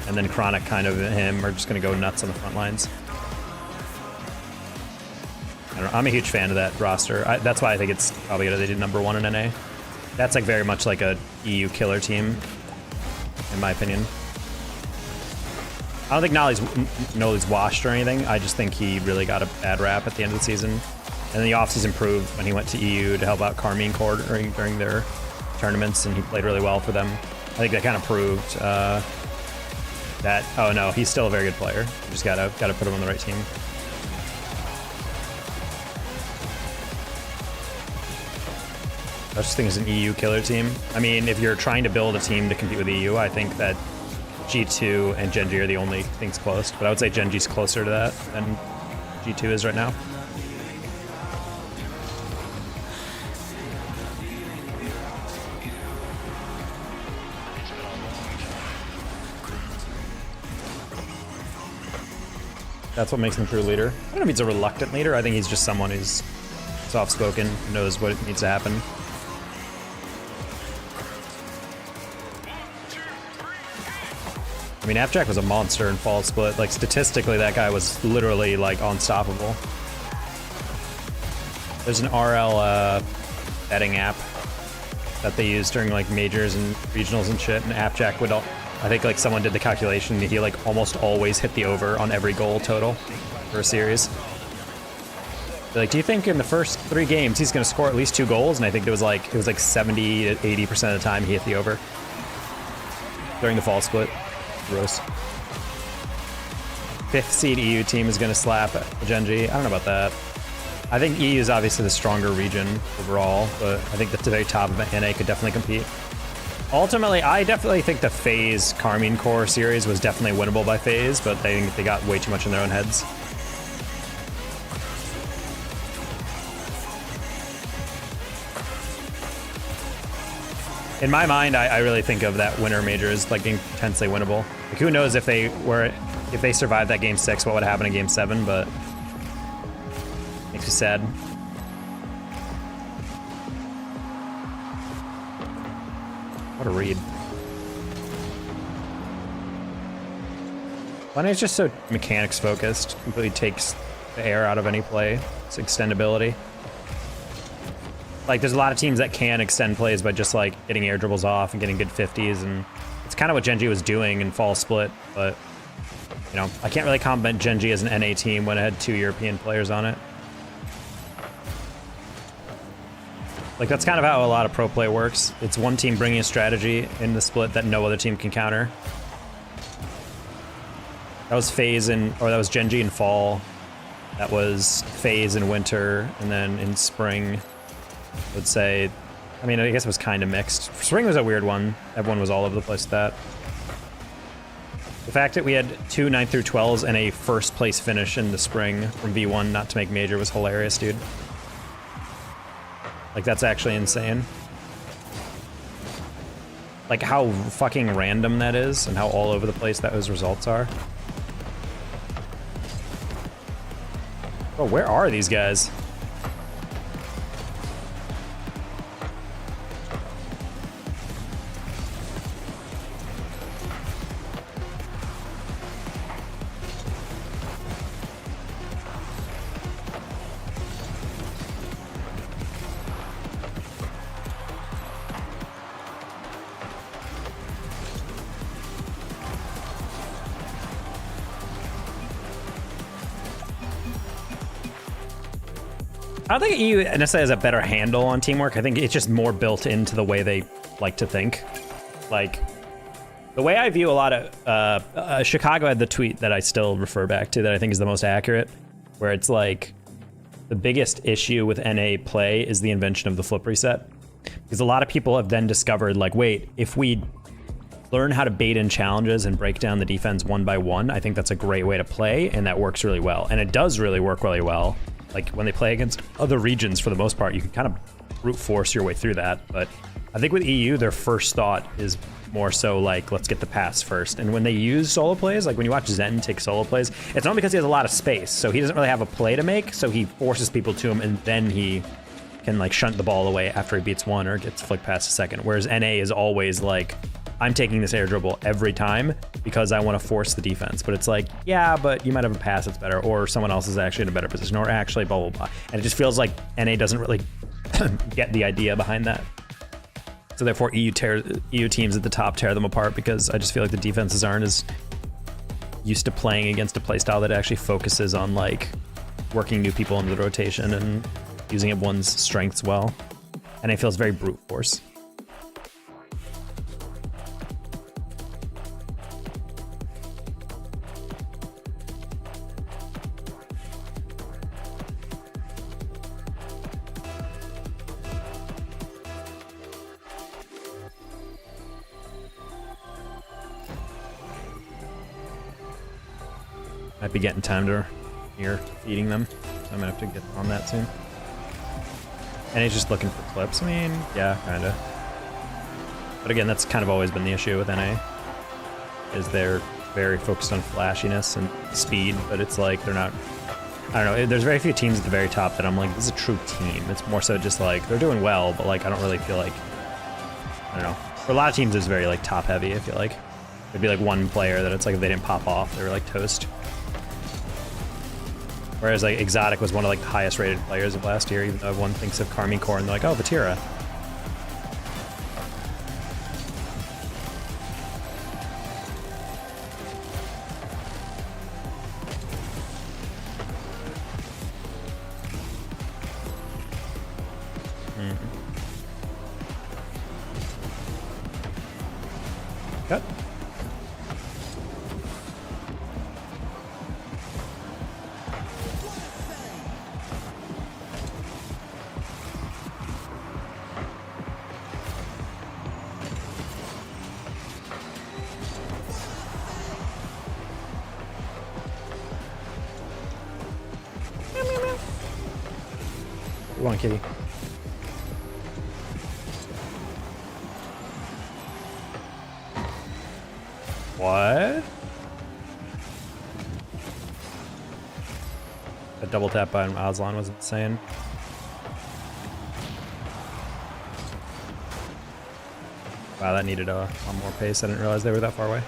And then Chronic kind of him are just going to go nuts on the front lines. I don't know, I'm a huge fan of that roster. That's why I think it's probably they did #1 in NA. That's like very much like a EU killer team, in my opinion. I don't think Noli's washed or anything. I just think he really got a bad rap at the end of the season. And then the offseason proved when he went to EU to help out Carmine Corps during their tournaments, and he played really well for them. I think that kind of proved that, oh no, he's still a very good player. You just gotta put him on the right team. I just think it's an EU killer team. I mean, if you're trying to build a team to compete with EU, I think that G2 and Gen G are the only things close. But I would say Gen G's closer to that than G2 is right now. That's what makes him a true leader. I don't know if he's a reluctant leader. I think he's just someone who's soft-spoken, knows what needs to happen. I mean, Appjack was a monster in Fall Split. Like, statistically, that guy was literally, like, unstoppable. There's an RL betting app that they use during, like, majors and regionals and shit, and Appjack would, I think, like, someone did the calculation, he, like, almost always hit the over on every goal total for a series. They're like, do you think in the first 3 games he's going to score at least 2 goals? And I think it was like 70 to 80% of the time he hit the over during the Fall Split. Gross. 5th seed EU team is going to slap Gen G. I don't know about that. I think EU is obviously the stronger region overall, but I think that the very top of NA could definitely compete. Ultimately, I definitely think the FaZe Carmine Corps series was definitely winnable by FaZe, but they got way too much in their own heads. In my mind, I really think of that winter major as like being potentially winnable. Like, who knows if they survived that game 6, what would happen in game 7? But makes me sad. What a read. Lenny's just so mechanics focused. Completely takes the air out of any play. It's extendability. Like, there's a lot of teams that can extend plays by just, like, getting air dribbles off and getting good 50s, and it's kind of what Gen G was doing in Fall Split, but, you know, I can't really compliment Gen G as an NA team when it had 2 European players on it. Like, that's kind of how a lot of pro play works. It's one team bringing a strategy in the split that no other team can counter. That was FaZe that was Gen G in Fall. That was FaZe in Winter, and then in Spring, I would say, I mean, I guess it was kind of mixed. Spring was a weird one. Everyone was all over the place with that. The fact that we had 2 9 through 12s and a first place finish in the spring from V1 not to make major was hilarious, dude. Like, that's actually insane. Like, how fucking random that is and how all over the place those results are. Oh, where are these guys? I don't think EU necessarily has a better handle on teamwork. I think it's just more built into the way they like to think. Like, the way I view a lot of... Chicago had the tweet that I still refer back to that I think is the most accurate, where it's like, the biggest issue with NA play is the invention of the flip reset. Because Because a lot of people have then discovered, like, wait, if we learn how to bait in challenges and break down the defense one by one, I think that's a great way to play, and that works really well. And it does really work really well. Like, when they play against other regions, for the most part, you can kind of brute force your way through that. But I think with EU, their first thought is more so like, let's get the pass first. And when they use solo plays, like when you watch Zen take solo plays, it's not because he has a lot of space. So he doesn't really have a play to make, so he forces people to him, and then he can like shunt the ball away after he beats one or gets flick past a second. Whereas NA is always like, I'm taking this air dribble every time because I want to force the defense. But it's like, yeah, but you might have a pass that's better, or someone else is actually in a better position, or actually blah, blah, blah. And it just feels like NA doesn't really get the idea behind that. So therefore EU teams at the top tear them apart, because I just feel like the defenses aren't as used to playing against a playstyle that actually focuses on like working new people into the rotation and using everyone's strengths well. And it feels very brute force. Might be getting time to near feeding them, so I'm gonna have to get on that soon. And he's just looking for clips. I mean, yeah, kinda. But again, that's kind of always been the issue with NA, is they're very focused on flashiness and speed, but it's like they're not, I don't know, there's very few teams at the very top that I'm like, this is a true team. It's more so just like, they're doing well, but like, I don't really feel like, I don't know. For a lot of teams, it's very like top heavy, I feel like. There'd be like one player that it's like, if they didn't pop off, they were like toast. Whereas like Exotic was one of like the highest rated players of last year, even though everyone thinks of Carmine Core and they're like, oh, Vatira. Cut. Come on, kitty. What? A double tap by Aslan was insane. Wow, that needed a lot more pace. I didn't realize they were that far away.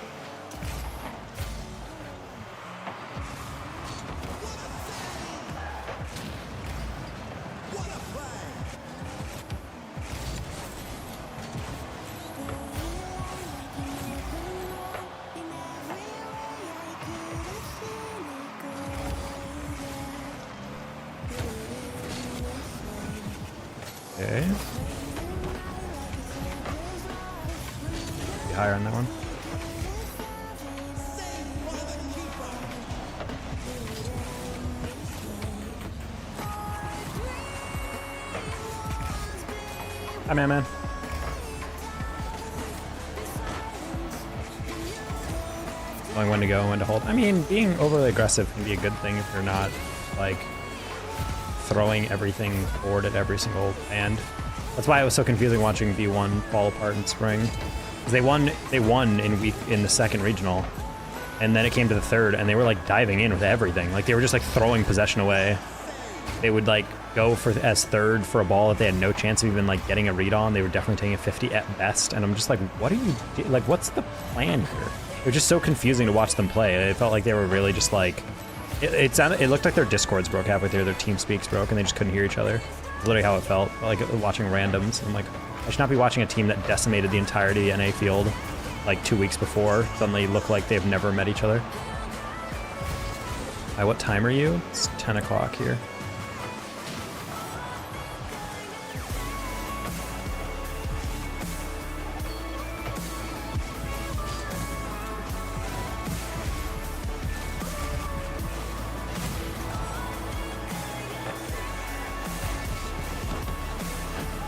Okay. Be higher on that one. Hi, man. Knowing when to go and when to hold. I mean, being overly aggressive can be a good thing if you're not, like, throwing everything forward at every single band. That's why it was so confusing watching B1 fall apart in spring. Because they won in the second regional, and then it came to the third, and they were like diving in with everything. Like they were just like throwing possession away. They would like go for as third for a ball that they had no chance of even like getting a read on. They were definitely taking a 50 at best, and I'm just like, what are you like? What's the plan here? It was just so confusing to watch them play. It felt like they were really just like. It looked like their Discords broke halfway through, their team speaks broke, and they just couldn't hear each other. It's literally how it felt, like watching randoms. I'm like, I should not be watching a team that decimated the entirety NA field like 2 weeks before suddenly look like they've never met each other. Hi, what time are you? It's 10 o'clock here.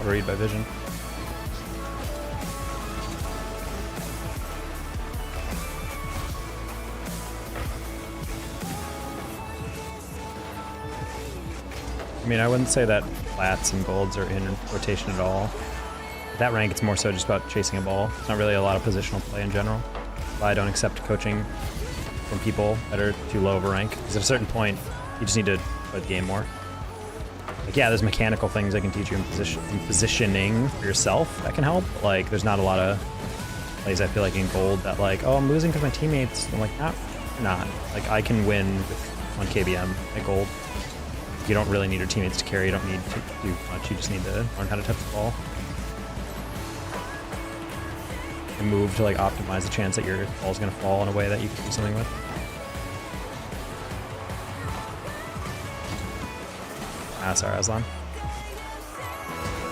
Read by vision. mean, I wouldn't say that flats and golds are in rotation at all. At that rank, it's more so just about chasing a ball. It's not really a lot of positional play in general. Why I don't accept coaching from people that are too low of a rank. Because at a certain point, you just need to play the game more. Like, yeah, there's mechanical things I can teach you in positioning for yourself that can help. Like, there's not a lot of plays I feel like in gold that like, oh, I'm losing because my teammates. I'm like, nah, you're not. Like, I can win with 1 KBM at gold. You don't really need your teammates to carry. You don't need to do much. You just need to learn how to touch the ball. And move to like optimize the chance that your ball's gonna fall in a way that you can do something with. Ah, sorry, Aslan.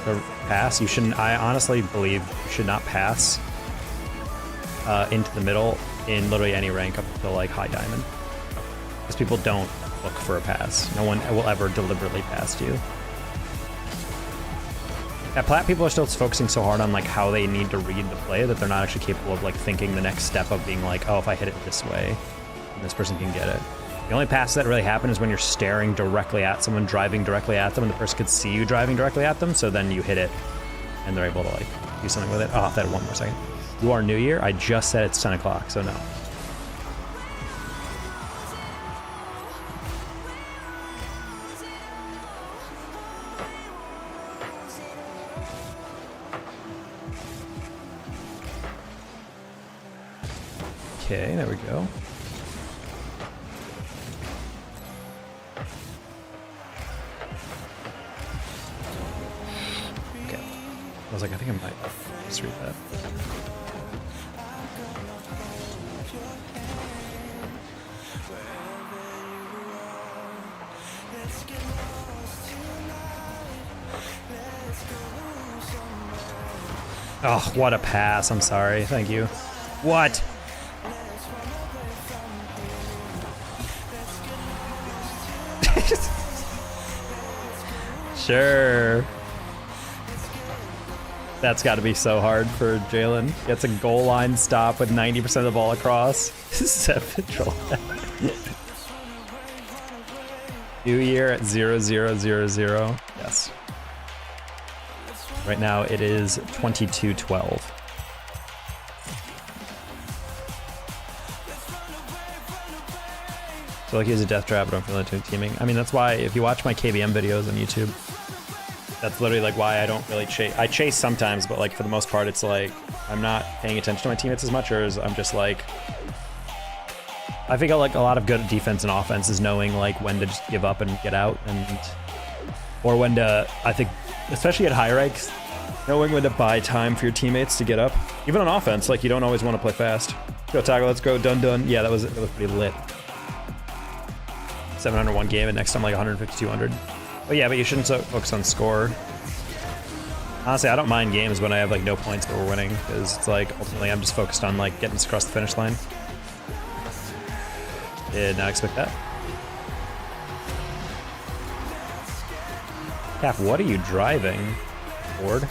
The pass, you shouldn't, I honestly believe you should not pass into the middle in literally any rank up until like high diamond. Because people don't look for a pass. No one will ever deliberately pass to you. At plat, people are still focusing so hard on like how they need to read the play that they're not actually capable of like thinking the next step of being like, oh, if I hit it this way, this person can get it. The only pass that really happen is when you're staring directly at someone, driving directly at them, and the person could see you driving directly at them, so then you hit it, and they're able to like do something with it. Oh, that one more second. You are New Year? I just said it's 10 o'clock, so no. Okay, there we go. Okay. I was like, I think I might just read that. Oh, what a pass. I'm sorry. Thank you. What? Sure. That's got to be so hard for Jalen. Gets a goal line stop with 90% of the ball across. 7 troll. New Year at 0000. Yes. Right now it is 22-12. So like he has a death trap, but I don't feel like teaming. I mean, that's why if you watch my KBM videos on YouTube, that's literally like why I don't really chase. I chase sometimes, but like for the most part, it's like I'm not paying attention to my teammates as much, or I'm just like, I think like a lot of good defense and offense is knowing like when to just give up and get out, and or when to, I think, especially at high ranks, knowing when to buy time for your teammates to get up. Even on offense, like you don't always want to play fast. Go Taco, let's go, done. Yeah, that was pretty lit. 701 game, and next time like 150, 200. But yeah, but you shouldn't focus on score. Honestly, I don't mind games when I have like no points but we're winning, because it's like ultimately I'm just focused on like getting us across the finish line. Did not expect that. Cap, what are you driving, Ford?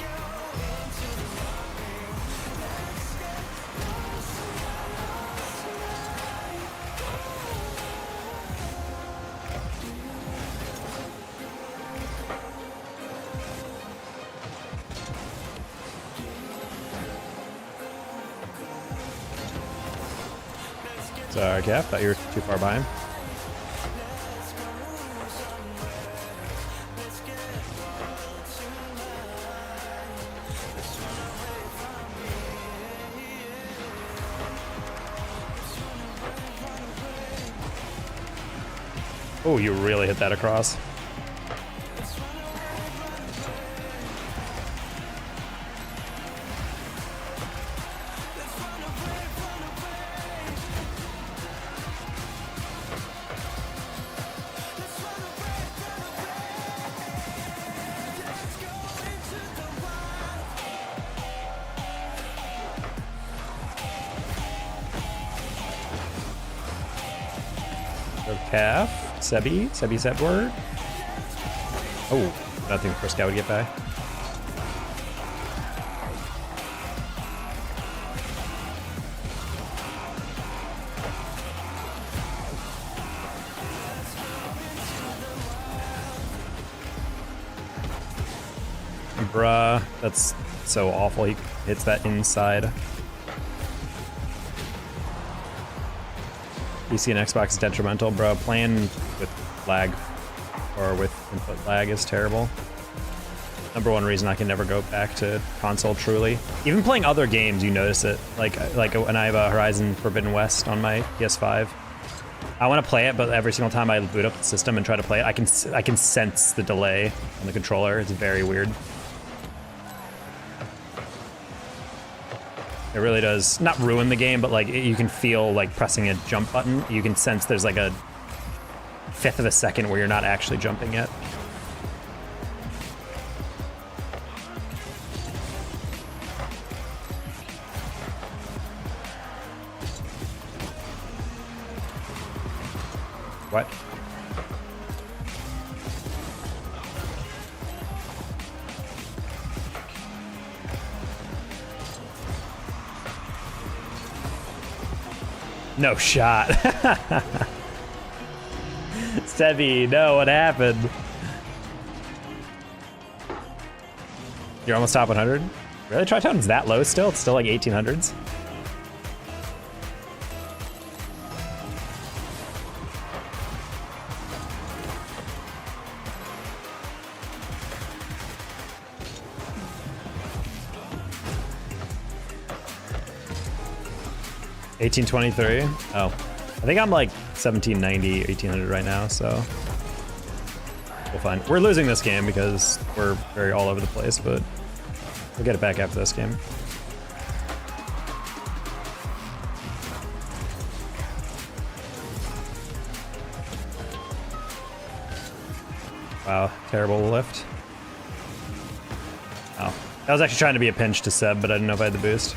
Sorry, Cap, thought you were too far behind. Oh, you really hit that across. Calf, Sebi Sebword. Oh, I don't think the first guy would get by. Bruh, that's so awful. He hits that inside. PC and Xbox is detrimental, bro. Playing with lag or with input lag is terrible. #1 reason I can never go back to console truly. Even playing other games, you notice it. Like when I have a Horizon Forbidden West on my PS5. I want to play it, but every single time I boot up the system and try to play it, I can sense the delay on the controller. It's very weird. It really does not ruin the game, but like you can feel like pressing a jump button. You can sense there's like a 1/5 of a second where you're not actually jumping yet. What? No shot. Stevie, no, what happened? You're almost top 100? Really? Tri-Town's that low still? It's still like 1800s? $1823? Oh. I think I'm like 1790, 1800 right now, so we'll find. We're losing this game because we're very all over the place, but we'll get it back after this game. Wow, terrible lift. Oh. I was actually trying to be a pinch to Seb, but I didn't know if I had the boost.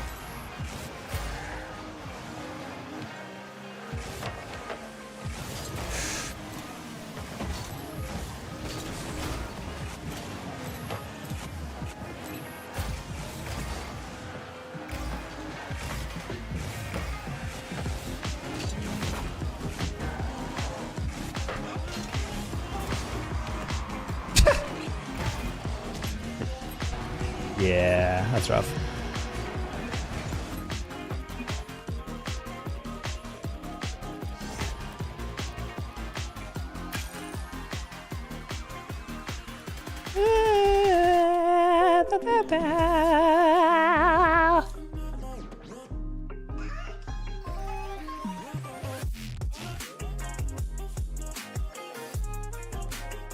Yeah, that's rough.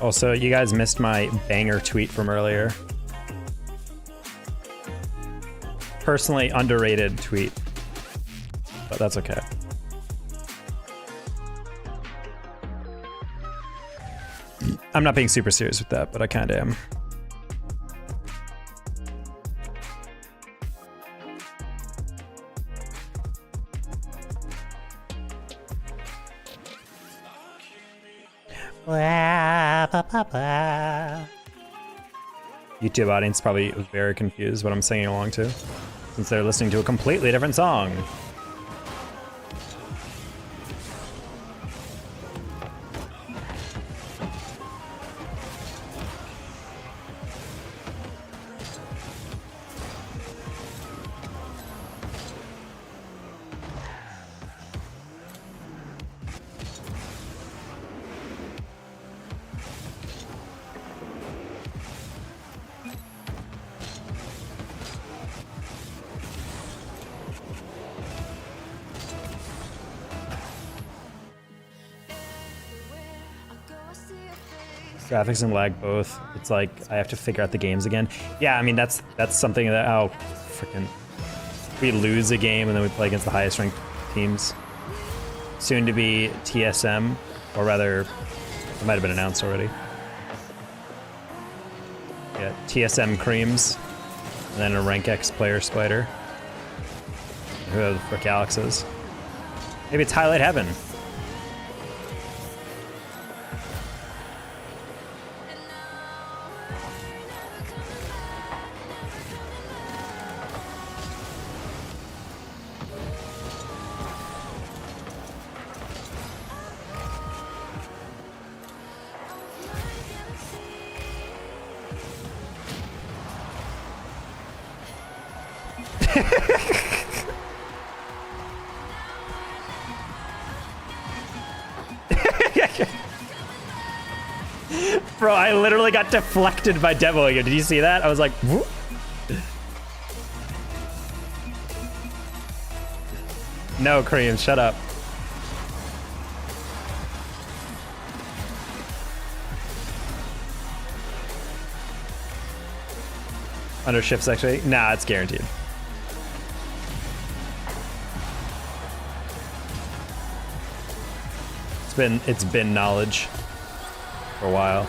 Also, you guys missed my banger tweet from earlier. Personally underrated tweet, but that's okay. I'm not being super serious with that, but I kind of am. YouTube audience probably very confused what I'm singing along to, since they're listening to a completely different song. Graphics and lag both. It's like I have to figure out the games again. Yeah, I mean that's something that freaking we lose a game and then we play against the highest ranked teams. Soon to be TSM, or rather, it might have been announced already. Yeah, TSM Creams, and then a Rank X player spider. Who the frick Alex is? Maybe it's Highlight Heaven. Bro, I literally got deflected by demoing him. Did you see that? I was like, whoop. No, Cream, shut up. Under shifts, actually? Nah, it's guaranteed. It's been knowledge for a while.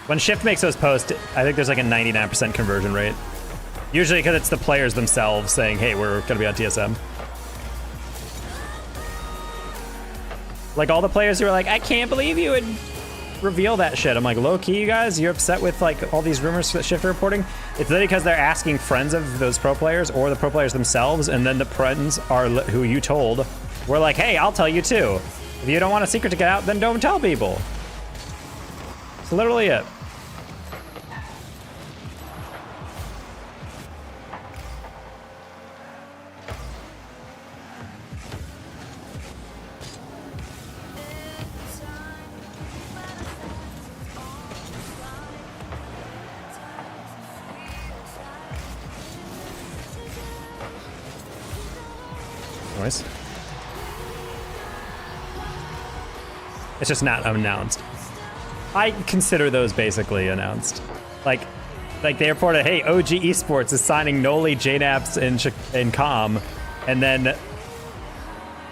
When Shift makes those posts, I think there's like a 99% conversion rate. Usually because it's the players themselves saying, hey, we're gonna be on TSM. Like all the players who are like, I can't believe you would reveal that shit. I'm like, low key, you guys, you're upset with like all these rumors that Shift are reporting? It's literally because they're asking friends of those pro players or the pro players themselves, and then the friends are who you told were like, hey, I'll tell you too. If you don't want a secret to get out, then don't tell people. That's literally it. Noise. It's just not announced. I consider those basically announced. Like they reported, hey, OG Esports is signing Noli, JNaps, and Com, and then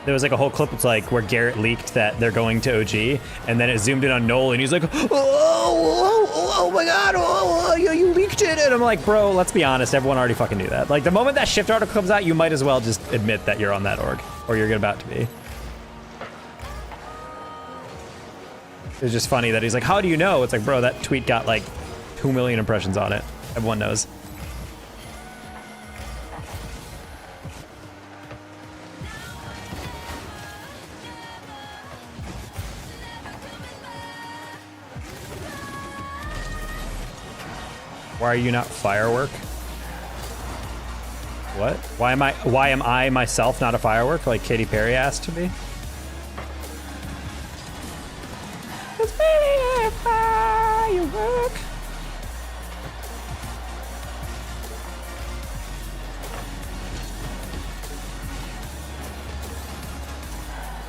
there was like a whole clip. It's like where Garrett leaked that they're going to OG, and then it zoomed in on Noli, and he's like, oh my god, you leaked it, and I'm like, bro, let's be honest, everyone already fucking knew that. Like the moment that Shift article comes out, you might as well just admit that you're on that org, or you're about to be. It's just funny that he's like, how do you know? It's like, bro, that tweet got like 2 million impressions on it. Everyone knows. Why are you not firework? What? Why am I myself not a firework like Katy Perry asked to be? It's really a firework.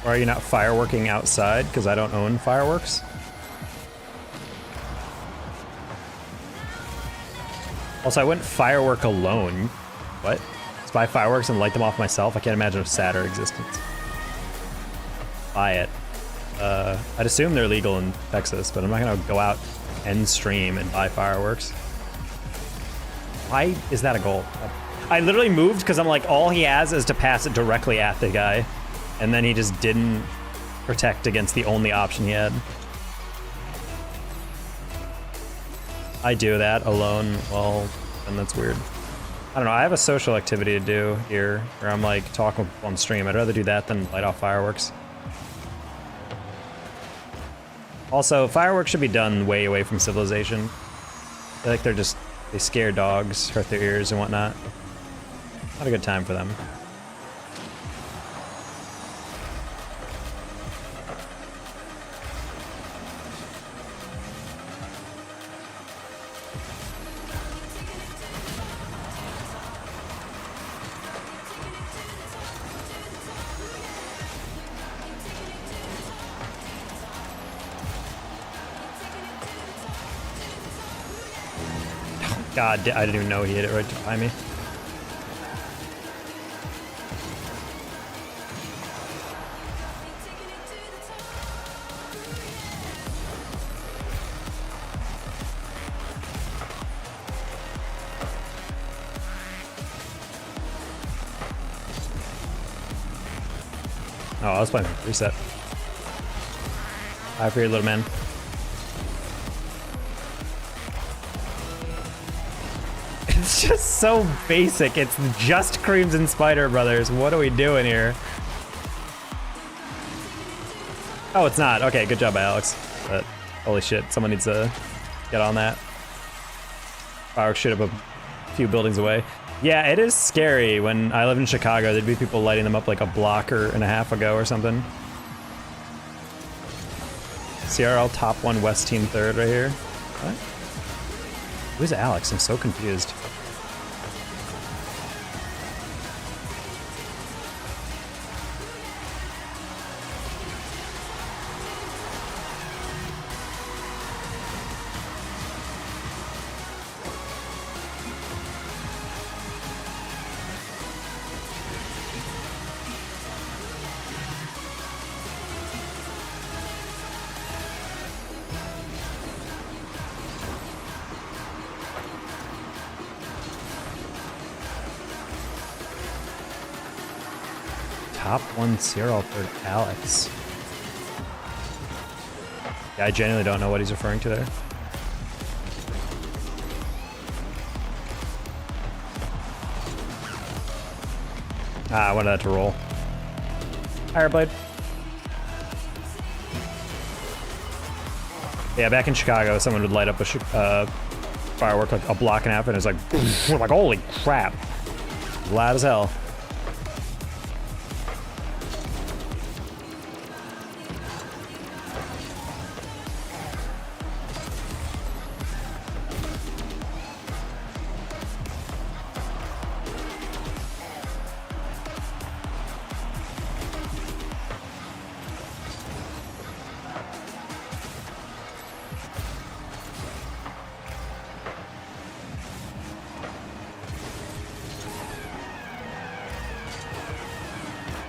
Why are you not fireworking outside? Because I don't own fireworks. Also, I wouldn't firework alone. What? Just buy fireworks and light them off myself? I can't imagine a sadder existence. Buy it. I'd assume they're legal in Texas, but I'm not gonna go out and stream and buy fireworks. Why is that a goal? I literally moved because I'm like, all he has is to pass it directly at the guy, and then he just didn't protect against the only option he had. I do that alone, well, then that's weird. I don't know, I have a social activity to do here where I'm like talking on stream. I'd rather do that than light off fireworks. Also, fireworks should be done way away from civilization. I feel like they scare dogs, hurt their ears and whatnot. Not a good time for them. God, I didn't even know he hit it right behind me. Oh, I was playing reset. Hi for your little man. It's just so basic. It's just Creams and Spider Brothers. What are we doing here? Oh, it's not. Okay, good job by Alex. But Holy shit, someone needs to get on that. Fireworks shoot up a few buildings away. Yeah, it is scary. When I lived in Chicago, there'd be people lighting them up like a block and a half ago or something. CRL top 1, West team 3rd right here. What? Who's Alex? I'm so confused. Top 1 CRL 3rd Alex. Yeah, I genuinely don't know what he's referring to there. I wanted that to roll. Fireblade. Yeah, back in Chicago, someone would light up a firework like a block and a half, and it's like, we're like, holy crap. Loud as hell.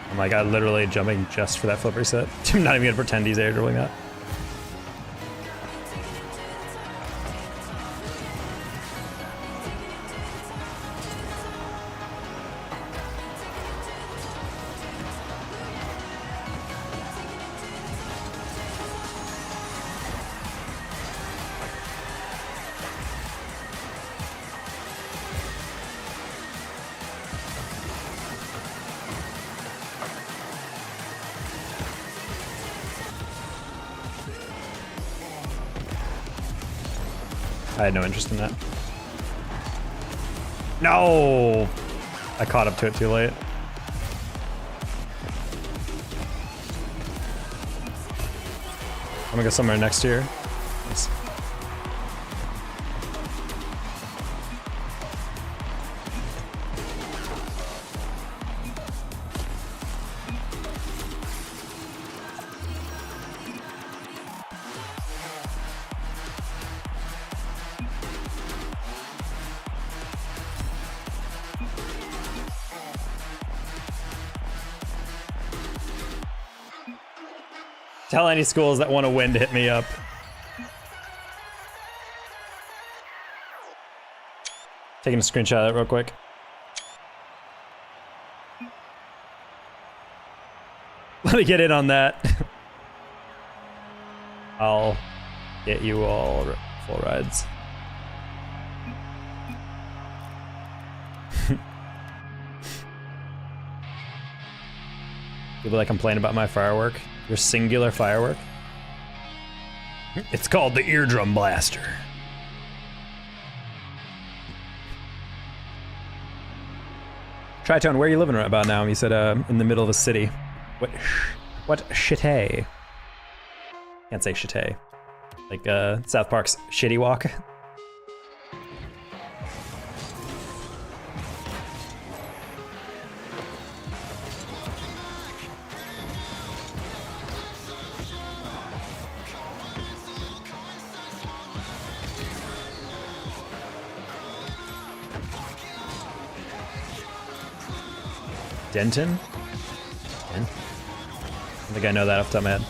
Oh my god, literally jumping just for that flip reset. I'm not even gonna pretend he's air dribbling that. I had no interest in that. No! I caught up to it too late. I'm gonna go somewhere next year. Nice. Tell any schools that want to win to hit me up. Taking a screenshot of that real quick. Let me get in on that. I'll get you all full rides. People that complain about my firework. Your singular firework? It's called the eardrum blaster. Tritone, where are you living right about now? You said in the middle of a city. What shitty? Can't say shitty. Like South Park's Shitty Walk. Denton? I don't think I know that off the top of my head.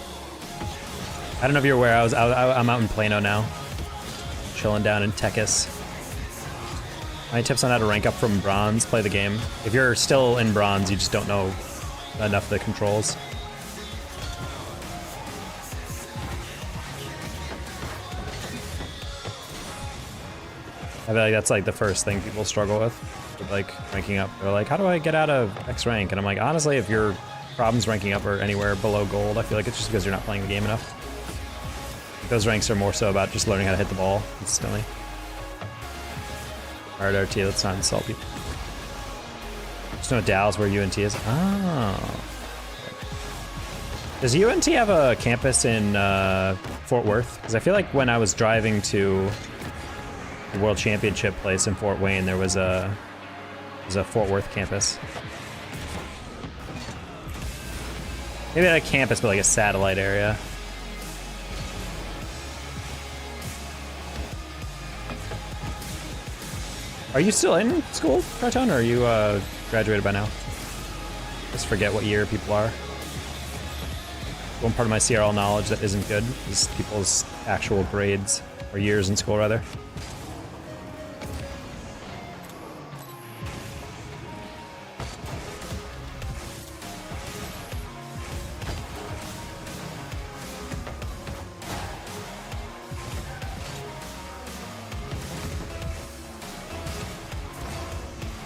I don't know if you're aware, I'm out in Plano now. Chilling down in Texas. My tips on how to rank up from bronze, play the game. If you're still in bronze, you just don't know enough of the controls. I feel like that's like the first thing people struggle with like ranking up. They're like, how do I get out of X rank? And I'm like, honestly, if your problems ranking up are anywhere below gold, I feel like it's just because you're not playing the game enough. Those ranks are more so about just learning how to hit the ball consistently. Alright, RT, let's not insult people. Just know Dallas where UNT is. Oh. Does UNT have a campus in Fort Worth? Because I feel like when I was driving to the World Championship place in Fort Wayne, there was a Fort Worth campus. Maybe not a campus, but like a satellite area. Are you still in school, Carton, or are you graduated by now? Just forget what year people are. One part of my CRL knowledge that isn't good is people's actual grades, or years in school, rather.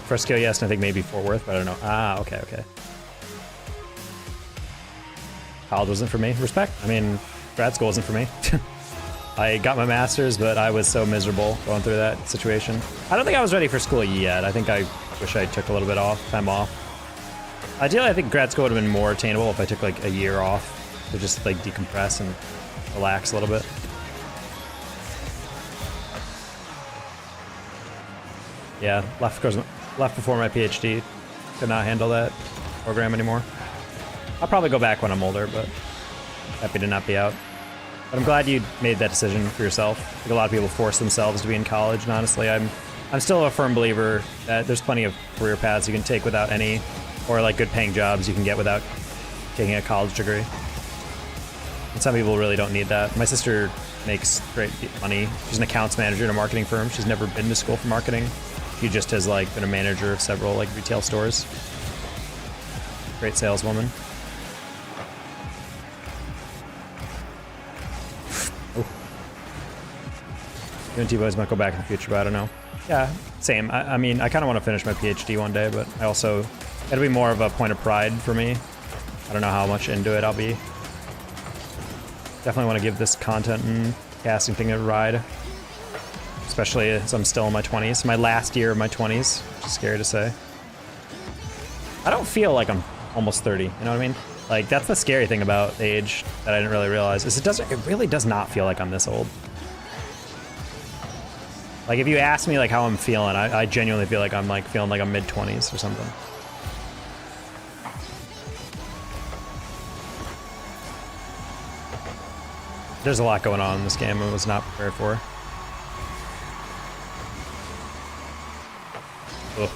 Fresco, yes, and I think maybe Fort Worth, but I don't know. Ah, okay, okay. College wasn't for me. Respect. I mean, grad school wasn't for me. I got my master's, but I was so miserable going through that situation. I don't think I was ready for school yet. I think I wish I took a little bit time off. Ideally, I think grad school would have been more attainable if I took like a year off to just like decompress and relax a little bit. Yeah, left before my PhD. Could not handle that program anymore. I'll probably go back when I'm older, but happy to not be out. But I'm glad you made that decision for yourself. I think a lot of people force themselves to be in college, and honestly, I'm still a firm believer that there's plenty of career paths you can take without any, or like good paying jobs you can get without taking a college degree. And some people really don't need that. My sister makes great money. She's an accounts manager in a marketing firm. She's never been to school for marketing. She just has like been a manager of several like retail stores. Great saleswoman. UNT boys might go back in the future, but I don't know. Yeah, same. I mean, I kind of want to finish my PhD one day, but I also, it'll be more of a point of pride for me. I don't know how much into it I'll be. Definitely want to give this content and casting thing a ride. Especially as I'm still in my 20s. My last year of my 20s, which is scary to say. I don't feel like I'm almost 30, you know what I mean? Like, that's the scary thing about age that I didn't really realize, is it really does not feel like I'm this old. Like, if you ask me like how I'm feeling, I genuinely feel like I'm like feeling like I'm mid-20s or something. There's a lot going on in this game I was not prepared for. Ugh.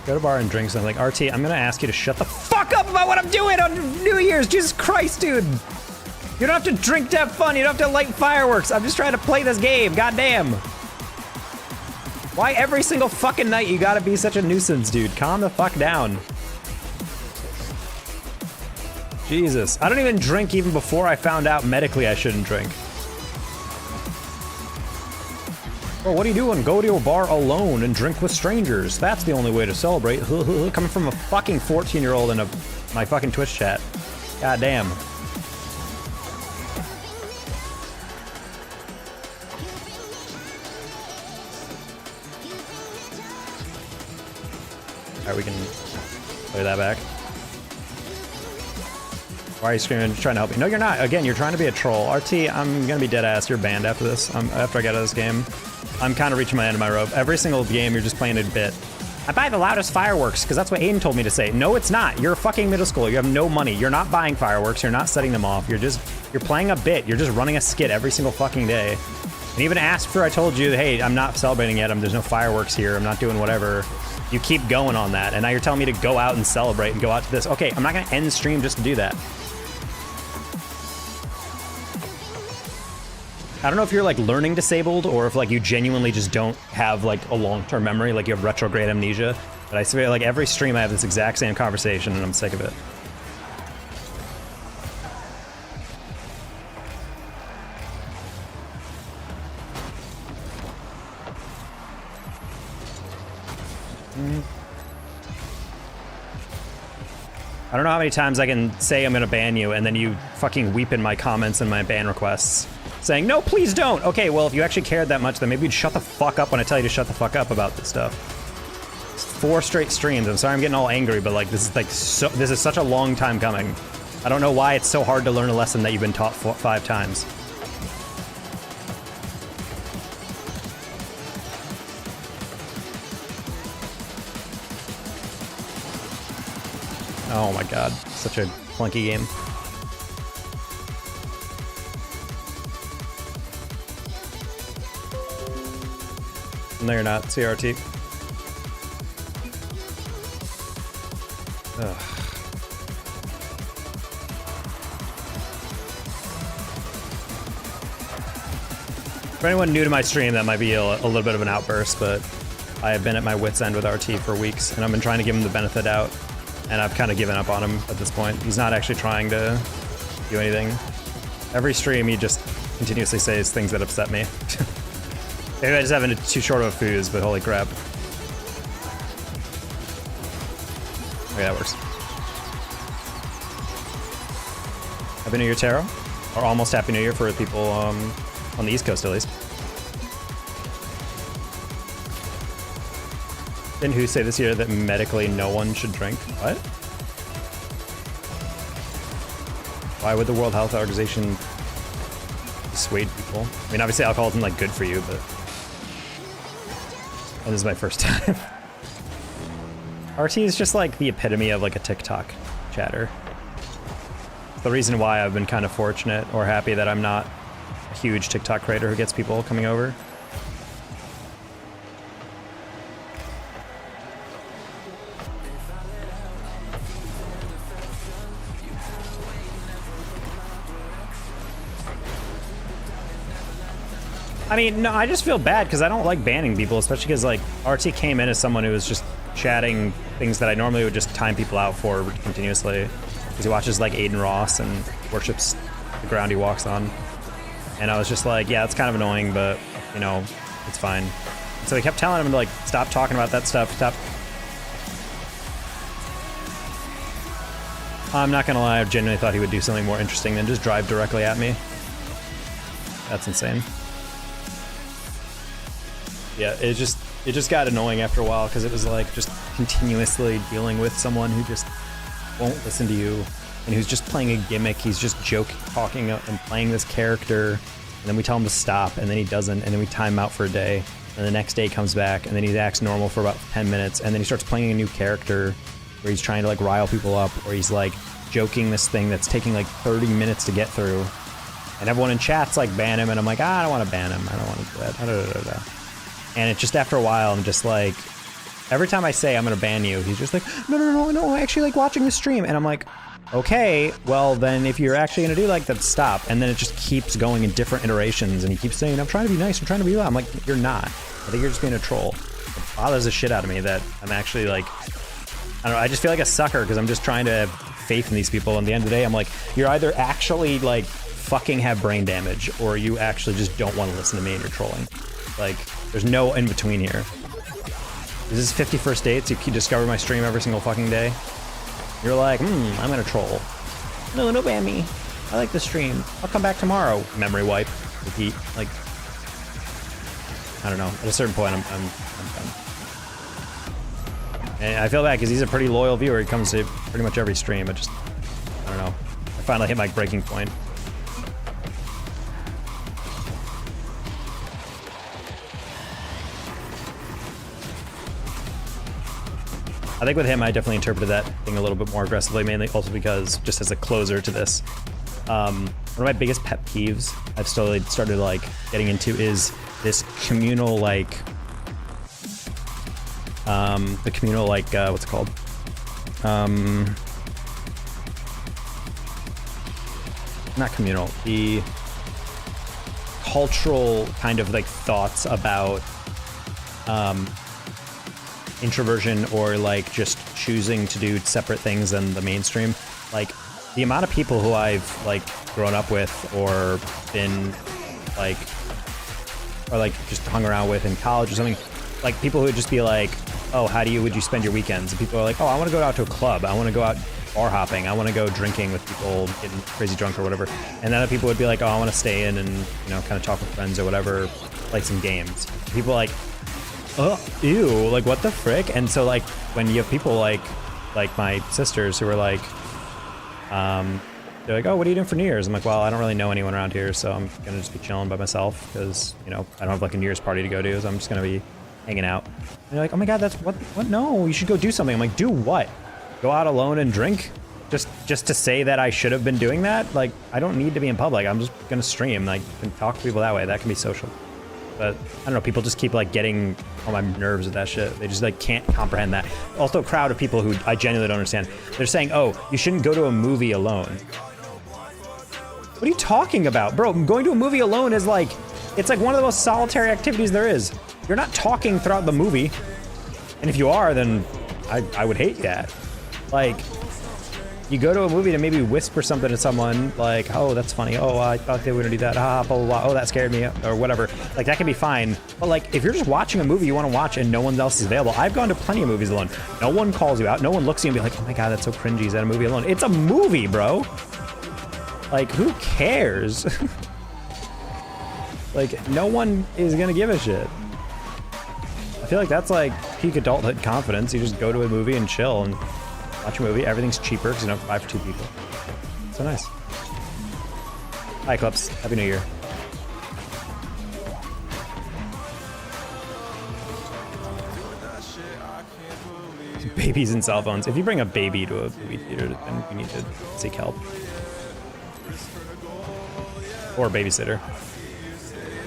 Go to a bar and drink something. Like, RT, I'm gonna ask you to shut the fuck up about what I'm doing on New Year's. Jesus Christ, dude. You don't have to drink to have fun. You don't have to light fireworks. I'm just trying to play this game. Goddamn. Why every single fucking night you gotta be such a nuisance, dude? Calm the fuck down. Jesus. I don't even drink even before I found out medically I shouldn't drink. Bro, what are you doing? Go to a bar alone and drink with strangers. That's the only way to celebrate. Coming from a fucking 14-year-old in my fucking Twitch chat. God damn. Alright, we can play that back. Why are you screaming? Just trying to help me. No, you're not. Again, you're trying to be a troll. RT, I'm gonna be dead ass. You're banned after this. After I get out of this game. I'm kind of reaching my end of my rope. Every single game, you're just playing a bit. I buy the loudest fireworks, because that's what Aiden told me to say. No, it's not. You're a fucking middle schooler. You have no money. You're not buying fireworks. You're not setting them off. You're playing a bit. You're just running a skit every single fucking day. And even after I told you, hey, I'm not celebrating yet. There's no fireworks here. I'm not doing whatever. You keep going on that. And now you're telling me to go out and celebrate and go out to this. Okay, I'm not going to end stream just to do that. I don't know if you're like learning disabled or if like you genuinely just don't have like a long-term memory, like you have retrograde amnesia. But I swear like every stream I have this exact same conversation and I'm sick of it. I don't know how many times I can say I'm gonna ban you and then you fucking weep in my comments and my ban requests saying, no, please don't. Okay, well, if you actually cared that much, then maybe you'd shut the fuck up when I tell you to shut the fuck up about this stuff. It's 4 straight streams. I'm sorry I'm getting all angry, but like this is such a long time coming. I don't know why it's so hard to learn a lesson that you've been taught 5 times. Oh my god, such a clunky game. No, you're not. CRT. Ugh. For anyone new to my stream, that might be a little bit of an outburst, but I have been at my wit's end with RT for weeks, and I've been trying to give him the benefit out. And I've kind of given up on him at this point. He's not actually trying to do anything. Every stream, he just continuously says things that upset me. Maybe I just haven't too short of a fuse, but holy crap. Okay, that works. Happy New Year, Taro. Or almost Happy New Year for people on the East Coast, at least. Didn't who say this year that medically no one should drink? What? Why would the World Health Organization dissuade people? I mean, obviously alcohol isn't like good for you, but... And this is my first time. RT is just like the epitome of like a TikTok chatter. The reason why I've been kind of fortunate or happy that I'm not a huge TikTok creator who gets people coming over. I mean, no, I just feel bad because I don't like banning people, especially because like RT came in as someone who was just chatting things that I normally would just time people out for continuously. Because he watches like Aiden Ross and worships the ground he walks on. And I was just like, yeah, it's kind of annoying, but you know, it's fine. And so I kept telling him to like, stop talking about that stuff, stop. I'm not gonna lie, I genuinely thought he would do something more interesting than just drive directly at me. That's insane. Yeah, it just got annoying after a while because it was like just continuously dealing with someone who just won't listen to you and who's just playing a gimmick. He's just talking and playing this character, and then we tell him to stop, and then he doesn't, and then we time him out for a day, and the next day comes back, and then he acts normal for about 10 minutes, and then he starts playing a new character where he's trying to like rile people up, or he's like joking this thing that's taking like 30 minutes to get through, and everyone in chat's like ban him, and I'm like, I don't want to ban him, I don't want to do that. And it's just after a while, I'm just like, every time I say I'm gonna ban you, he's just like, no, I actually like watching the stream. And I'm like, okay, well then if you're actually gonna do like that, stop. And then it just keeps going in different iterations, and he keeps saying, I'm trying to be nice, I'm trying to be loud. I'm like, you're not. I think you're just being a troll. It bothers the shit out of me that I'm actually like, I don't know, I just feel like a sucker because I'm just trying to have faith in these people. And at the end of the day, I'm like, you're either actually like fucking have brain damage, or you actually just don't want to listen to me and you're trolling. Like, there's no in between here. This is 51st dates. You discover my stream every single fucking day. You're like, I'm gonna troll. No, don't ban me. I like the stream. I'll come back tomorrow. Memory wipe. Repeat. Like, I don't know. At a certain point, I'm done. And I feel bad because he's a pretty loyal viewer. He comes to pretty much every stream. I don't know. I finally hit my breaking point. I think with him, I definitely interpreted that thing a little bit more aggressively, mainly also because, just as a closer to this, one of my biggest pet peeves I've slowly started like getting into is this communal like, the communal like, what's it called? Not communal, the cultural kind of like thoughts about, introversion or like just choosing to do separate things than the mainstream. Like the amount of people who I've like grown up with or been like, or like just hung around with in college or something, like people who would just be like, oh, would you spend your weekends? And people are like, oh, I want to go out to a club. I want to go out bar hopping. I want to go drinking with people, getting crazy drunk or whatever. And then other people would be like, oh, I want to stay in and, you know, kind of talk with friends or whatever, play some games. People are like, oh, ew, like what the frick? And so like when you have people like my sisters who are like, they're like, oh, what are you doing for New Year's? I'm like, well, I don't really know anyone around here, so I'm gonna just be chilling by myself because, you know, I don't have like a New Year's party to go to, so I'm just gonna be hanging out. And they're like, oh my God, that's what? No, you should go do something. I'm like, do what? Go out alone and drink? Just to say that I should have been doing that? Like, I don't need to be in public. I'm just gonna stream. Like, you can talk to people that way. That can be social. But I don't know, people just keep like getting on my nerves with that shit. They just like can't comprehend that. Also, a crowd of people who I genuinely don't understand. They're saying, oh, you shouldn't go to a movie alone. What are you talking about? Bro, going to a movie alone is like, it's like one of the most solitary activities there is. You're not talking throughout the movie. And if you are, then I would hate that. Like, you go to a movie to maybe whisper something to someone, like, oh, that's funny. Oh, I thought they were gonna do that. Ah, blah, blah, blah. Oh, that scared me, or whatever. Like, that can be fine. But like, if you're just watching a movie you wanna watch and no one else is available, I've gone to plenty of movies alone. No one calls you out. No one looks at you and be like, oh my God, that's so cringy. Is that a movie alone? It's a movie, bro. Like, who cares? Like, no one is gonna give a shit. I feel like that's like peak adulthood confidence. You just go to a movie and chill and watch a movie. Everything's cheaper because you don't buy for 2 people. So nice. Hi, Eclipse. Happy New Year. Babies and cell phones. If you bring a baby to a movie theater, then you need to seek help. Or a babysitter.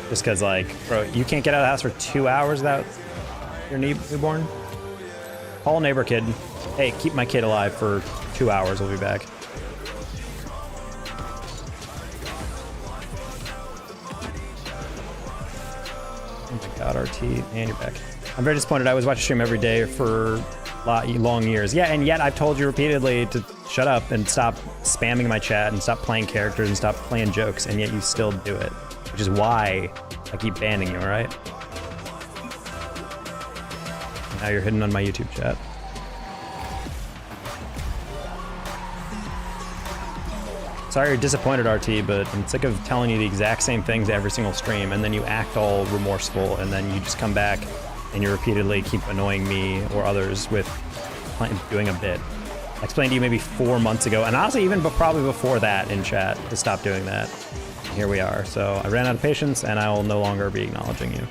Just because, like, bro, you can't get out of the house for 2 hours without your newborn? Call a neighbor kid. Hey, keep my kid alive for 2 hours. We'll be back. Oh my God, RT. And you're back. I'm very disappointed. I was watching stream every day for long years. Yeah, and yet I've told you repeatedly to shut up and stop spamming my chat and stop playing characters and stop playing jokes, and yet you still do it. Which is why I keep banning you, alright? Now you're hidden on my YouTube chat. Sorry you're disappointed, RT, but I'm sick of telling you the exact same things every single stream, and then you act all remorseful, and then you just come back and you repeatedly keep annoying me or others with doing a bit. I explained to you maybe 4 months ago, and honestly even probably before that in chat, to stop doing that. Here we are. So I ran out of patience, and I will no longer be acknowledging you.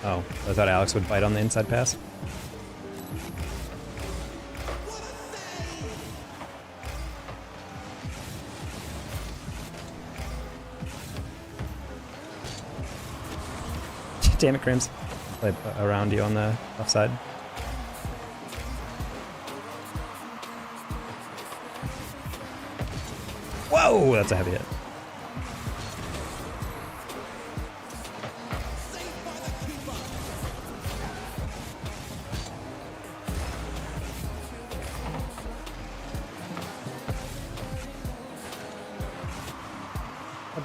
Oh, I thought Alex would bite on the inside pass. Damn it, Crims. Play around you on the left side. Whoa, that's a heavy hit.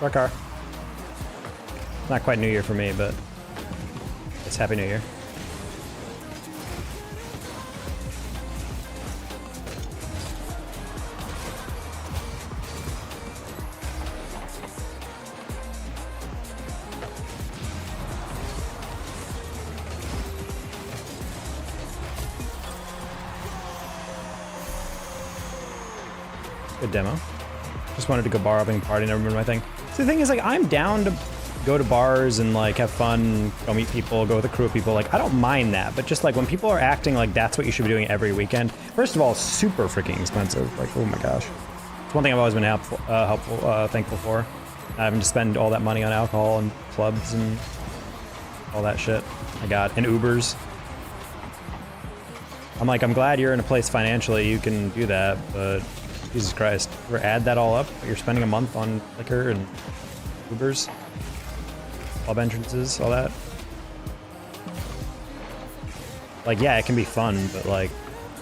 Barkar. Not quite New Year for me, but it's Happy New Year. Good demo. Just wanted to go bar hopping, party, never been my thing. So the thing is, like, I'm down to go to bars and like have fun, go meet people, go with a crew of people. Like, I don't mind that, but just like when people are acting like that's what you should be doing every weekend. First of all, super freaking expensive. Like, oh my gosh, it's one thing I've always been thankful for. I having to spend all that money on alcohol and clubs and all that shit. I got and Ubers. I'm like, I'm glad you're in a place financially you can do that, but Jesus Christ, ever add that all up? You're spending a month on liquor and Ubers, club entrances, all that. Like, yeah, it can be fun, but like,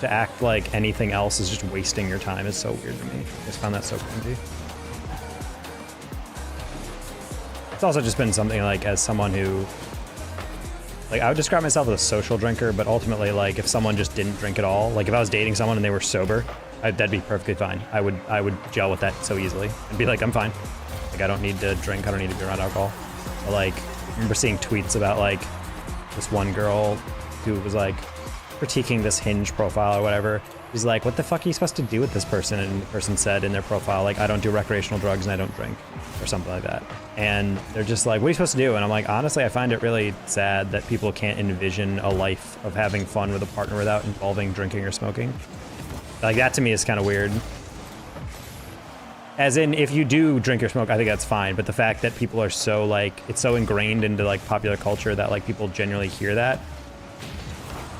to act like anything else is just wasting your time is so weird to me. I just found that so cringy. It's also just been something like, as someone who, like, I would describe myself as a social drinker, but ultimately, like, if someone just didn't drink at all, like if I was dating someone and they were sober, that'd be perfectly fine. I would gel with that so easily and be like, I'm fine. Like, I don't need to drink. I don't need to be around alcohol. But, like, I remember seeing tweets about, like, this one girl who was, like, critiquing this Hinge profile or whatever. He's like, what the fuck are you supposed to do with this person? And the person said in their profile, like, I don't do recreational drugs and I don't drink, or something like that. And they're just like, what are you supposed to do? And I'm like, honestly, I find it really sad that people can't envision a life of having fun with a partner without involving drinking or smoking. Like, that to me is kind of weird. As in, if you do drink or smoke, I think that's fine. But the fact that people are so, like, it's so ingrained into, like, popular culture that, like, people genuinely hear that.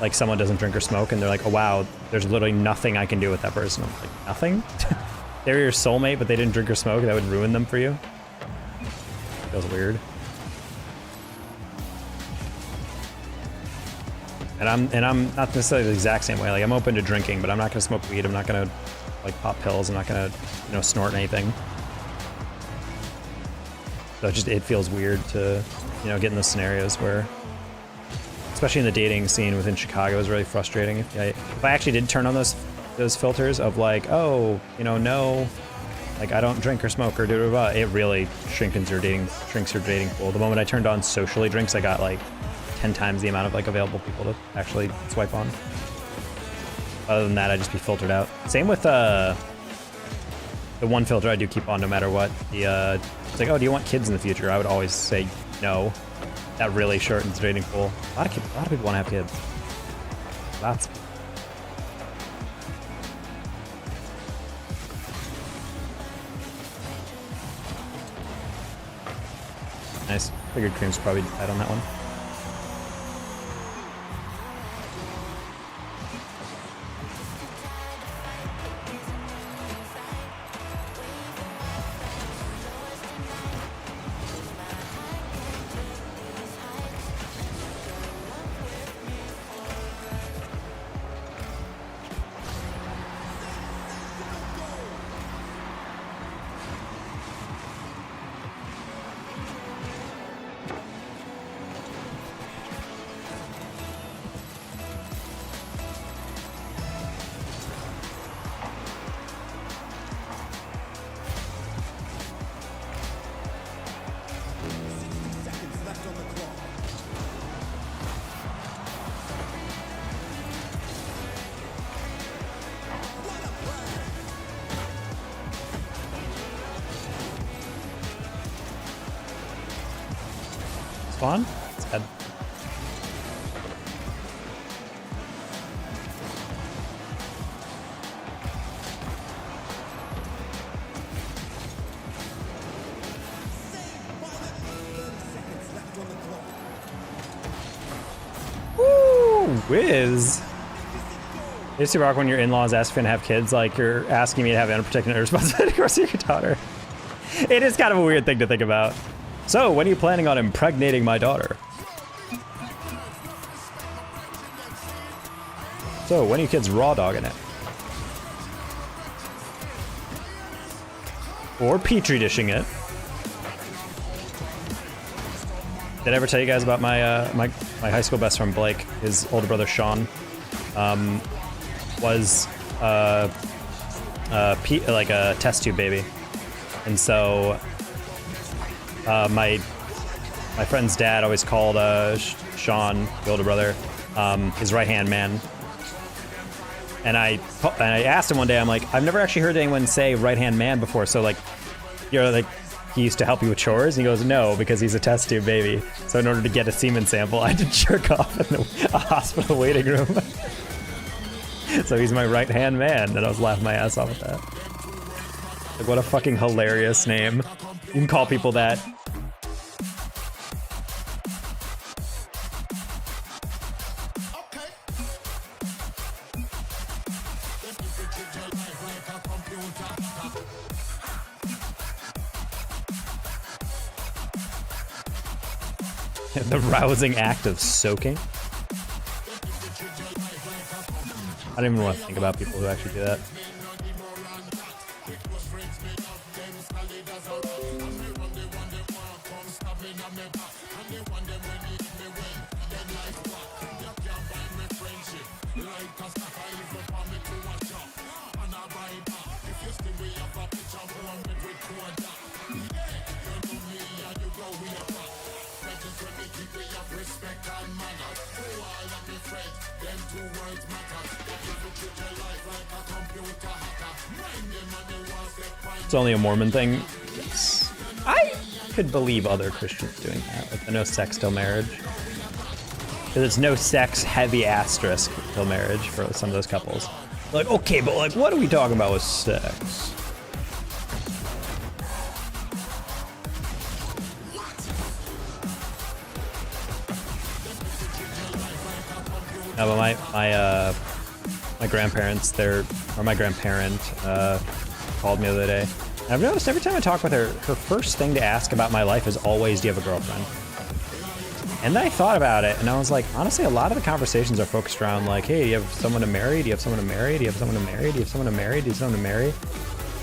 Like, someone doesn't drink or smoke and they're like, oh wow, there's literally nothing I can do with that person. I'm like, nothing? They're your soulmate, but they didn't drink or smoke? That would ruin them for you? Feels weird. And I'm not necessarily the exact same way. Like, I'm open to drinking, but I'm not gonna smoke weed. I'm not gonna, like, pop pills. I'm not gonna, you know, snort anything. So it feels weird to, you know, get in those scenarios where, especially in the dating scene within Chicago, is really frustrating. If I actually did turn on those filters of, like, oh, you know, no, like, I don't drink or smoke or it really shrinks your dating pool. The moment I turned on socially drinks, I got, like, 10 times the amount of, like, available people to actually swipe on. Other than that, I'd just be filtered out. Same with the one filter I do keep on no matter what. It's like, oh, do you want kids in the future? I would always say no. That really shortens the dating pool. A lot of people want to have kids. Lots. Nice. Figured Cream's probably dead on that one. Spawn? It's dead. Woo! Whiz! It used to rock when your in-laws ask if you're gonna have kids, like you're asking me to have unprotected responsibility towards your daughter. It is kind of a weird thing to think about. So, when are you planning on impregnating my daughter? So, when are you kids raw dogging it? Or petri dishing it? Did I ever tell you guys about my my high school best friend Blake? His older brother Sean was like a test tube baby, and so my friend's dad always called Sean, the older brother, his right-hand man. And I asked him one day, I'm like, I've never actually heard anyone say right-hand man before, so like, you're like, he used to help you with chores? And he goes, no, because he's a test tube baby. So in order to get a semen sample, I had to jerk off in a hospital waiting room. So he's my right-hand man, and I was laughing my ass off at that. Like, what a fucking hilarious name. You can call people that. The rousing act of soaking. I don't even want to think about people who actually do that. It's only a Mormon thing. Yes. I could believe other Christians doing that, like the no sex till marriage. Because it's no sex heavy asterisk till marriage for some of those couples. Like, okay, but like, what are we talking about with sex? No, but my grandparents, my grandparent called me the other day. And I've noticed every time I talk with her, her first thing to ask about my life is always, do you have a girlfriend? And then I thought about it, and I was like, honestly, a lot of the conversations are focused around like, hey, do you have someone to marry? Do you have someone to marry? Do you have someone to marry? Do you have someone to marry? Do you have someone to marry?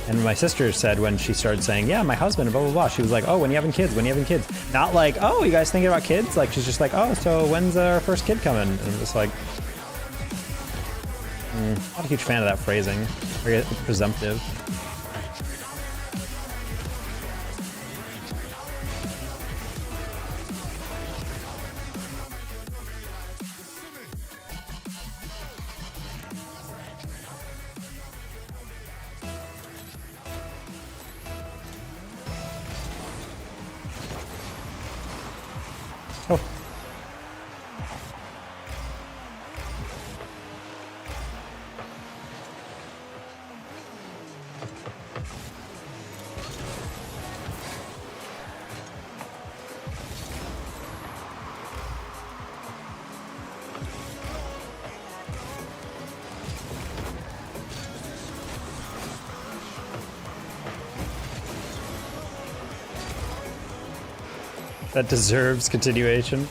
And my sister said when she started saying, yeah, my husband, blah, blah, blah, she was like, oh, when you having kids? When you having kids? Not like, oh, you guys thinking about kids? Like, she's just like, oh, so when's our first kid coming? And I'm just like, not a huge fan of that phrasing. Very presumptive. Oh. That deserves continuation.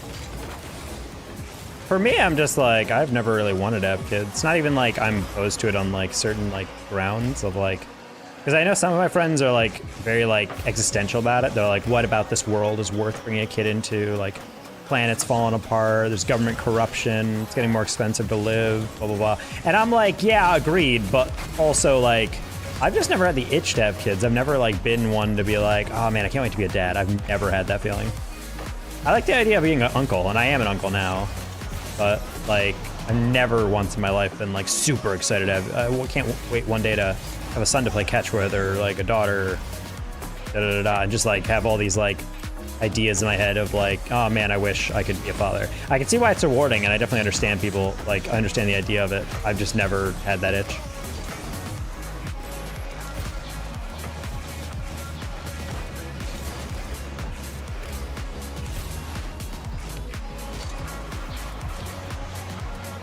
For me, I'm just like, I've never really wanted to have kids. It's not even like I'm opposed to it on like certain like grounds of like, because I know some of my friends are like very like existential about it. They're like, what about this world is worth bringing a kid into? Like, planet's falling apart, there's government corruption, it's getting more expensive to live, blah, blah, blah. And I'm like, yeah, agreed, but also like, I've just never had the itch to have kids. I've never like been one to be like, oh man, I can't wait to be a dad. I've never had that feeling. I like the idea of being an uncle, and I am an uncle now, but like, I've never once in my life been like super excited to have, I can't wait one day to have a son to play catch with, or like a daughter, and just like have all these like ideas in my head of like, oh man, I wish I could be a father. I can see why it's rewarding, and I definitely understand people, like, I understand the idea of it. I've just never had that itch.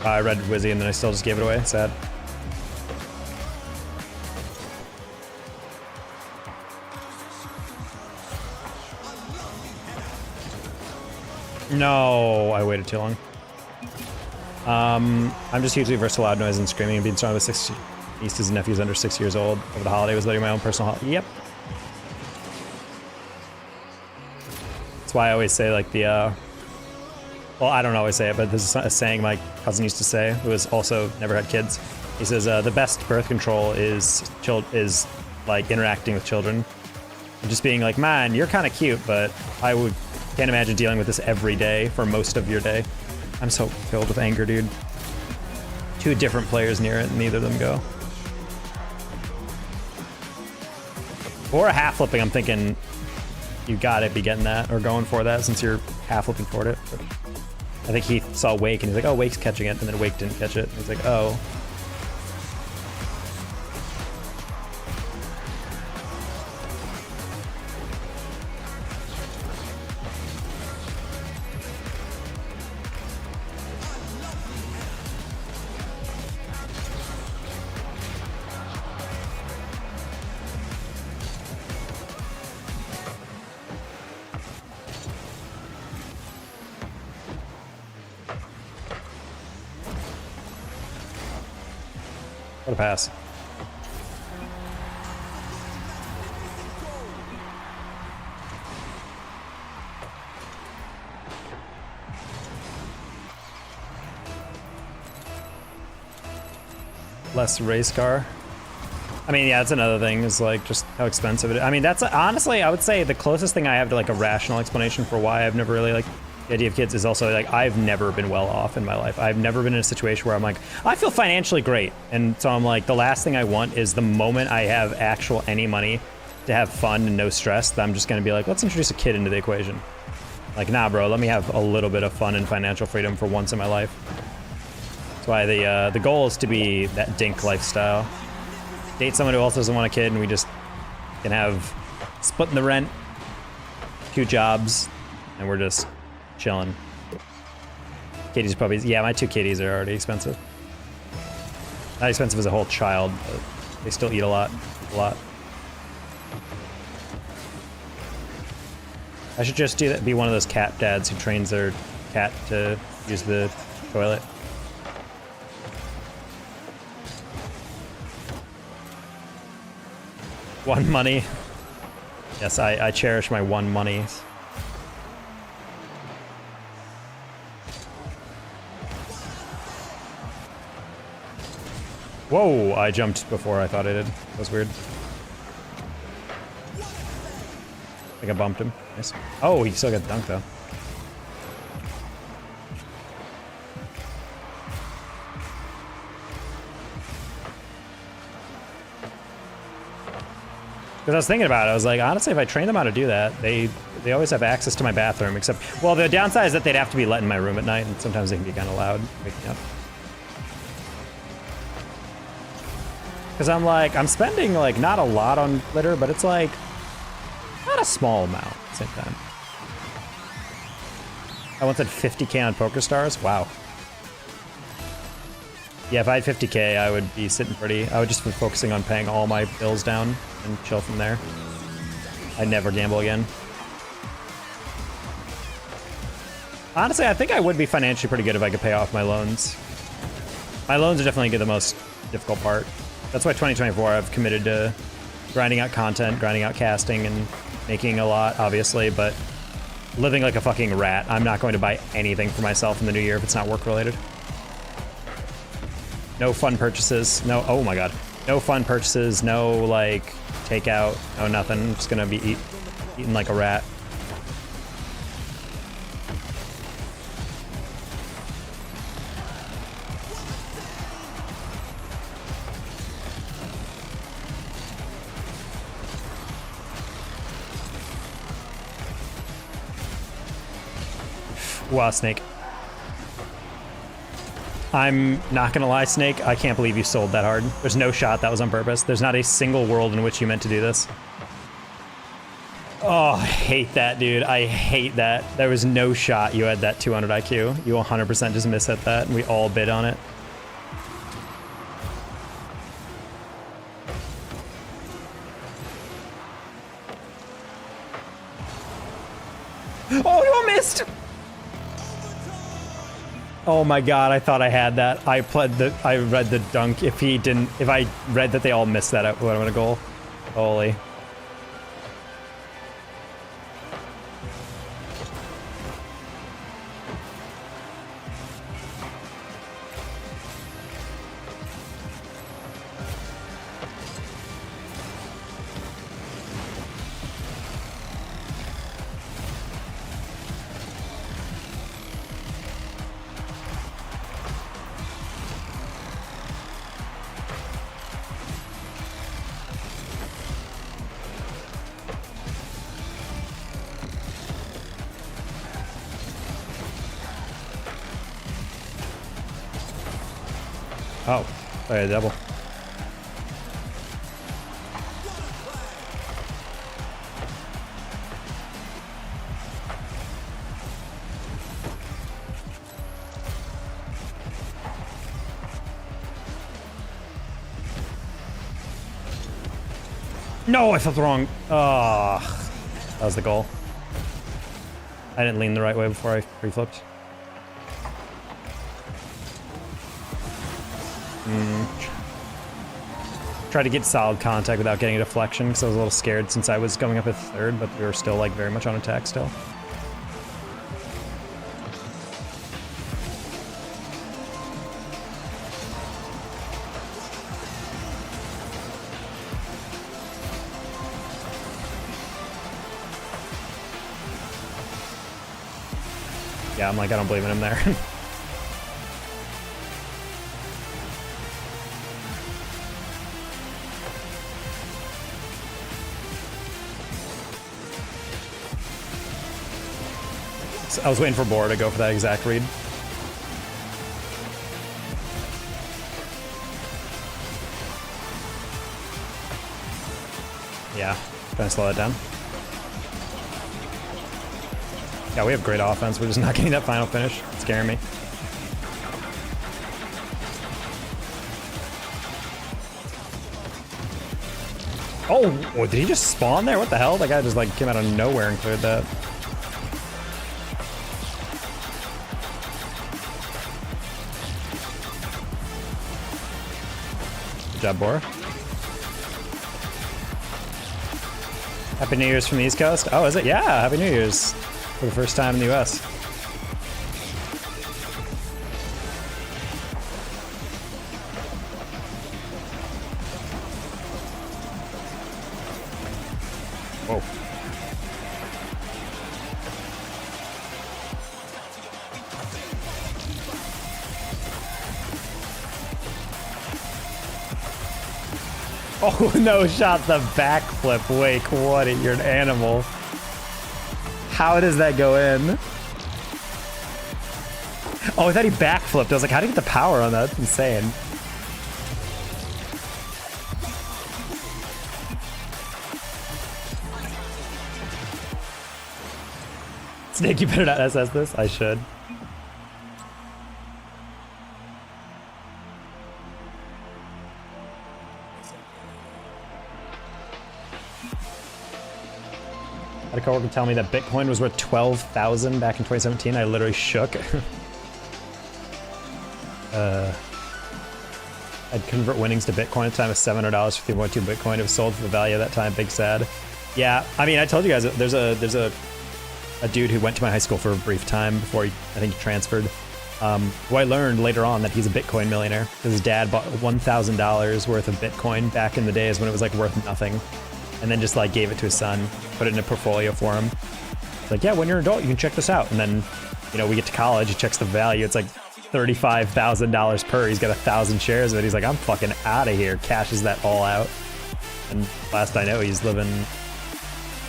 I read Wizzy and then I still just gave it away. Sad. No, I waited too long. I'm just hugely versed to loud noise and screaming and being surrounded with 6 nieces and nephews under 6 years old. Over the holiday was literally my own personal holiday. Yep. That's why I always say like the, well, I don't always say it, but this is a saying my cousin used to say, who has also never had kids. He says, the best birth control is like interacting with children. And just being like, man, you're kind of cute, but can't imagine dealing with this every day for most of your day. I'm so filled with anger, dude. 2 different players near it, and neither of them go. Or a half flipping, I'm thinking you gotta be getting that or going for that since you're half flipping toward it. But I think he saw Wake and he's like, oh, Wake's catching it, and then Wake didn't catch it. And he's like, oh. What a pass. Less race car. I mean, yeah, that's another thing, is like just how expensive it is. I mean, that's honestly, I would say the closest thing I have to like a rational explanation for why I've never really like The idea of kids is also like, I've never been well off in my life. I've never been in a situation where I'm like, I feel financially great. And so I'm like, the last thing I want is the moment I have actual any money to have fun and no stress, that I'm just gonna be like, let's introduce a kid into the equation. Like, nah, bro, let me have a little bit of fun and financial freedom for once in my life. That's why the goal is to be that dink lifestyle. Date someone who also doesn't want a kid, and we just can have splitting the rent, 2 jobs, and we're just chilling. Kitties, puppies. Yeah, my 2 kitties are already expensive. Not expensive as a whole child, but they still eat a lot. A lot. I should just do that. Be one of those cat dads who trains their cat to use the toilet. One money. Yes, I cherish my one monies. Whoa, I jumped before I thought I did. That was weird. I think I bumped him. Nice. Oh, he still got dunked though. Because I was thinking about it, I was like, honestly, if I train them how to do that, they always have access to my bathroom, except, well, the downside is that they'd have to be let in my room at night, and sometimes they can be kind of loud, waking up. Because I'm like, I'm spending like not a lot on litter, but it's like not a small amount at the same time. I once had 50K on PokerStars. Wow. Yeah, if I had 50K, I would be sitting pretty. I would just be focusing on paying all my bills down and chill from there. I'd never gamble again. Honestly, I think I would be financially pretty good if I could pay off my loans. My loans are definitely the most difficult part. That's why 2024 I've committed to grinding out content, grinding out casting, and making a lot, obviously, but living like a fucking rat. I'm not going to buy anything for myself in the new year if it's not work related. No fun purchases. No, oh my god. No fun purchases, no like takeout, no nothing. I'm just gonna be eating like a rat. Wow, Snake. I'm not gonna lie, Snake, I can't believe you sold that hard. There's no shot that was on purpose. There's not a single world in which you meant to do this. Oh, I hate that, dude. I hate that. There was no shot you had that 200 IQ. You 100% just mishit that, and we all bid on it. Oh, you missed! Oh my god, I thought I had that. I read the dunk. If I read that they all missed that, I would have won a goal. Holy. Oh, sorry, double. No, I felt wrong. Oh, that was the goal. I didn't lean the right way before I pre-flipped. Tried to get solid contact without getting a deflection because I was a little scared since I was going up at third, but we were still like very much on attack still. Yeah, I'm like, I don't believe in him there. So I was waiting for Bora to go for that exact read. Yeah, trying to slow it down. Yeah, we have great offense. We're just not getting that final finish. It's scaring me. Oh, did he just spawn there? What the hell? That guy just like came out of nowhere and cleared that. Good job, Bora. Happy New Year's from the East Coast. Oh, is it? Yeah, Happy New Year's for the first time in the US. Whoa. Oh, no shot the backflip. Wake, what? You're an animal. How does that go in? Oh, I thought he backflipped. I was like, how do you get the power on that? That's insane. Snake, you better not SS this. I should. I had a coworker tell me that Bitcoin was worth 12,000 back in 2017. I literally shook. I'd convert winnings to Bitcoin at the time of $700 for 3.2 Bitcoin. It was sold for the value at that time. Big sad. Yeah, I mean, I told you guys there's a dude who went to my high school for a brief time before I think he transferred. Who I learned later on that he's a Bitcoin millionaire because his dad bought $1,000 worth of Bitcoin back in the days when it was like worth nothing, and then just like gave it to his son, put it in a portfolio for him. It's like, yeah, when you're an adult, you can check this out. And then, you know, we get to college, he checks the value. It's like $35,000 per. He's got 1,000 shares of it. He's like, I'm fucking out of here. Cashes that all out. And last I know, he's living in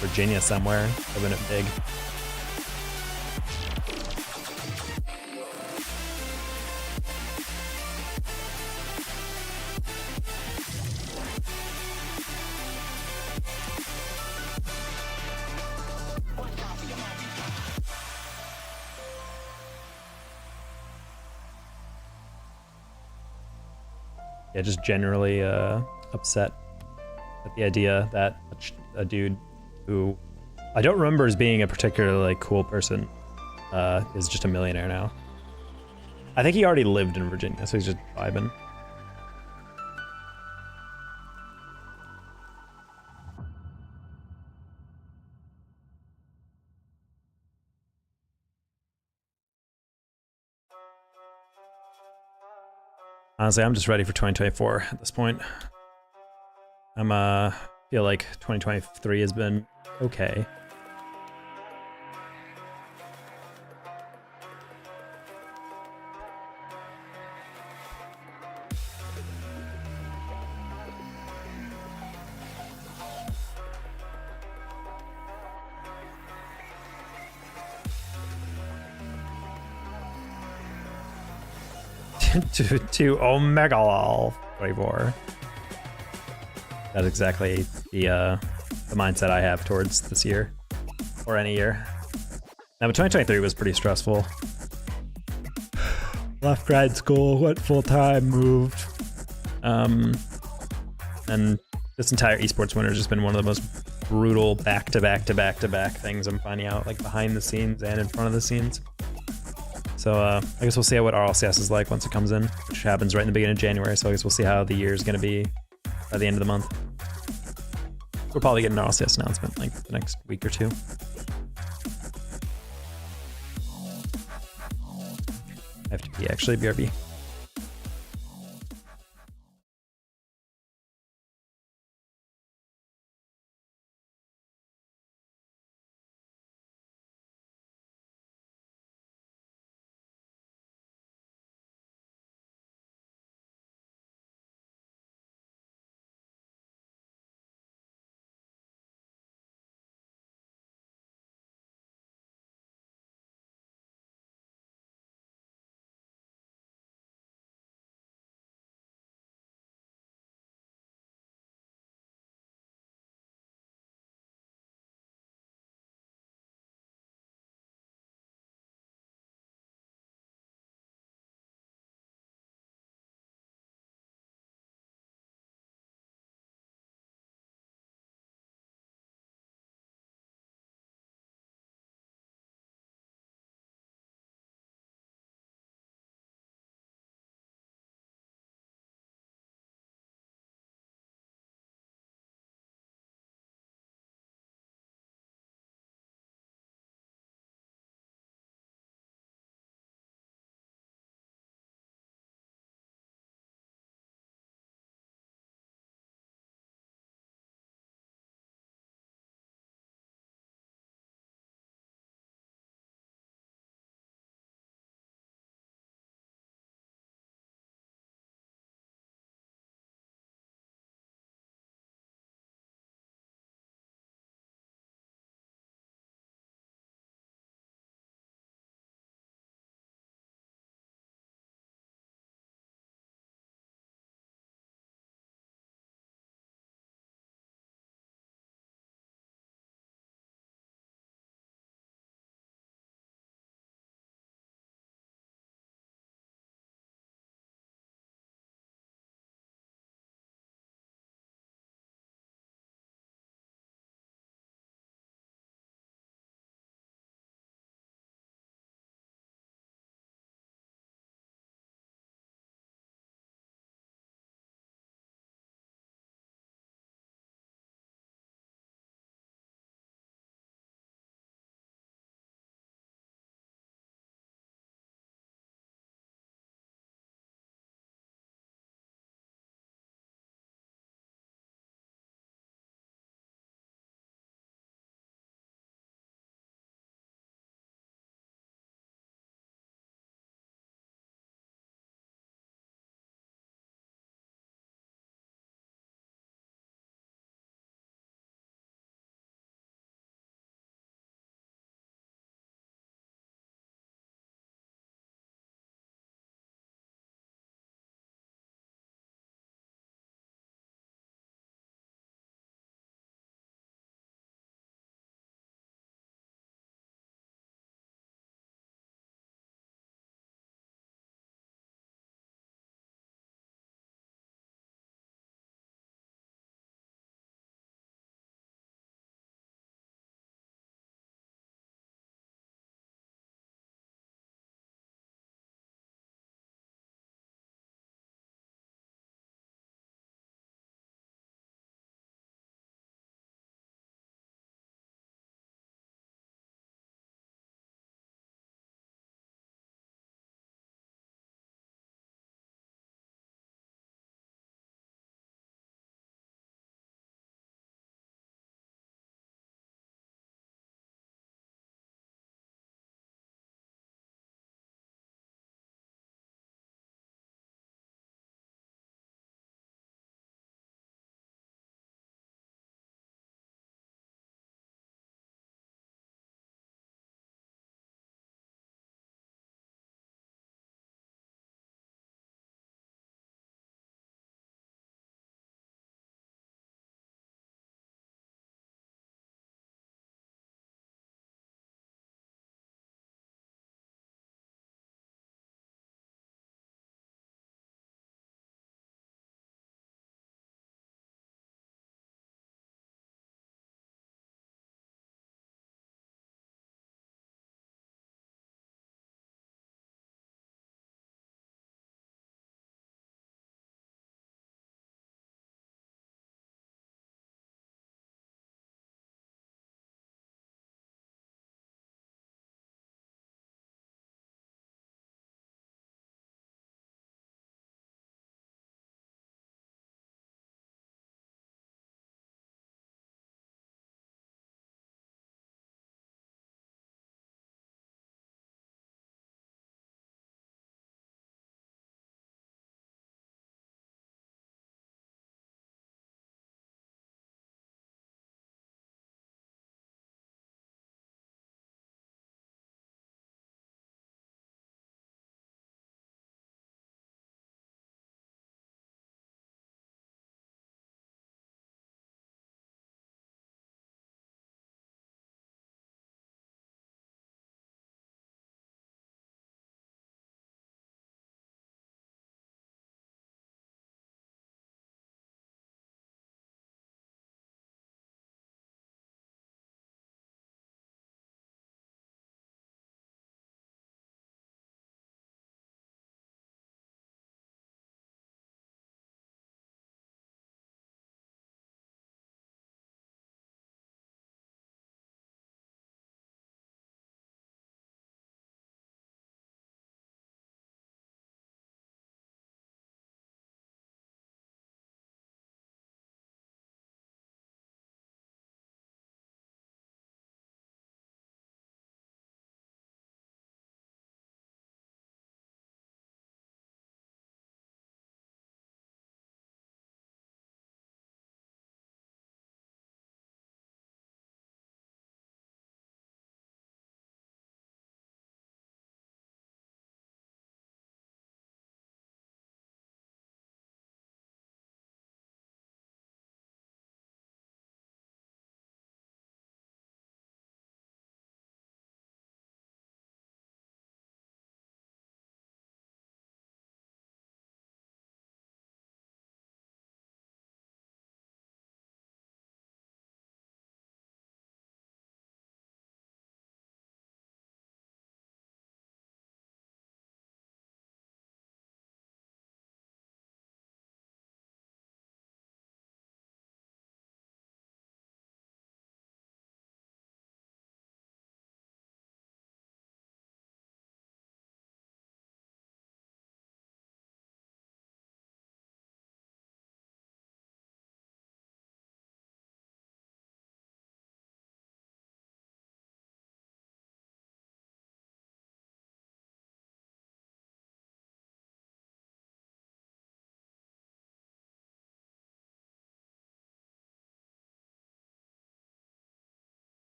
Virginia somewhere, living it big. Yeah, just generally upset at the idea that a dude who I don't remember as being a particularly like cool person is just a millionaire now. I think he already lived in Virginia, so he's just vibing. Honestly, I'm just ready for 2024 at this point. Feel like 2023 has been okay. to Omega 24. That's exactly the mindset I have towards this year, or any year. Now, but 2023 was pretty stressful. Left grad school, went full time, moved, and this entire esports winter has just been one of the most brutal back-to-back things I'm finding out, like behind the scenes and in front of the scenes. So I guess we'll see what RLCS is like once it comes in, which happens right in the beginning of January. So I guess we'll see how the year is going to be by the end of the month. We'll probably get an RLCS announcement like the next week or two. I have to pee, actually, BRB.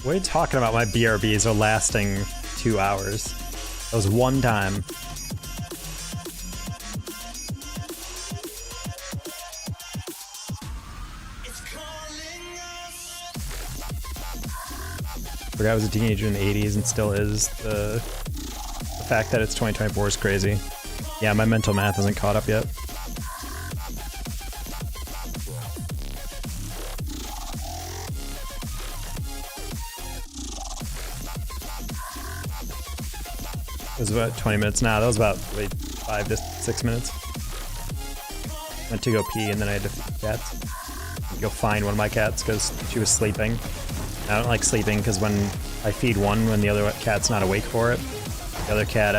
What are you talking about? My BRBs are lasting 2 hours. That was one time. Forgot I was a teenager in the 80s and still is. The fact that it's 2024 is crazy. Yeah, my mental math hasn't caught up yet. It was about 20 minutes. Nah, that was about 5 to 6 minutes. Went to go pee and then I had to feed cats. Go find one of my cats because she was sleeping. I don't like sleeping because when I feed one, when the other cat's not awake for it, the other cat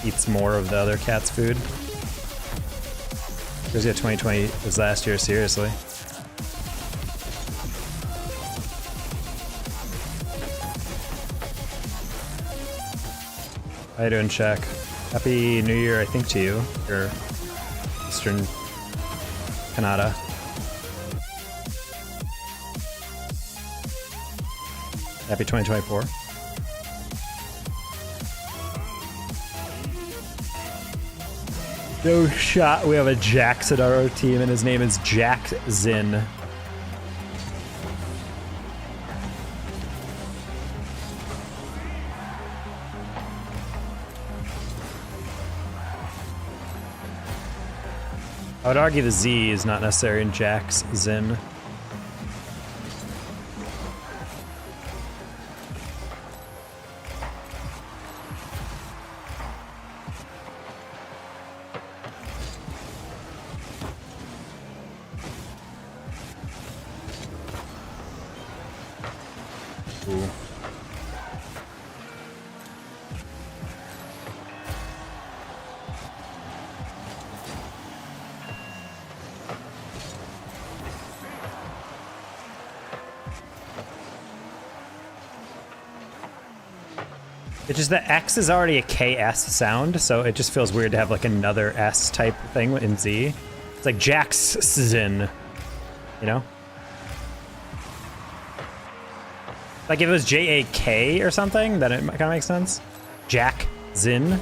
eats more of the other cat's food. Because yeah, 2020 was last year, seriously. How you doing, Shaq? Happy New Year, I think, to you. Your Eastern Canada. Happy 2024. No shot. We have a Jackson on our team, and his name is Jack Zin. I would argue the Z is not necessary in Jack's Zin. Ooh. It's just that X is already a KS sound, so it just feels weird to have like another S type thing in Z. It's like Jackson, you know? Like if it was J-A-K or something, then it kind of makes sense. Jack Zin.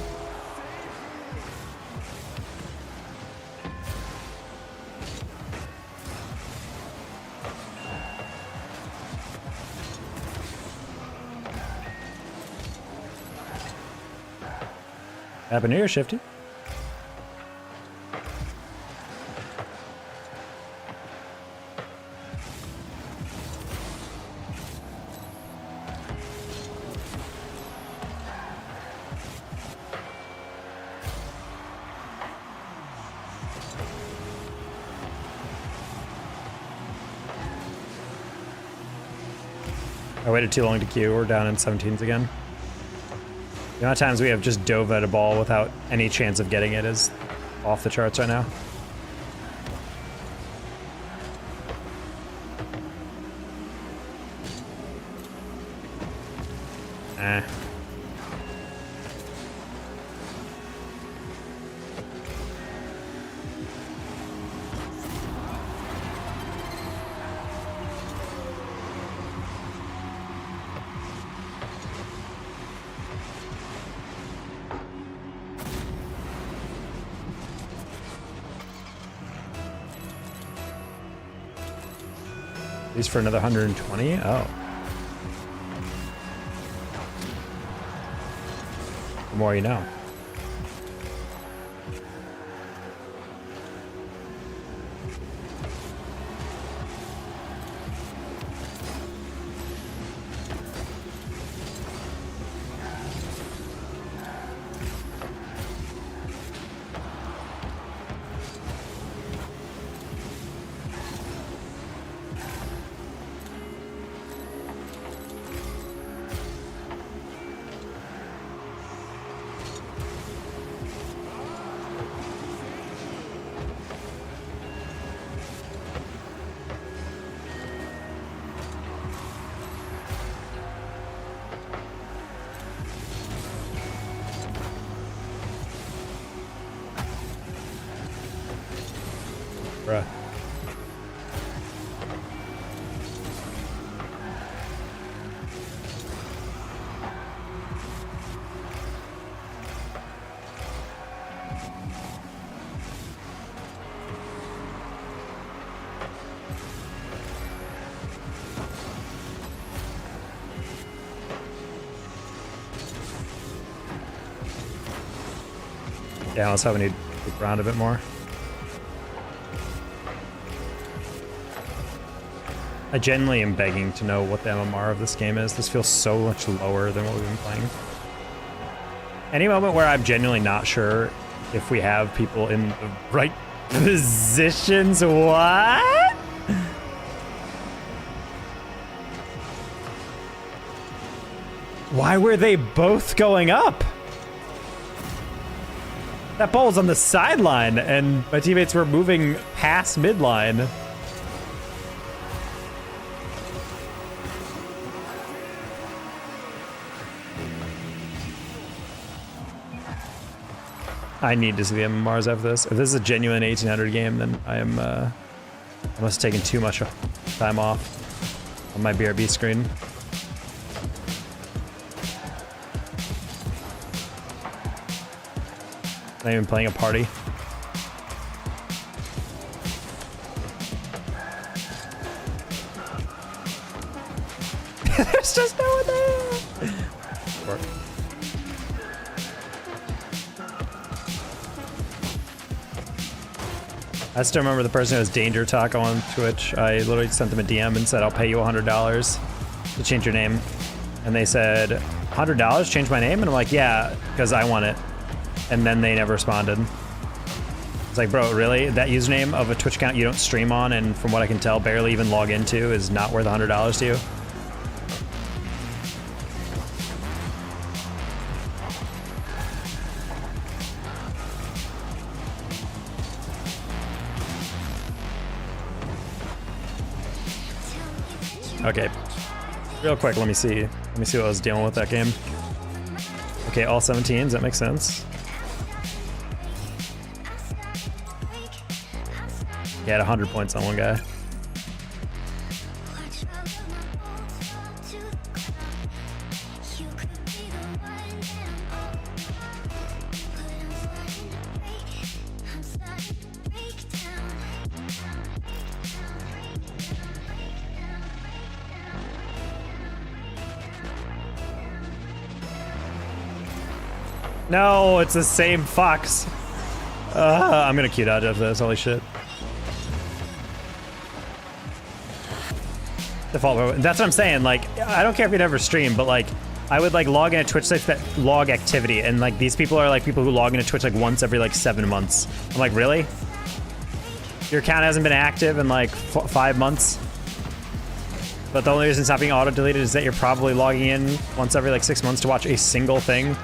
Happy New Year, Shifty. I waited too long to queue. We're down in 17s again. The amount of times we have just dove at a ball without any chance of getting it is off the charts right now. These for another 120? Oh. The more you know. Bruh. Yeah, I was hoping he'd loop around a bit more. I genuinely am begging to know what the MMR of this game is. This feels so much lower than what we've been playing. Any moment where I'm genuinely not sure if we have people in the right positions. What? Why were they both going up? That ball was on the sideline and my teammates were moving past midline. I need to see the MMRs after this. If this is a genuine 1800 game, then I am, I must have taken too much time off on my BRB screen. Not even playing a party. There's just no one there. I still remember the person who has Danger Talk on Twitch. I literally sent them a DM and said, I'll pay you $100 to change your name. And they said, $100? Change my name? And I'm like, yeah, because I want it. And then they never responded. It's like, bro, really? That username of a Twitch account you don't stream on and from what I can tell, barely even log into is not worth $100 to you? Okay, real quick, let me see what I was dealing with that game. Okay, all 17s, that makes sense. He had 100 points on one guy. No, it's the same fox. I'm gonna queue out of this, holy shit. Default, that's what I'm saying, like, I don't care if you'd ever stream, but like, I would like log into Twitch sites that log activity, and like these people are like people who log into Twitch like once every like 7 months. I'm like, really? Your account hasn't been active in like 5 months? But the only reason it's not being auto-deleted is that you're probably logging in once every like 6 months to watch a single thing.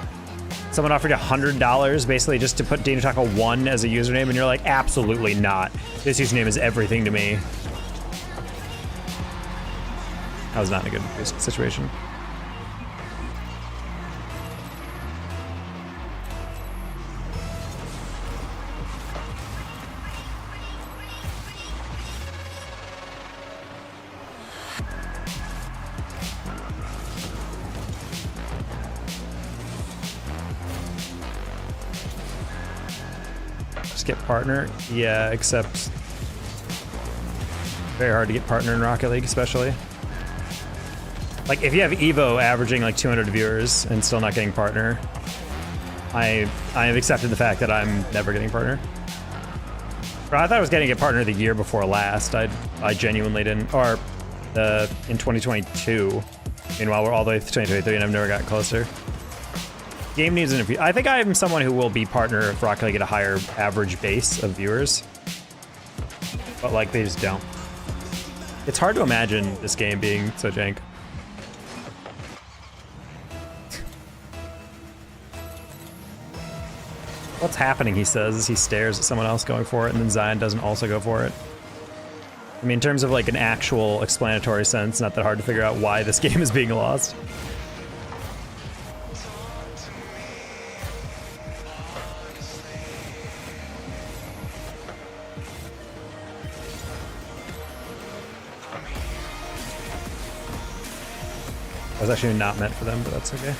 Someone offered you $100 basically just to put Dana Taco 1 as a username, and you're like, absolutely not. This username is everything to me. I was not in a good situation. Just get partner? Yeah, except very hard to get partner in Rocket League, especially. Like, if you have Evo averaging like 200 viewers and still not getting partner, I have accepted the fact that I'm never getting partner. Bro, I thought I was getting a partner the year before last. I genuinely didn't, or in 2022. Meanwhile, we're all the way to 2023 and I've never gotten closer. Game needs an I think I'm someone who will be partner if Rocket League get a higher average base of viewers. But like, they just don't. It's hard to imagine this game being so jank. What's happening, he says, as he stares at someone else going for it, and then Zion doesn't also go for it. I mean, in terms of like an actual explanatory sense, not that hard to figure out why this game is being lost. That was actually not meant for them, but that's okay.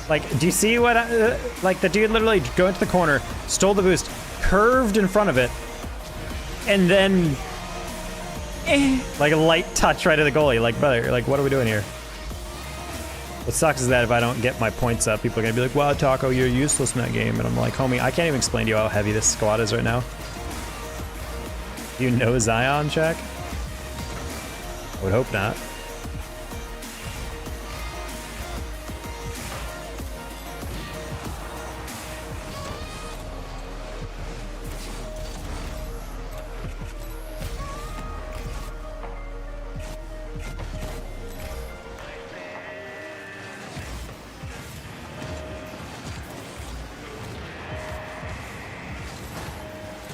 Like, do you see what, like the dude literally go into the corner, stole the boost, curved in front of it, and then, like a light touch right at the goalie. Like, brother, like, what are we doing here? What sucks is that if I don't get my points up, people are gonna be like, wow, Taco, you're useless in that game. And I'm like, homie, I can't even explain to you how heavy this squad is right now. Do you know Zion, Check? I would hope not.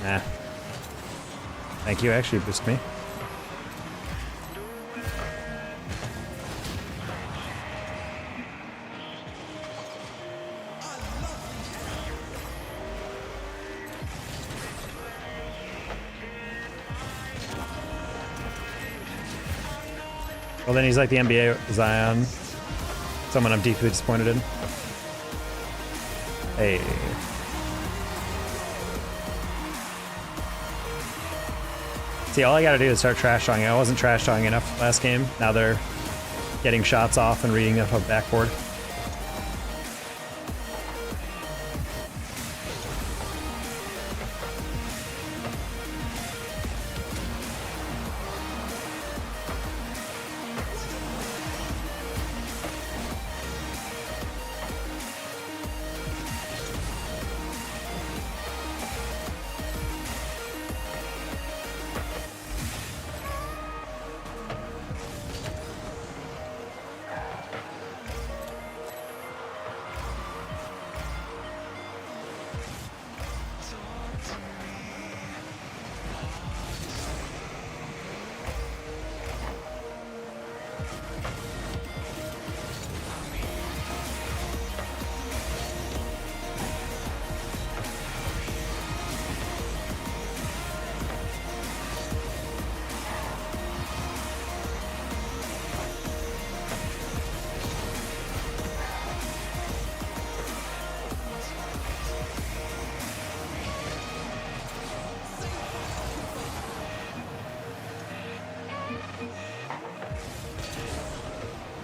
Nah. Thank you, actually boosted me. Well, then he's like the NBA Zion. Someone I'm deeply disappointed in. Hey. See, all I gotta do is start trash talking. I wasn't trash talking enough last game. Now they're getting shots off and reading up a backboard.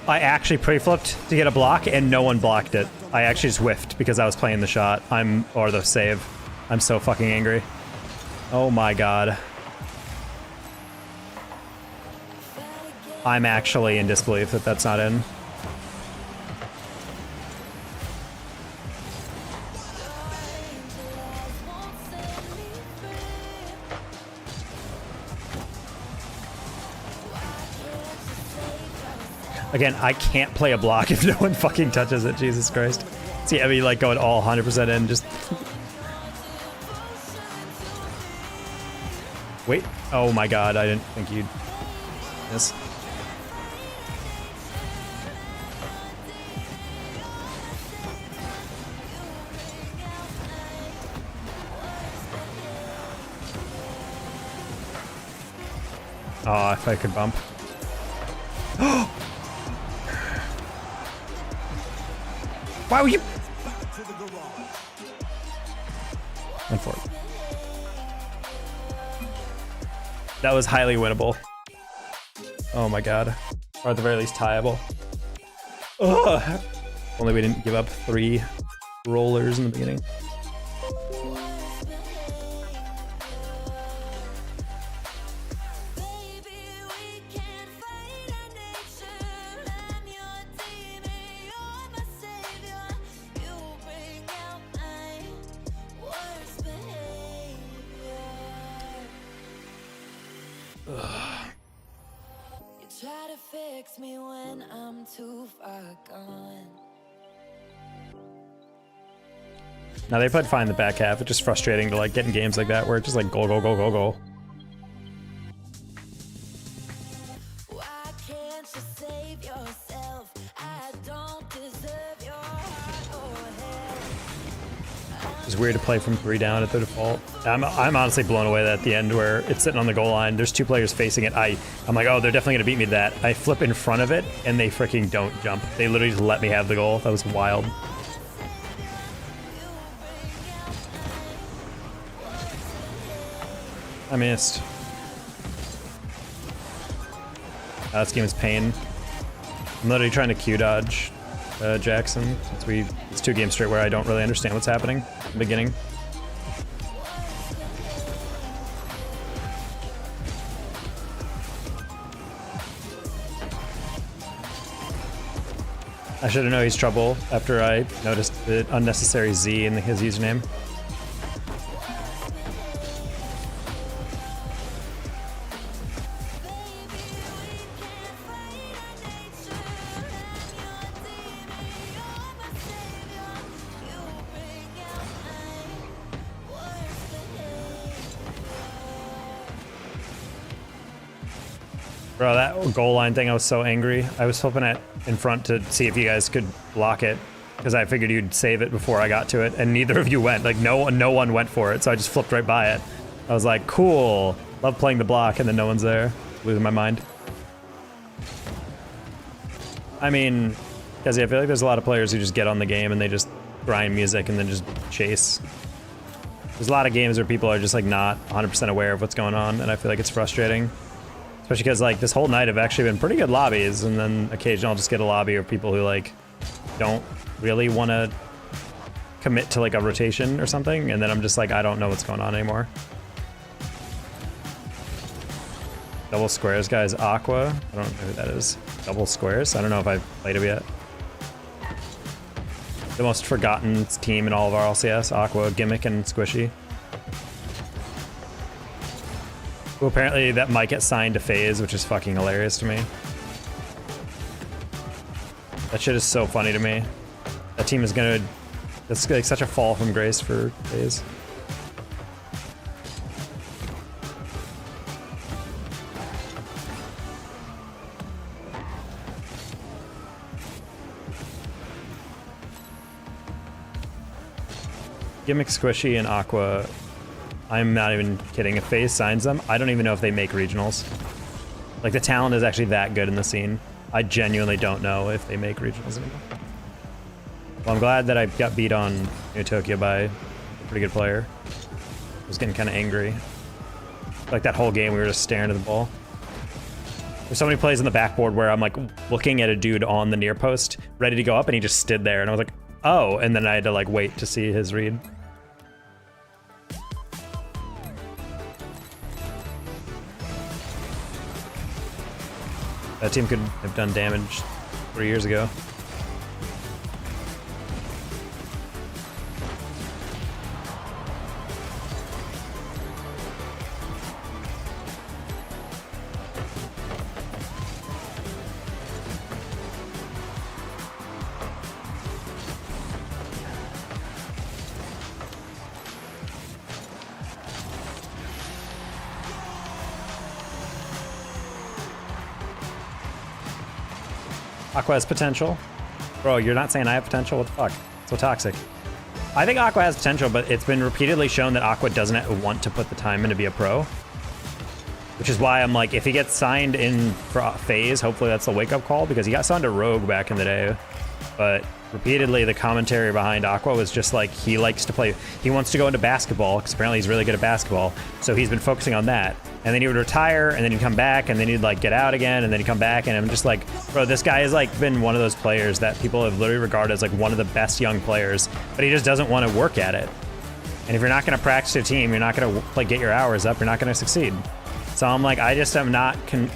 I actually pre-flipped to get a block and no one blocked it. I actually just whiffed because I was playing the shot. Or the save. I'm so fucking angry. Oh my god. I'm actually in disbelief that that's not in. Again, I can't play a block if no one fucking touches it, Jesus Christ. See, I mean, like, going all 100% in, just... Wait. Oh my god, I didn't think you'd... miss. Oh, if I could bump. Why were you? Unfortunate. That was highly winnable. Oh my god. Or at the very least, tieable. Ugh. Only we didn't give up 3 rollers in the beginning. Try to fix me when I'm too far gone. Now they played fine in the back half. It's just frustrating to like get in games like that where it's just like goal, goal, goal, goal, goal. Why can't you save yourself? I don't deserve your heart or head. It's weird to play from 3 down at the default. I'm honestly blown away that at the end where it's sitting on the goal line. There's 2 players facing it. I'm like, oh, they're definitely gonna beat me to that. I flip in front of it and they freaking don't jump. They literally just let me have the goal. That was wild. I missed. This game is pain. I'm literally trying to Q dodge Jackson, since it's 2 games straight where I don't really understand what's happening in the beginning. I should have known he's trouble after I noticed the unnecessary Z in his username. Bro, that goal line thing, I was so angry. I was flipping it in front to see if you guys could block it, because I figured you'd save it before I got to it, and neither of you went. Like, no one went for it, so I just flipped right by it. I was like, cool. Love playing the block, and then no one's there. Losing my mind. I mean, Kezi, I feel like there's a lot of players who just get on the game and they just grind music and then just chase. There's a lot of games where people are just like not 100% aware of what's going on, and I feel like it's frustrating. Especially because like this whole night have actually been pretty good lobbies, and then occasionally I'll just get a lobby of people who like don't really want to commit to like a rotation or something, and then I'm just like, I don't know what's going on anymore. Double squares guy is Aqua. I don't know who that is. Double squares? I don't know if I've played him yet. The most forgotten team in all of our LCS, Aqua, Gimmick, and Squishy. Who apparently that might get signed to FaZe, which is fucking hilarious to me. That shit is so funny to me. That team is gonna... That's like such a fall from grace for FaZe. Gimmick, Squishy, and Aqua. I'm not even kidding. If FaZe signs them, I don't even know if they make regionals. Like, the talent is actually that good in the scene. I genuinely don't know if they make regionals anymore. Well, I'm glad that I got beat on New Tokyo by a pretty good player. I was getting kind of angry. Like, that whole game, we were just staring at the ball. There's so many plays on the backboard where I'm, like, looking at a dude on the near post, ready to go up, and he just stood there, and I was like, oh, and then I had to, like, wait to see his read. That team could have done damage 3 years ago. Aqua has potential. Bro, you're not saying I have potential? What the fuck? So toxic. I think Aqua has potential, but it's been repeatedly shown that Aqua doesn't want to put the time in to be a pro. Which is why I'm like, if he gets signed in for FaZe, hopefully that's the wake-up call, because he got signed to Rogue back in the day. But repeatedly, the commentary behind Aqua was just like, he likes to play, he wants to go into basketball, because apparently he's really good at basketball. So he's been focusing on that. And then he would retire, and then he'd come back, and then he'd like get out again, and then he'd come back, and I'm just like, bro, this guy has like been one of those players that people have literally regarded as like one of the best young players, but he just doesn't want to work at it. And if you're not going to practice your team, you're not going to like get your hours up, you're not going to succeed. So I'm like, I just am not,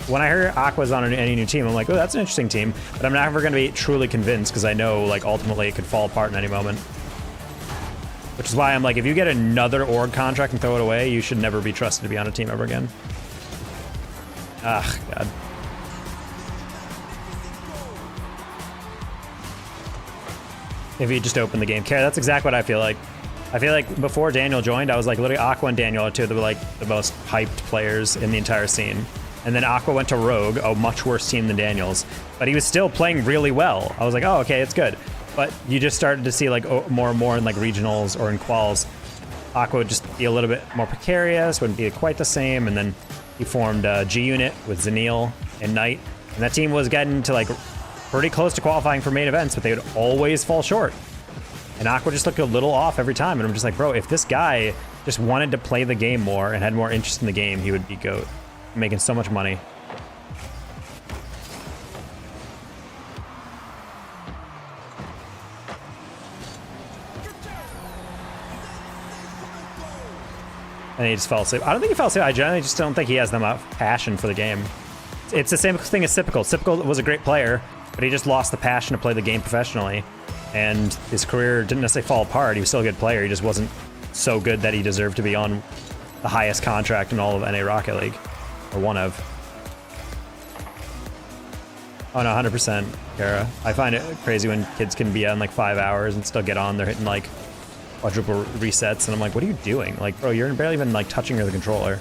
when I hear Aqua's on any new team, I'm like, oh, that's an interesting team, but I'm never going to be truly convinced, because I know like ultimately it could fall apart in any moment. Which is why I'm like, if you get another org contract and throw it away, you should never be trusted to be on a team ever again. Ah, God. If you just open the game. Care, that's exactly what I feel like. I feel like before Daniel joined, I was like, literally Aqua and Daniel are two of the, like, the most hyped players in the entire scene. And then Aqua went to Rogue, a much worse team than Daniel's, but he was still playing really well. I was like, oh, okay, it's good. But you just started to see like more and more in like regionals or in quals, Aqua would just be a little bit more precarious, wouldn't be quite the same. And then he formed a G unit with Zanil and Knight. And that team was getting to like pretty close to qualifying for main events, but they would always fall short. And Aqua just looked a little off every time. And I'm just like, bro, if this guy just wanted to play the game more and had more interest in the game, he would be GOAT, making so much money. And he just fell asleep. I don't think he fell asleep. I generally just don't think he has enough passion for the game. It's the same thing as Sypical. Sypical was a great player, but he just lost the passion to play the game professionally. And his career didn't necessarily fall apart. He was still a good player. He just wasn't so good that he deserved to be on the highest contract in all of NA Rocket League. Or one of. Oh no, 100%, Kara. I find it crazy when kids can be on like 5 hours and still get on. They're hitting like quadruple resets, and I'm like, what are you doing? Like, bro, you're barely even like touching the controller.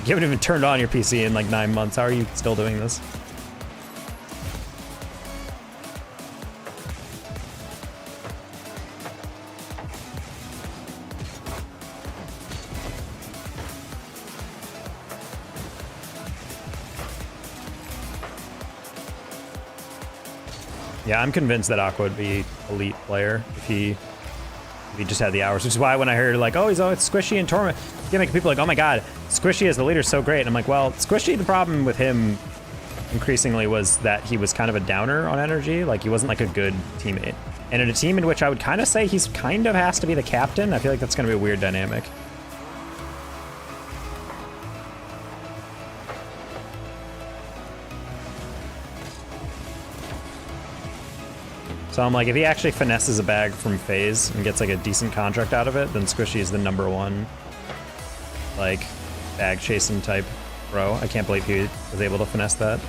You haven't even turned on your PC in like 9 months. How are you still doing this? Yeah, I'm convinced that Aqua would be elite player if he just had the hours, which is why when I heard like, oh, it's Squishy and Torment, gimmick, people are like, oh my god, Squishy as the leader is so great. And I'm like, well, Squishy, the problem with him increasingly was that he was kind of a downer on energy. Like, he wasn't like a good teammate. And in a team in which I would kind of say he's kind of has to be the captain, I feel like that's going to be a weird dynamic. So I'm like, if he actually finesses a bag from FaZe and gets like a decent contract out of it, then Squishy is the #1, like, bag chasing type bro. I can't believe he was able to finesse that.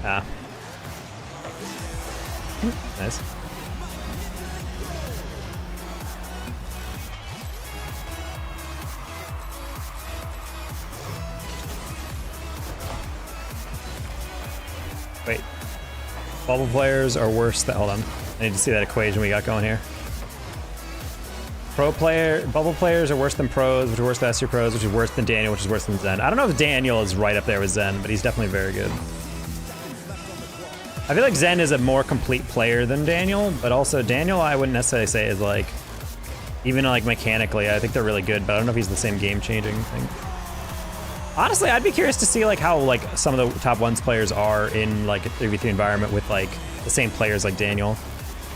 Ah. Nice. Wait. Bubble players are worse than... Hold on. I need to see that equation we got going here. Bubble players are worse than pros, which are worse than SU pros, which is worse than Daniel, which is worse than Zen. I don't know if Daniel is right up there with Zen, but he's definitely very good. I feel like Zen is a more complete player than Daniel, but also Daniel I wouldn't necessarily say is like, even like mechanically, I think they're really good, but I don't know if he's the same game-changing thing. Honestly, I'd be curious to see like how like some of the top ones players are in like a 3v3 environment with like the same players like Daniel.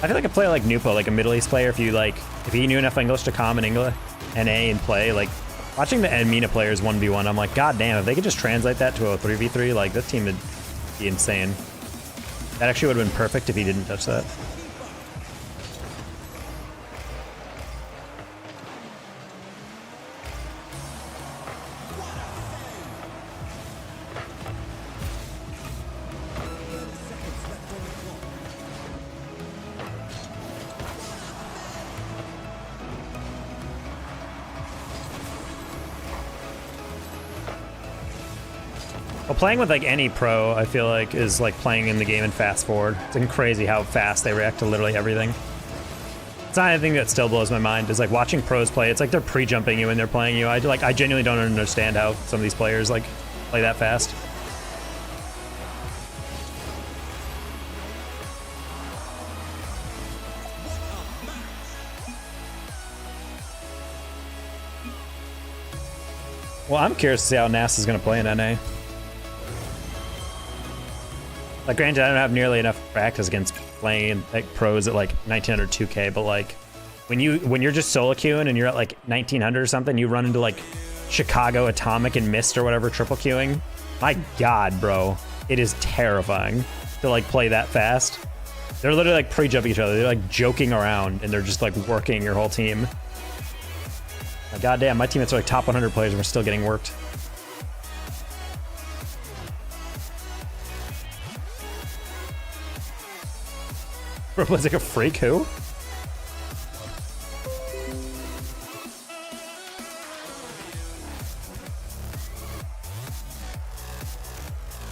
I feel like a player like Nupo, like a Middle East player, if he knew enough English to come in NA and play, like watching the Mina players 1v1, I'm like, god damn, if they could just translate that to a 3v3, like this team would be insane. That actually would have been perfect if he didn't touch that. Well, playing with like any pro, I feel like, is like playing in the game and fast forward. It's like crazy how fast they react to literally everything. It's not anything that still blows my mind. Is like watching pros play. It's like they're pre-jumping you and they're playing you. I genuinely don't understand how some of these players like play that fast. Well, I'm curious to see how NAS is going to play in NA. Like, granted, I don't have nearly enough practice against playing like pros at like 1900 2K, but like when you're just solo queuing and you're at like 1900 or something, you run into like Chicago Atomic and Mist or whatever triple queuing. My god, bro, it is terrifying to like play that fast. They're literally like pre-jumping each other. They're like joking around and they're just like working your whole team. Like, goddamn, my teammates are like top 100 players and we're still getting worked. Bro, was like a freak who?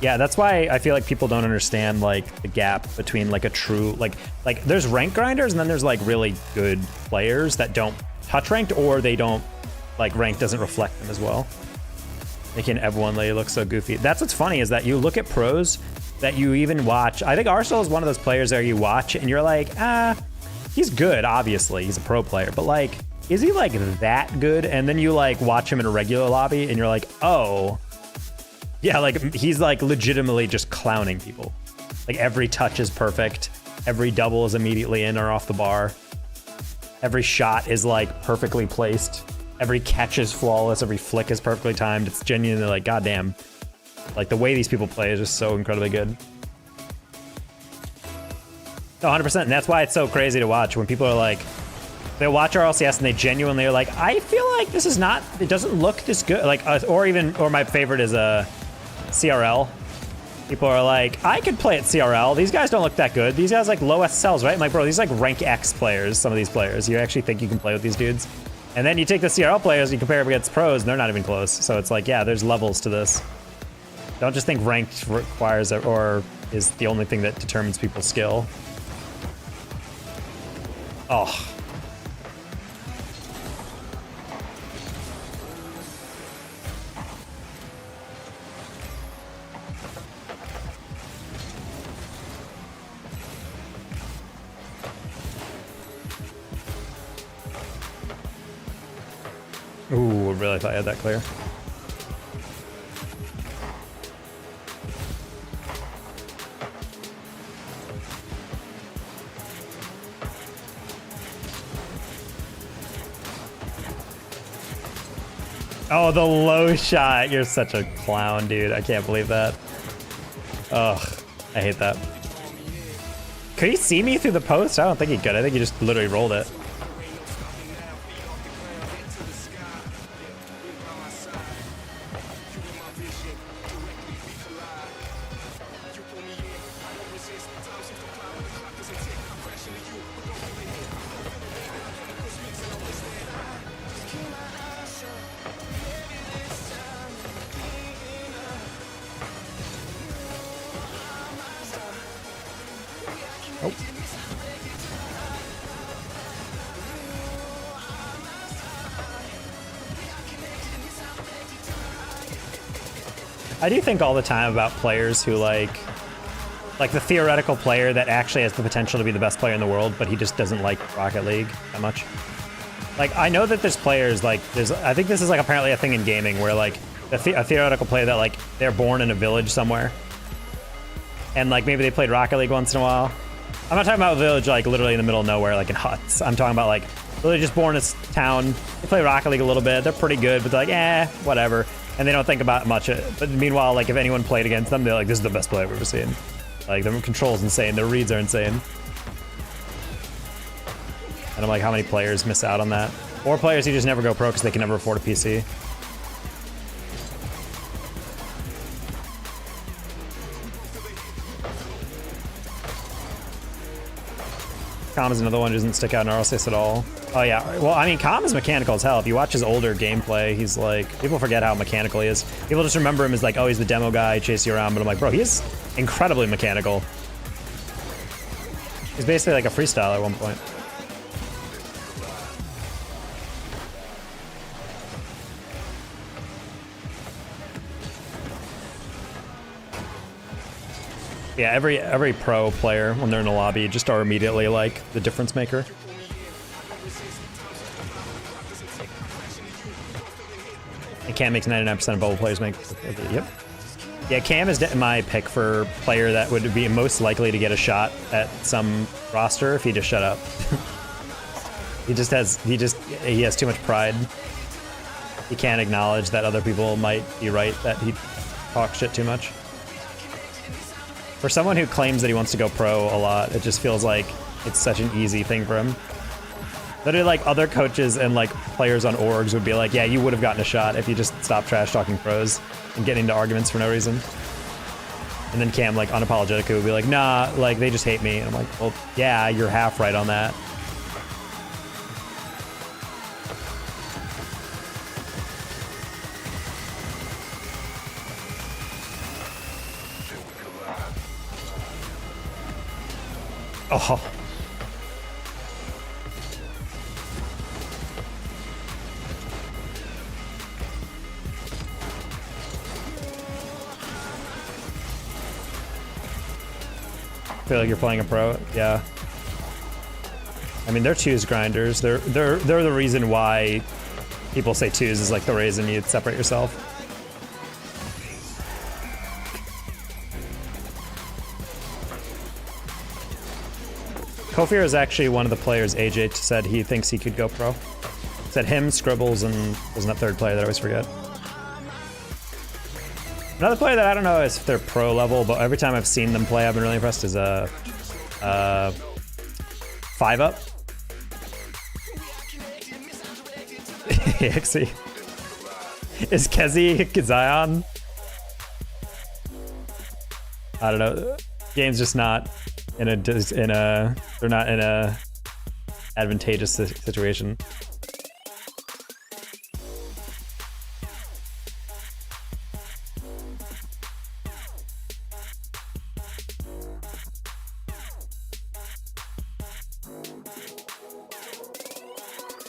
Yeah, that's why I feel like people don't understand like the gap between like a true like there's rank grinders and then there's like really good players that don't touch ranked or they don't like rank doesn't reflect them as well. Making everyone look so goofy. That's what's funny is that you look at pros that you even watch. I think Arsenal is one of those players that you watch and you're like, he's good, obviously. He's a pro player, but like, is he like that good? And then you like watch him in a regular lobby and you're like, oh, yeah, like he's like legitimately just clowning people. Like every touch is perfect. Every double is immediately in or off the bar. Every shot is like perfectly placed. Every catch is flawless. Every flick is perfectly timed. It's genuinely like, goddamn. Like the way these people play is just so incredibly good. 100%, and that's why it's so crazy to watch when people are like, they watch RLCS and they genuinely are like, I feel like this is not, it doesn't look this good. Like, or my favorite is a CRL. People are like, I could play at CRL. These guys don't look that good. These guys like low SSLs, right? I'm like, bro, these are like rank X players, some of these players. You actually think you can play with these dudes? And then you take the CRL players, you compare them against pros, and they're not even close. So it's like, yeah, there's levels to this. Don't just think ranked requires or is the only thing that determines people's skill. Oh. Ooh, I really thought I had that clear. Oh, the low shot. You're such a clown, dude. I can't believe that. Ugh, I hate that. Could he see me through the post? I don't think he could. I think he just literally rolled it. Oh. I do think all the time about players who like the theoretical player that actually has the potential to be the best player in the world, but he just doesn't like Rocket League that much. Like, I know that there's players like I think this is like apparently a thing in gaming where like a theoretical player that like they're born in a village somewhere and like maybe they played Rocket League once in a while. I'm not talking about a village like literally in the middle of nowhere, like in huts. I'm talking about like literally just born in a town. They play Rocket League a little bit. They're pretty good, but they're like, whatever. And they don't think about much. But meanwhile, like if anyone played against them, they're like, this is the best play I've ever seen. Like the control's insane. Their reads are insane. And I'm like, how many players miss out on that? Or players who just never go pro because they can never afford a PC. Calm is another one who doesn't stick out in RLCS at all. Oh yeah, well I mean Calm is mechanical as hell. If you watch his older gameplay, he's like, people forget how mechanical he is. People just remember him as like, oh he's the demo guy, chase you around, but I'm like, bro, he is incredibly mechanical. He's basically like a freestyle at one point. Yeah, every pro player, when they're in a lobby, just are immediately like the difference maker. And Cam makes 99% of bubble players make. Yep. Yeah, Cam is my pick for player that would be most likely to get a shot at some roster if he just shut up. he has too much pride. He can't acknowledge that other people might be right, that he talks shit too much. For someone who claims that he wants to go pro a lot, it just feels like it's such an easy thing for him. Literally, like, other coaches and, like, players on orgs would be like, yeah, you would have gotten a shot if you just stopped trash-talking pros and getting into arguments for no reason. And then Cam, like, unapologetically would be like, nah, like, they just hate me. And I'm like, well, yeah, you're half right on that. Oh. feel like you're playing a pro. Yeah. I mean, they're twos grinders. They're the reason why people say twos is like the reason you separate yourself. Kofir is actually one of the players AJ said he thinks he could go pro. Said him, Scribbles, and wasn't that third player that I always forget. Another player that I don't know if they're pro level, but every time I've seen them play, I've been really impressed is 5-Up. Ixie. Is Kezi Zion? I don't know. Game's just not in a they're not in a advantageous situation.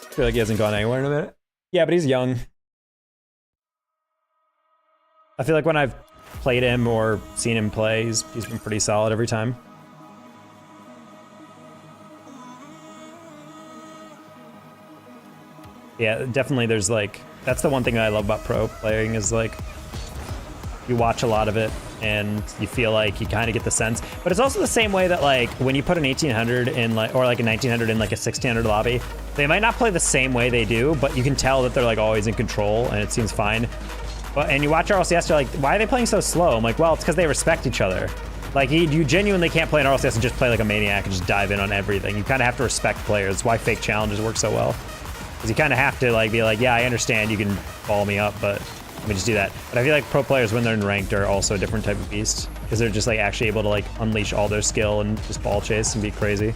I feel like he hasn't gone anywhere in a minute. Yeah, but he's young. I feel like when I've played him or seen him play, he's been pretty solid every time. Yeah, definitely there's like, that's the one thing that I love about pro playing is like, you watch a lot of it and you feel like you kind of get the sense. But it's also the same way that like when you put an 1800 in like, or like a 1900 in like a 1600 lobby, they might not play the same way they do, but you can tell that they're like always in control and it seems fine. But, and you watch RLCS, you're like, why are they playing so slow? I'm like, well, it's because they respect each other. Like you genuinely can't play an RLCS and just play like a maniac and just dive in on everything. You kind of have to respect players. That's why fake challenges work so well. Because you kind of have to like be like, yeah, I understand you can ball me up, but let me just do that. But I feel like pro players, when they're in ranked, are also a different type of beast because they're just like actually able to like unleash all their skill and just ball chase and be crazy.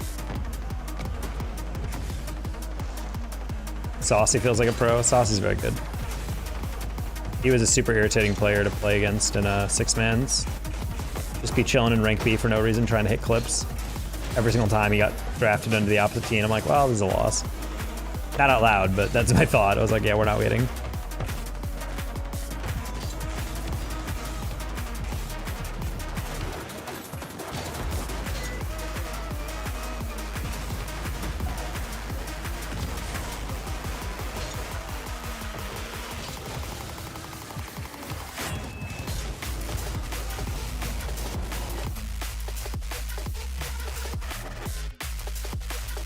Saucy feels like a pro. Saucy's very good. He was a super irritating player to play against in 6-mans. Just be chilling in rank B for no reason, trying to hit clips. Every single time he got drafted into the opposite team, I'm like, well, this is a loss. Not out loud, but that's my thought. I was like, yeah, we're not waiting.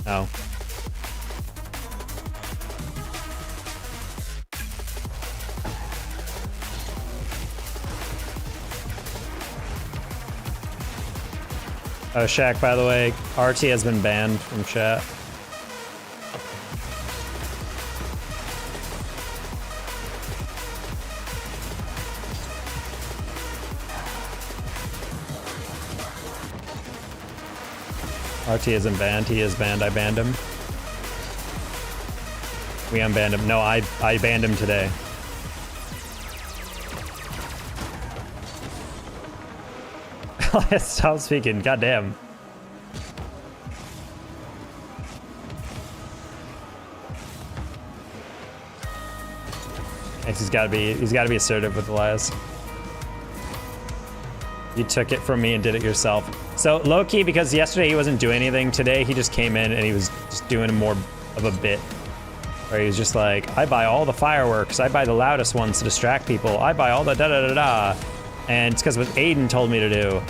Oh. Oh, Shaq, by the way, RT has been banned from chat. RT isn't banned, he is banned, I banned him. We unbanned him. No, I banned him today. Stop speaking, goddamn. He's gotta be assertive with Elias. You took it from me and did it yourself. So low-key, because yesterday he wasn't doing anything, today he just came in and he was just doing more of a bit. Where he was just like, I buy all the fireworks, I buy the loudest ones to distract people, I buy all the da-da-da-da. And it's because what Aiden told me to do.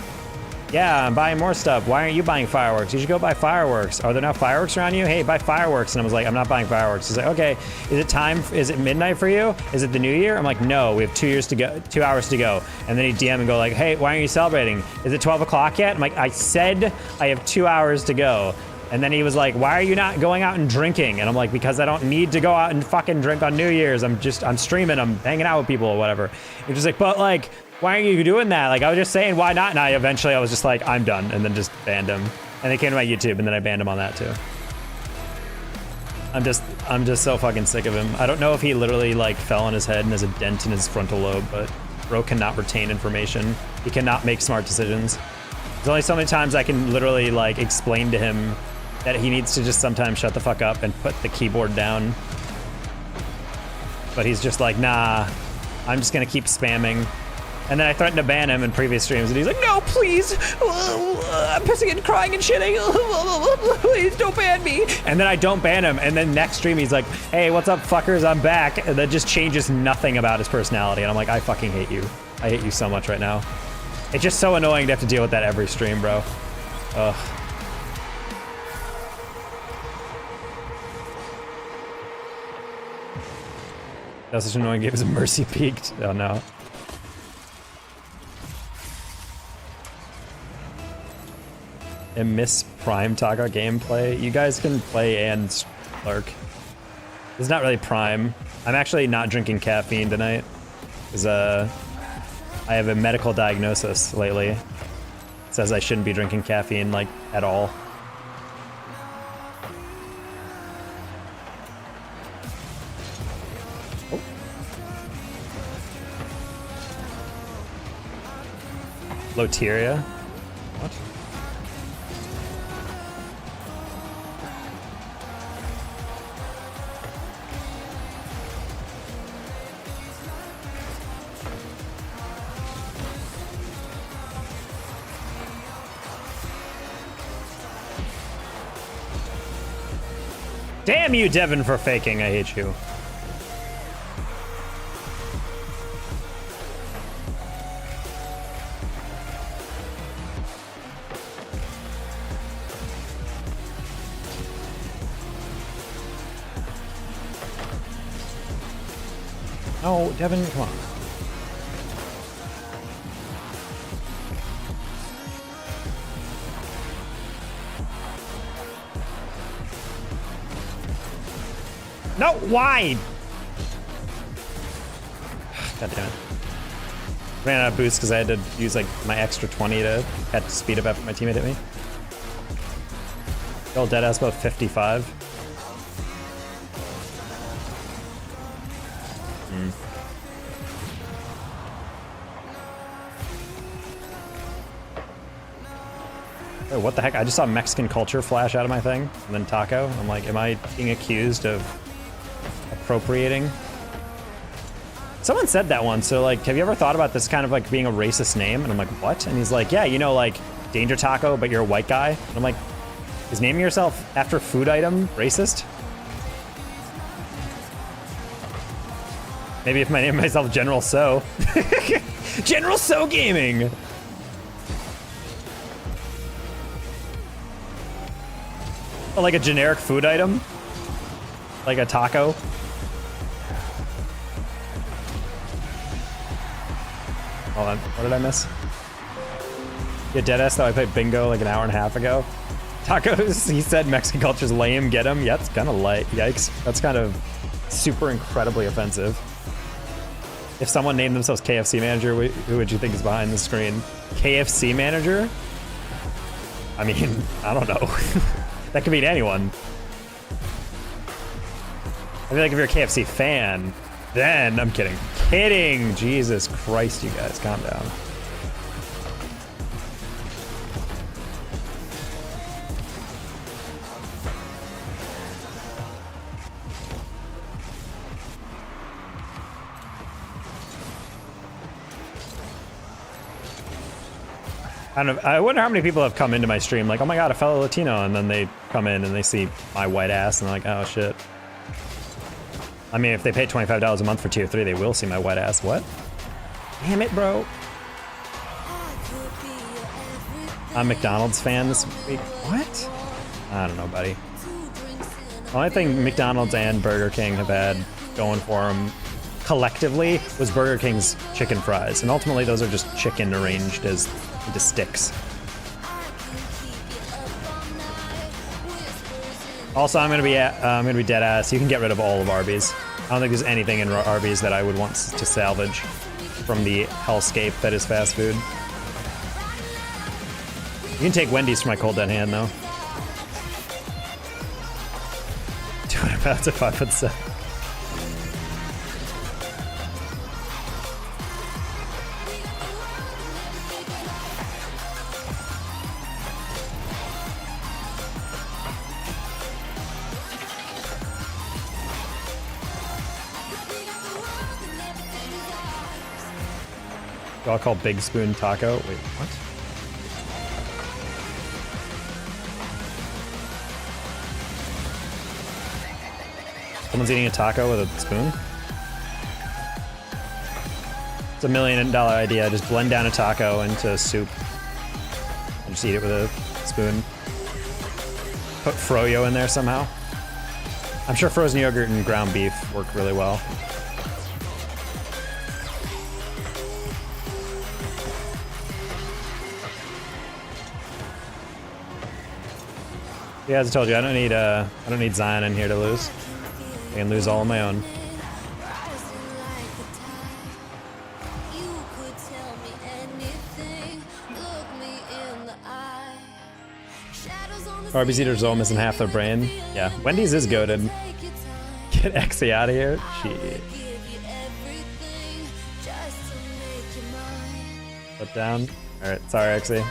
Yeah, I'm buying more stuff. Why aren't you buying fireworks? You should go buy fireworks. Are there now fireworks around you? Hey, buy fireworks. And I was like, I'm not buying fireworks. He's like, okay, is it time? Is it midnight for you? Is it the new year? I'm like, no, we have 2 years to go, 2 hours to go. And then he'd DM and go like, hey, why aren't you celebrating? Is it 12 o'clock yet? I'm like, I said I have 2 hours to go. And then he was like, why are you not going out and drinking? And I'm like, because I don't need to go out and fucking drink on New Year's. I'm streaming, I'm hanging out with people or whatever. He's just like, but like, why aren't you doing that? Like, I was just saying, why not? And I was just like, I'm done. And then just banned him. And they came to my YouTube and then I banned him on that too. I'm just so fucking sick of him. I don't know if he literally like fell on his head and has a dent in his frontal lobe, but bro cannot retain information. He cannot make smart decisions. There's only so many times I can literally like explain to him that he needs to just sometimes shut the fuck up and put the keyboard down. But he's just like, nah, I'm just gonna keep spamming. And then I threatened to ban him in previous streams, and he's like, no, please, I'm pissing and crying and shitting, please don't ban me. And then I don't ban him, and then next stream he's like, hey, what's up, fuckers, I'm back. And that just changes nothing about his personality, and I'm like, I fucking hate you. I hate you so much right now. It's just so annoying to have to deal with that every stream, bro. Ugh. That was such an annoying game. His mercy peaked. Oh no. And miss Prime Taco gameplay. You guys can play and lurk. It's not really Prime. I'm actually not drinking caffeine tonight. Because I have a medical diagnosis lately. It says I shouldn't be drinking caffeine, like, at all. Oh. Loteria? What? Damn you, Devin, for faking. I hate you. No, Devin, come on. No, why? God damn it. Ran out of boost because I had to use like my extra 20 to catch speed up after my teammate hit me. Old deadass about 55. Oh, what the heck? I just saw Mexican culture flash out of my thing, and then taco. I'm like, am I being accused of appropriating? Someone said that once, so like, have you ever thought about this kind of like being a racist name? And I'm like, what? And he's like, yeah, you know, like Danger Taco, but you're a white guy. And I'm like, is naming yourself after food item racist? Maybe if I name myself General So. General So Gaming! Or like a generic food item? Like a taco? Hold on, what did I miss? Yeah, deadass though, I played bingo like an hour and a half ago. Tacos, he said Mexican culture's lame, get him? Yeah, it's kind of light, yikes. That's kind of super incredibly offensive. If someone named themselves KFC manager, who would you think is behind the screen? KFC manager? I mean, I don't know. That could mean anyone. I feel like if you're a KFC fan, then I'm kidding. Kidding! Jesus Christ, you guys, calm down. I wonder how many people have come into my stream like, oh my god, a fellow Latino, and then they come in and they see my white ass and they're like, oh shit. I mean, if they pay $25 a month for tier 3, they will see my white ass. What? Damn it, bro. I'm a McDonald's fan this week. What? I don't know, buddy. The only thing McDonald's and Burger King have had going for them collectively was Burger King's chicken fries. And ultimately, those are just chicken arranged as into sticks. Also, I'm gonna be dead ass. You can get rid of all of Arby's. I don't think there's anything in Arby's that I would want to salvage from the hellscape that is fast food. You can take Wendy's from my cold dead hand though. 200 pounds at 5'7". Y'all call Big Spoon taco? Wait, what? Someone's eating a taco with a spoon? It's $1 million idea. Just blend down a taco into soup and just eat it with a spoon. Put froyo in there somehow. I'm sure frozen yogurt and ground beef work really well. Yeah, as I told you, I don't need Zion in here to lose. I can lose all on my own. Arby's eaters all missing half their brain. Yeah, Wendy's is goated. Get Exy out of here. Shit. Put down. Alright, sorry, Exy.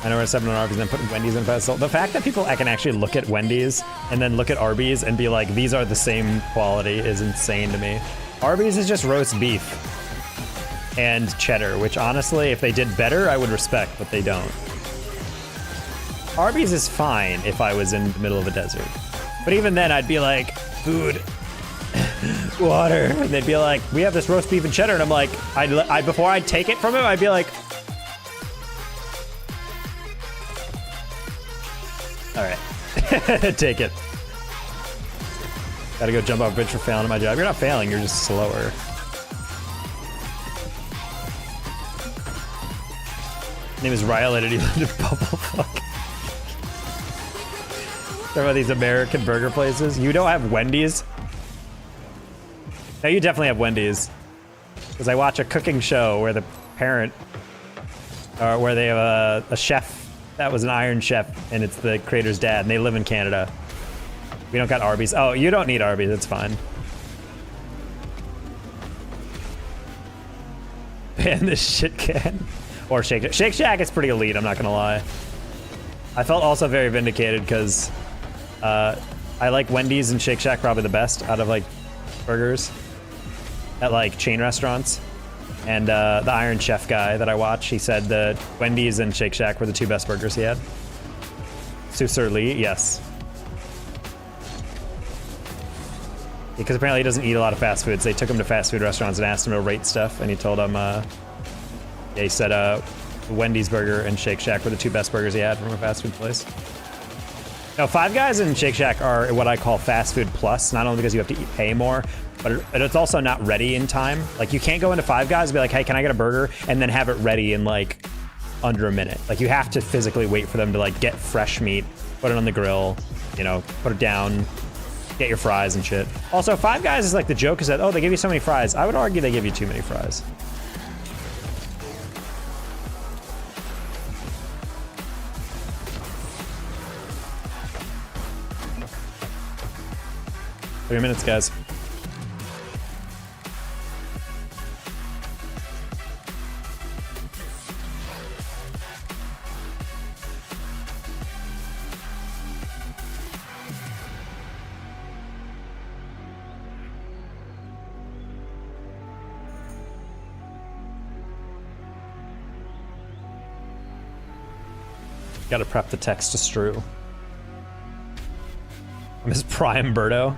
I know we're 7 on Arby's and then put Wendy's in pedestal. The fact that people can actually look at Wendy's and then look at Arby's and be like, these are the same quality is insane to me. Arby's is just roast beef and cheddar, which honestly, if they did better, I would respect, but they don't. Arby's is fine if I was in the middle of a desert. But even then, I'd be like, food, water. And they'd be like, we have this roast beef and cheddar. And I'm like, before I'd take it from him, I'd be like, all right, take it. Gotta go jump off a bridge for failing at my job. You're not failing, you're just slower. His name is Riley, and he lived in Bubblefuck. Talking about these American burger places. You don't have Wendy's? No, you definitely have Wendy's. Because I watch a cooking show where the parent, or where they have a chef that was an Iron Chef, and it's the creator's dad, and they live in Canada. We don't got Arby's. Oh, you don't need Arby's, it's fine. Ban this shit can. Or Shake Shack. Shake Shack is pretty elite, I'm not gonna lie. I felt also very vindicated because I like Wendy's and Shake Shack probably the best out of like burgers at like chain restaurants. And the Iron Chef guy that I watch, he said that Wendy's and Shake Shack were the 2 best burgers he had. Sir Lee, yes. Because apparently he doesn't eat a lot of fast foods. They took him to fast food restaurants and asked him to rate stuff, and he told them, yeah, he said Wendy's burger and Shake Shack were the 2 best burgers he had from a fast food place. No, Five Guys and Shake Shack are what I call fast food plus, not only because you have to pay more, but it's also not ready in time. Like, you can't go into Five Guys and be like, hey, can I get a burger? And then have it ready in like under a minute. Like, you have to physically wait for them to like get fresh meat, put it on the grill, you know, put it down, get your fries and shit. Also, Five Guys is like, the joke is that, oh, they give you so many fries. I would argue they give you too many fries. Minutes, guys. Gotta prep the text to Strew. Miss Prime Birdo.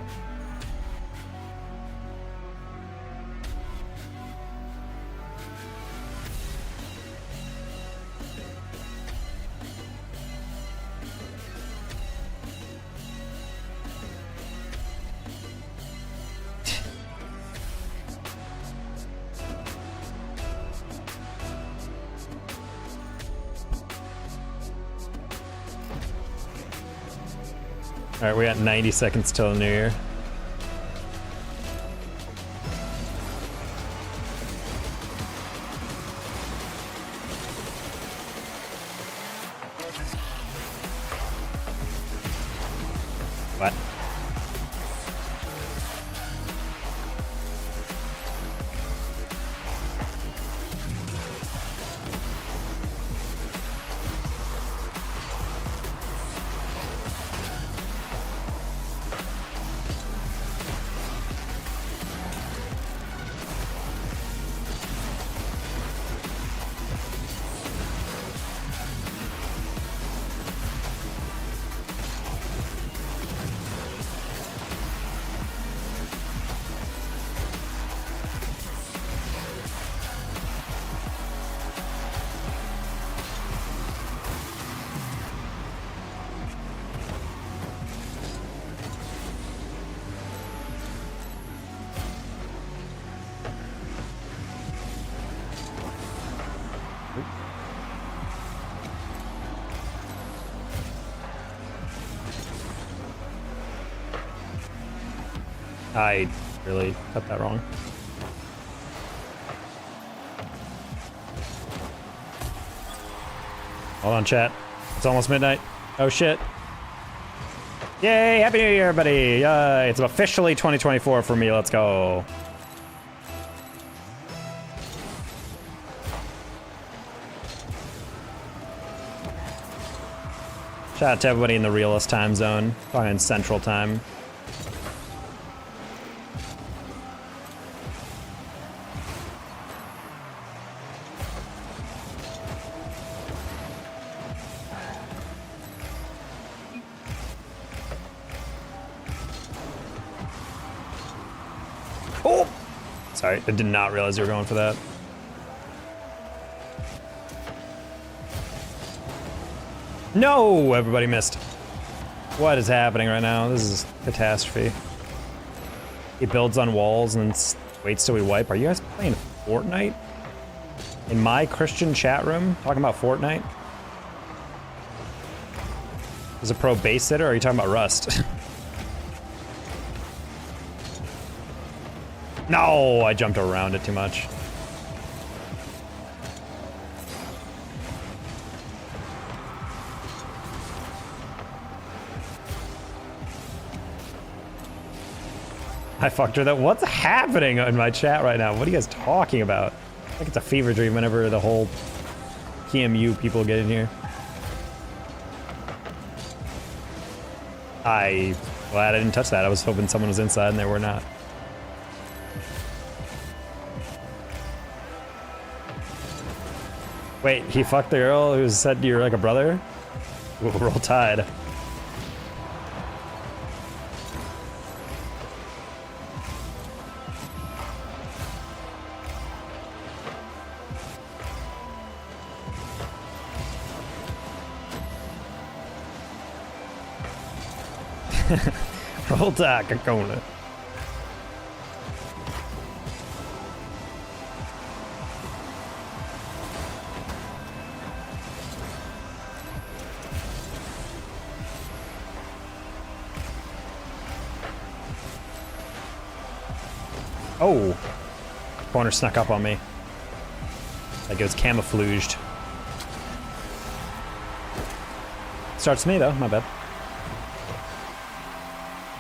All right, we got 90 seconds till the new year. What? I really got that wrong. Hold on, chat. It's almost midnight. Oh shit. Yay, Happy New Year, everybody. It's officially 2024 for me. Let's go. Shout out to everybody in the realist time zone, probably in Central Time. Oh! Sorry, I did not realize you were going for that. No! Everybody missed. What is happening right now? This is a catastrophe. He builds on walls and then waits till we wipe. Are you guys playing Fortnite? In my Christian chat room? Talking about Fortnite? Is a pro base sitter or are you talking about Rust? No! I jumped around it too much. I fucked her. That what's happening in my chat right now? What are you guys talking about? I think it's a fever dream whenever the whole PMU people get in here. Glad I didn't touch that. I was hoping someone was inside and they were not. Wait, he fucked the girl who said you're like a brother? Ooh, roll tide. Roll tide, Kakona. Oh, corner snuck up on me. Like it was camouflaged. Starts me though, my bad.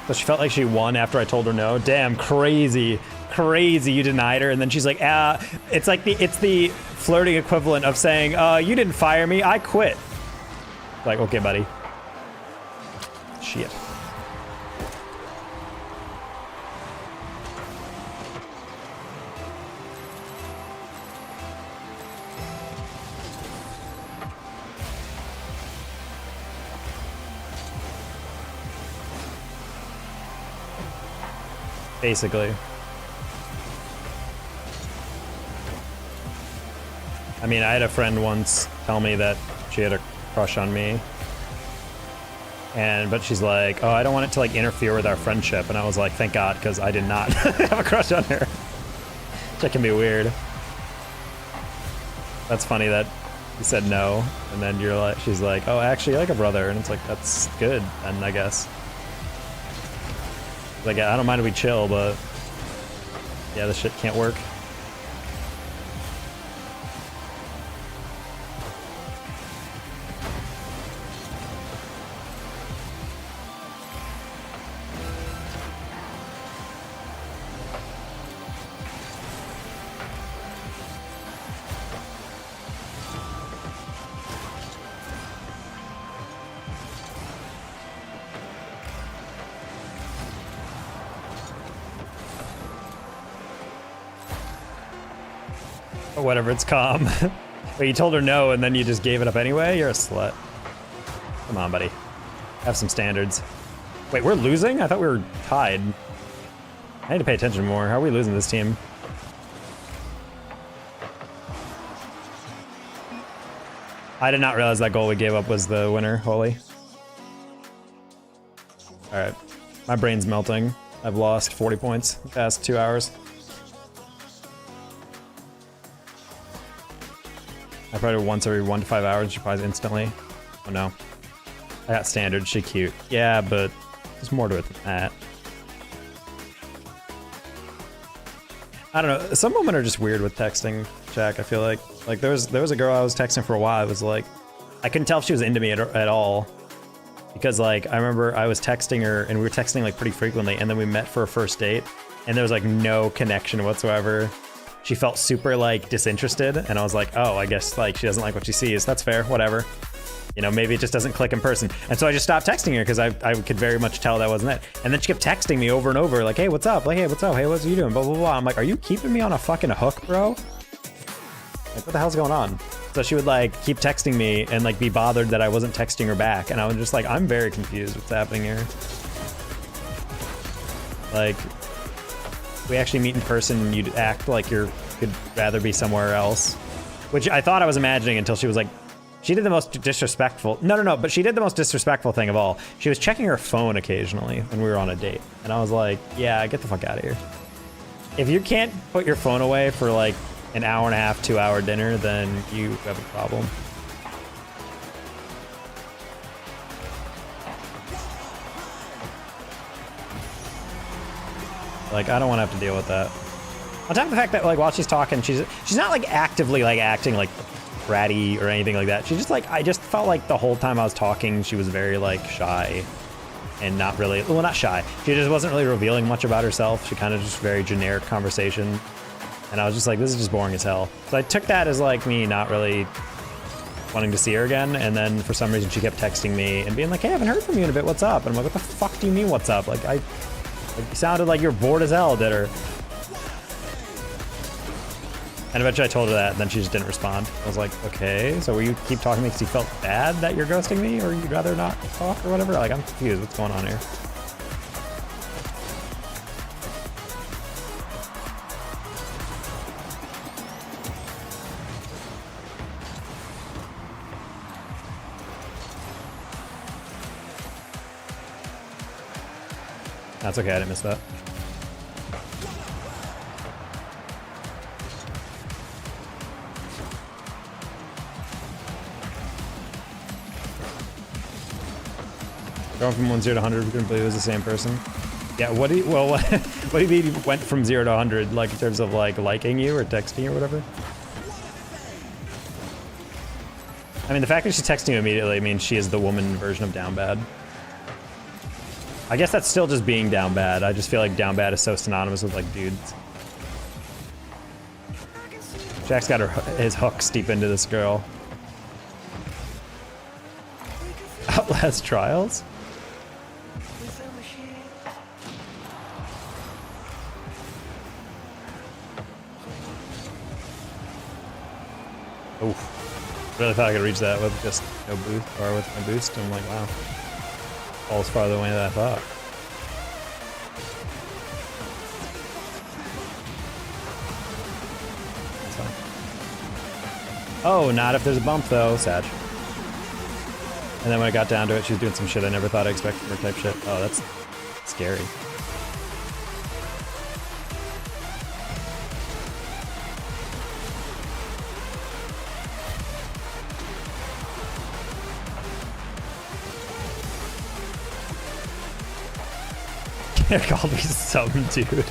So she felt like she won after I told her no. Damn, crazy, crazy. You denied her, and then she's like, it's like it's the flirting equivalent of saying, you didn't fire me, I quit. Like, okay, buddy. Shit. Basically. I mean, I had a friend once tell me that she had a crush on me. But she's like, oh, I don't want it to like interfere with our friendship. And I was like, thank God, because I did not have a crush on her. That can be weird. That's funny that you said no. And then you're like, she's like, oh, actually, I like a brother. And it's like, that's good, then, I guess. Like, I don't mind if we chill, but yeah, this shit can't work. Or whatever, it's calm. But you told her no and then you just gave it up anyway? You're a slut. Come on, buddy. Have some standards. Wait, we're losing? I thought we were tied. I need to pay attention more. How are we losing this team? I did not realize that goal we gave up was the winner, Holy. Alright. My brain's melting. I've lost 40 points the past 2 hours. I probably once every 1 to 5 hours, she probably instantly. Oh no. I got standard, she cute. Yeah, but there's more to it than that. I don't know. Some women are just weird with texting, Jack. I feel like there was a girl I was texting for a while. It was like I couldn't tell if she was into me at all, because like I remember I was texting her and we were texting like pretty frequently, and then we met for a first date, and there was like no connection whatsoever. She felt super like disinterested, and I was like, oh, I guess like she doesn't like what she sees. That's fair, whatever. You know, maybe it just doesn't click in person. And so I just stopped texting her because I could very much tell that wasn't it. And then she kept texting me over and over, like, hey, what's up? Like, hey, what's up? Hey, what's you doing? Blah, blah, blah. I'm like, are you keeping me on a fucking hook, bro? Like, what the hell's going on? So she would like keep texting me and like be bothered that I wasn't texting her back. And I was just like, I'm very confused what's happening here. Like, we actually meet in person, you'd act like you could rather be somewhere else, which I thought I was imagining until she was like, she did the most disrespectful, no, but she did the most disrespectful thing of all. She was checking her phone occasionally when we were on a date. And I was like, yeah, get the fuck out of here. If you can't put your phone away for like an hour and a half, 2 hour dinner, then you have a problem. Like, I don't want to have to deal with that. On top of the fact that like while she's talking, she's not like actively like acting like bratty or anything like that. She just like, I just felt like the whole time I was talking, she was very like shy and not really, well, not shy. She just wasn't really revealing much about herself. She kind of just very generic conversation. And I was just like, this is just boring as hell. So I took that as like me not really wanting to see her again. And then for some reason she kept texting me and being like, hey, I haven't heard from you in a bit. What's up? And I'm like, what the fuck do you mean what's up? Like, you sounded like you're bored as hell, did her. And eventually I told her that, and then she just didn't respond. I was like, okay, so will you keep talking to me because you felt bad that you're ghosting me, or you'd rather not talk, or whatever? Like, I'm confused. What's going on here? That's okay, I didn't miss that. Going from 0 to 100, we couldn't believe it was the same person. Yeah, what do you mean you went from 0 to 100, like in terms of like liking you or texting or whatever? I mean, the fact that she's texting you immediately means she is the woman version of down bad. I guess that's still just being down bad. I just feel like down bad is so synonymous with like dudes. Jack's got his hooks deep into this girl. Outlast Trials? Oof. Really thought I could reach that with just no boost, or with my boost. I'm like, wow. Falls farther away than I thought. Oh, not if there's a bump though, sad. And then when I got down to it, she was doing some shit I never thought I expected from her type shit. Oh, that's scary. They called me some dude.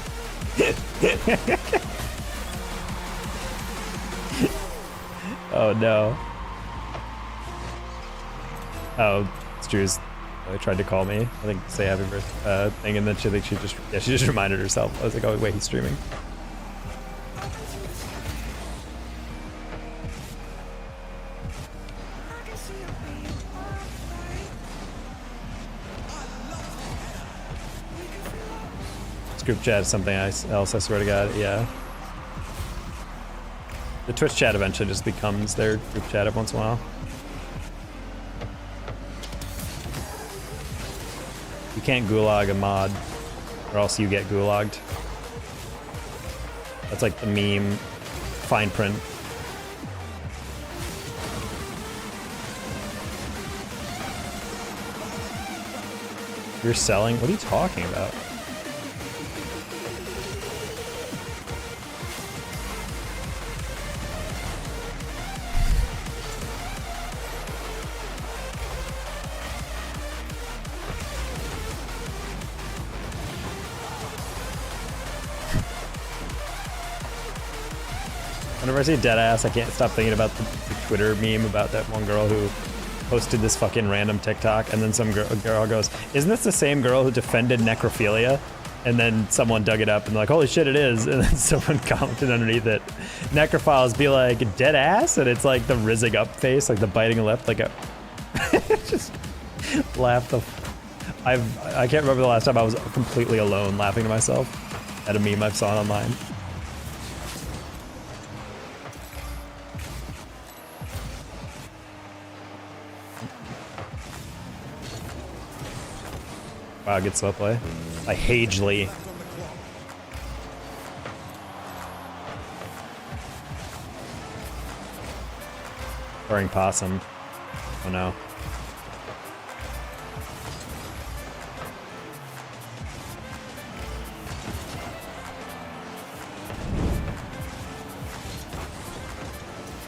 Oh no. Oh, it's Drew's. They tried to call me. I think say happy birthday thing, and then she just reminded herself. I was like, oh wait, he's streaming. This group chat is something else, I swear to God, yeah. The Twitch chat eventually just becomes their group chat every once in a while. You can't gulag a mod, or else you get gulagged. That's like the meme fine print. You're selling? What are you talking about? Whenever I see Deadass, I can't stop thinking about the Twitter meme about that one girl who posted this fucking random TikTok, and then some girl goes, "Isn't this the same girl who defended necrophilia?" And then someone dug it up and like, "Holy shit, it is!" And then someone commented underneath it, "Necrophiles be like dead ass," and it's like the rizzing up face, like the biting lip, like a just laugh the. I can't remember the last time I was completely alone laughing to myself at a meme I saw online. Wow, good slow play. By Hagely. Throwing possum. Oh no.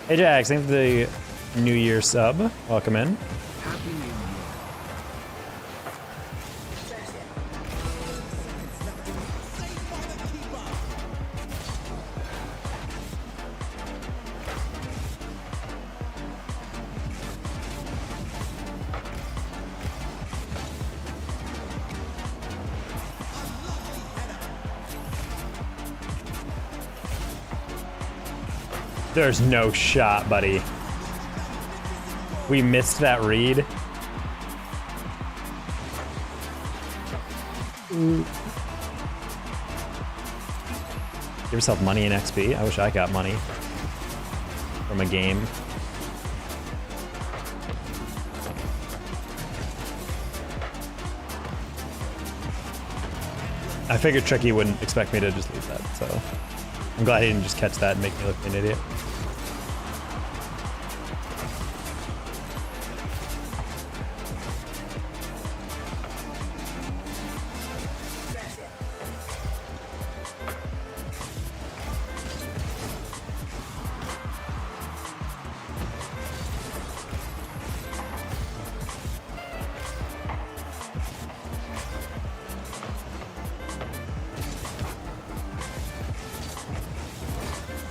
Hey Jax, thanks for the New Year sub. Welcome in. There's no shot, buddy. We missed that read. Give yourself money in XP. I wish I got money from a game. I figured Tricky wouldn't expect me to just leave that, so I'm glad he didn't just catch that and make me look like an idiot.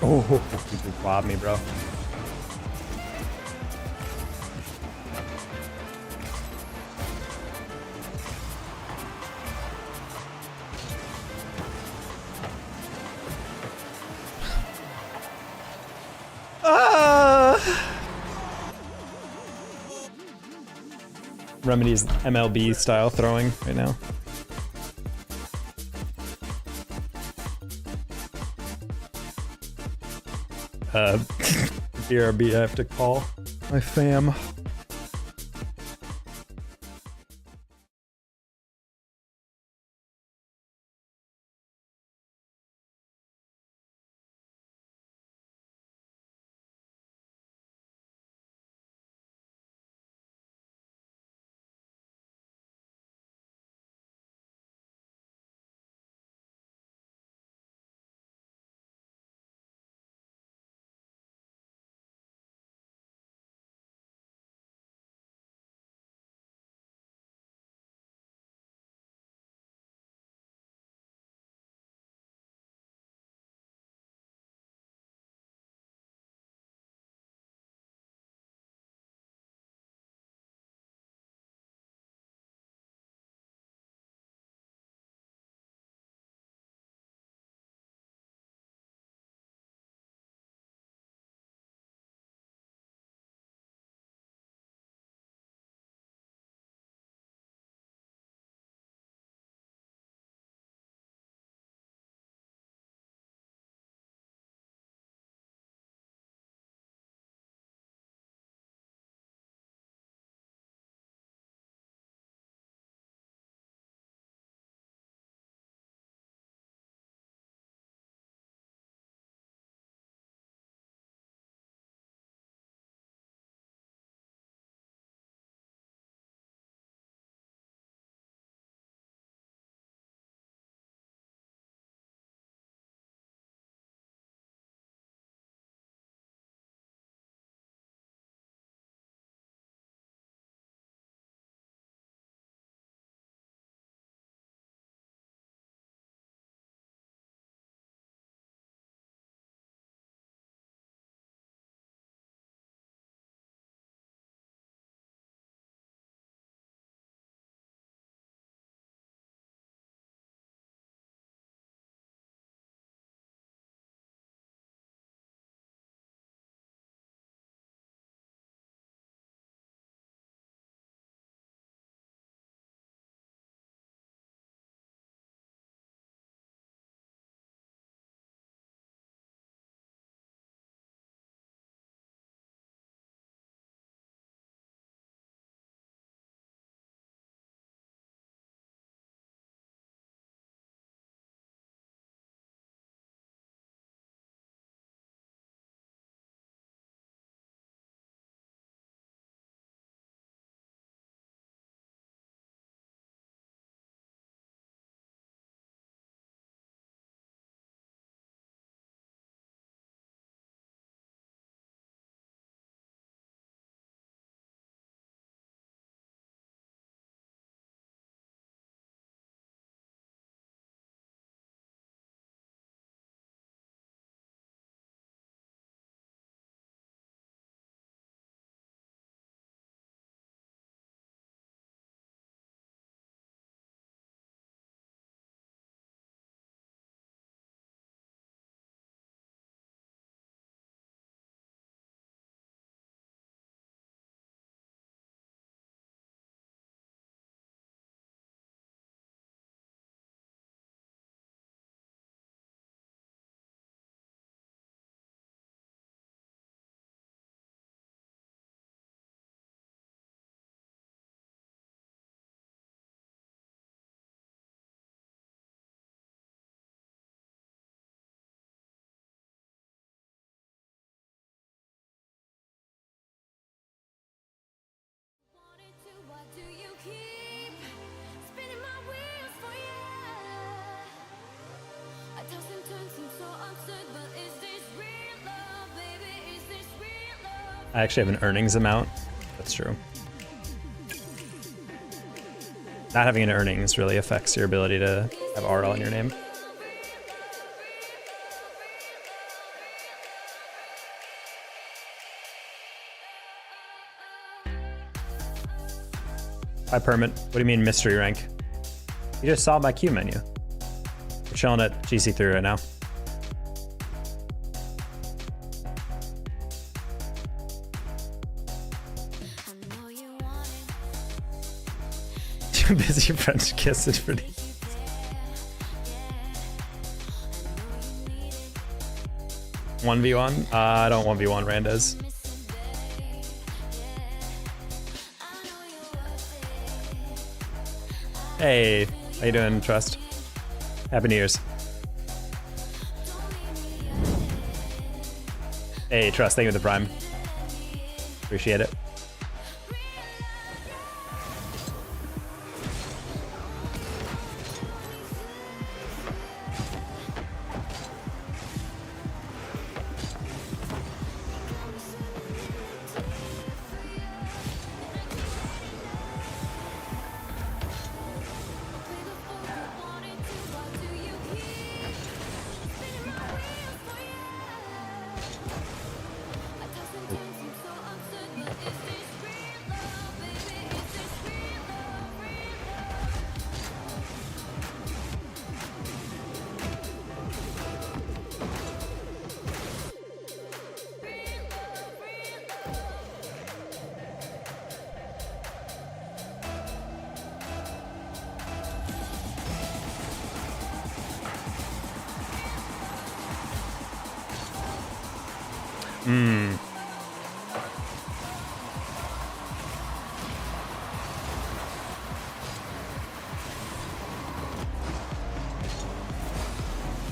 Oh, you just robbed me, bro. Remedy's MLB style throwing right now. BRB, I have to call my fam. I actually have an earnings amount. That's true. Not having an earnings really affects your ability to have art on your name. Hi, Permit. What do you mean mystery rank? You just saw my queue menu. We're chilling at GC3 right now. Too busy French kissing for these. One v one? I don't 1v1 Randas. Hey, how you doing, Trust? Happy New Year's. Hey, Trust, thank you for the Prime. Appreciate it.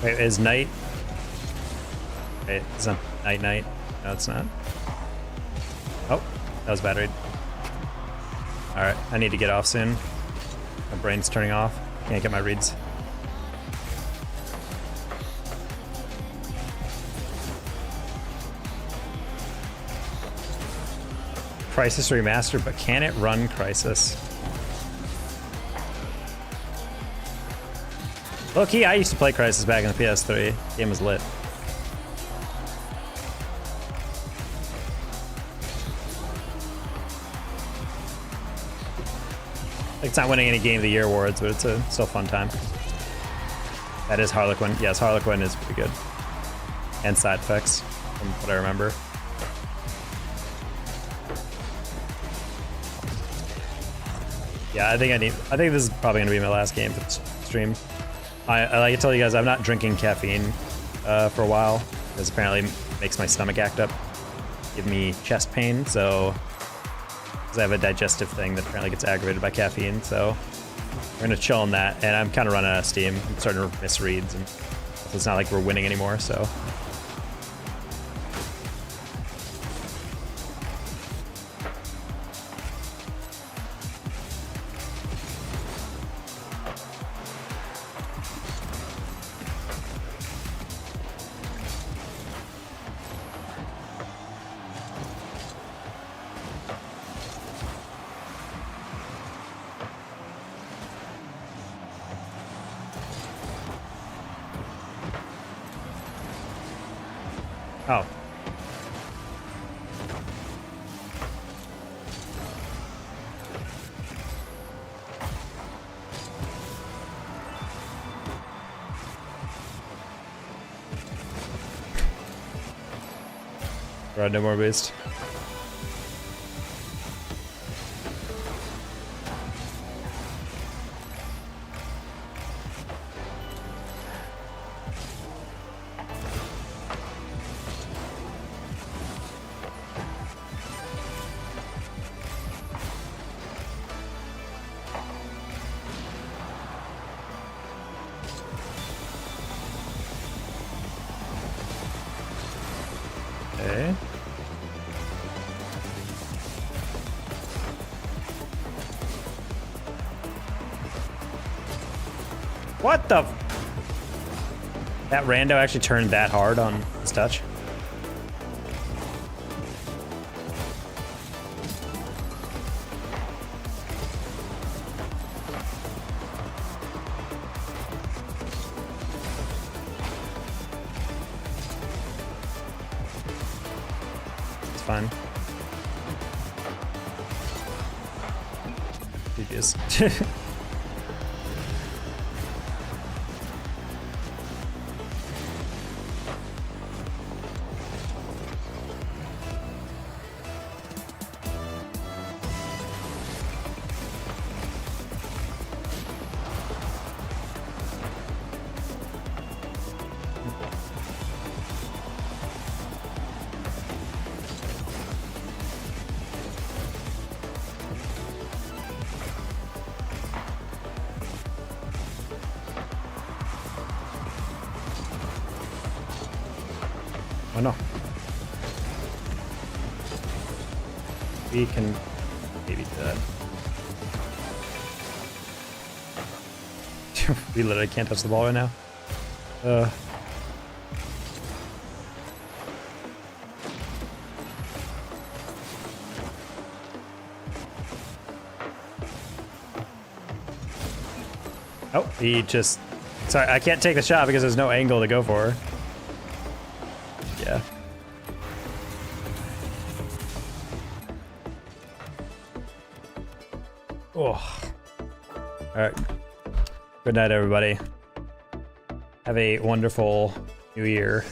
Wait, is night? Wait, it's not night. No, it's not. Oh, that was bad read. Alright, I need to get off soon. My brain's turning off. Can't get my reads. Crisis Remastered, but can it run Crisis? Low key, I used to play Crisis back in the PS3. Game was lit. Like, it's not winning any Game of the Year awards, but it's a still fun time. That is Harlequin. Yes, Harlequin is pretty good. And side effects, from what I remember. Yeah, I think this is probably gonna be my last game for the stream. I like to tell you guys, I'm not drinking caffeine for a while, because apparently it makes my stomach act up, give me chest pain, so because I have a digestive thing that apparently gets aggravated by caffeine, so we're gonna chill on that, and I'm kind of running out of steam. I'm starting to miss reads, and it's not like we're winning anymore, so. Oh. Right, no more boost. Okay. What the? That rando actually turned that hard on his touch. It's fine. GG's. Oh no. We can maybe do that. We literally can't touch the ball right now. Oh, he just... Sorry, I can't take the shot because there's no angle to go for. Yeah. Oh. Alright. Good night, everybody. Have a wonderful new year.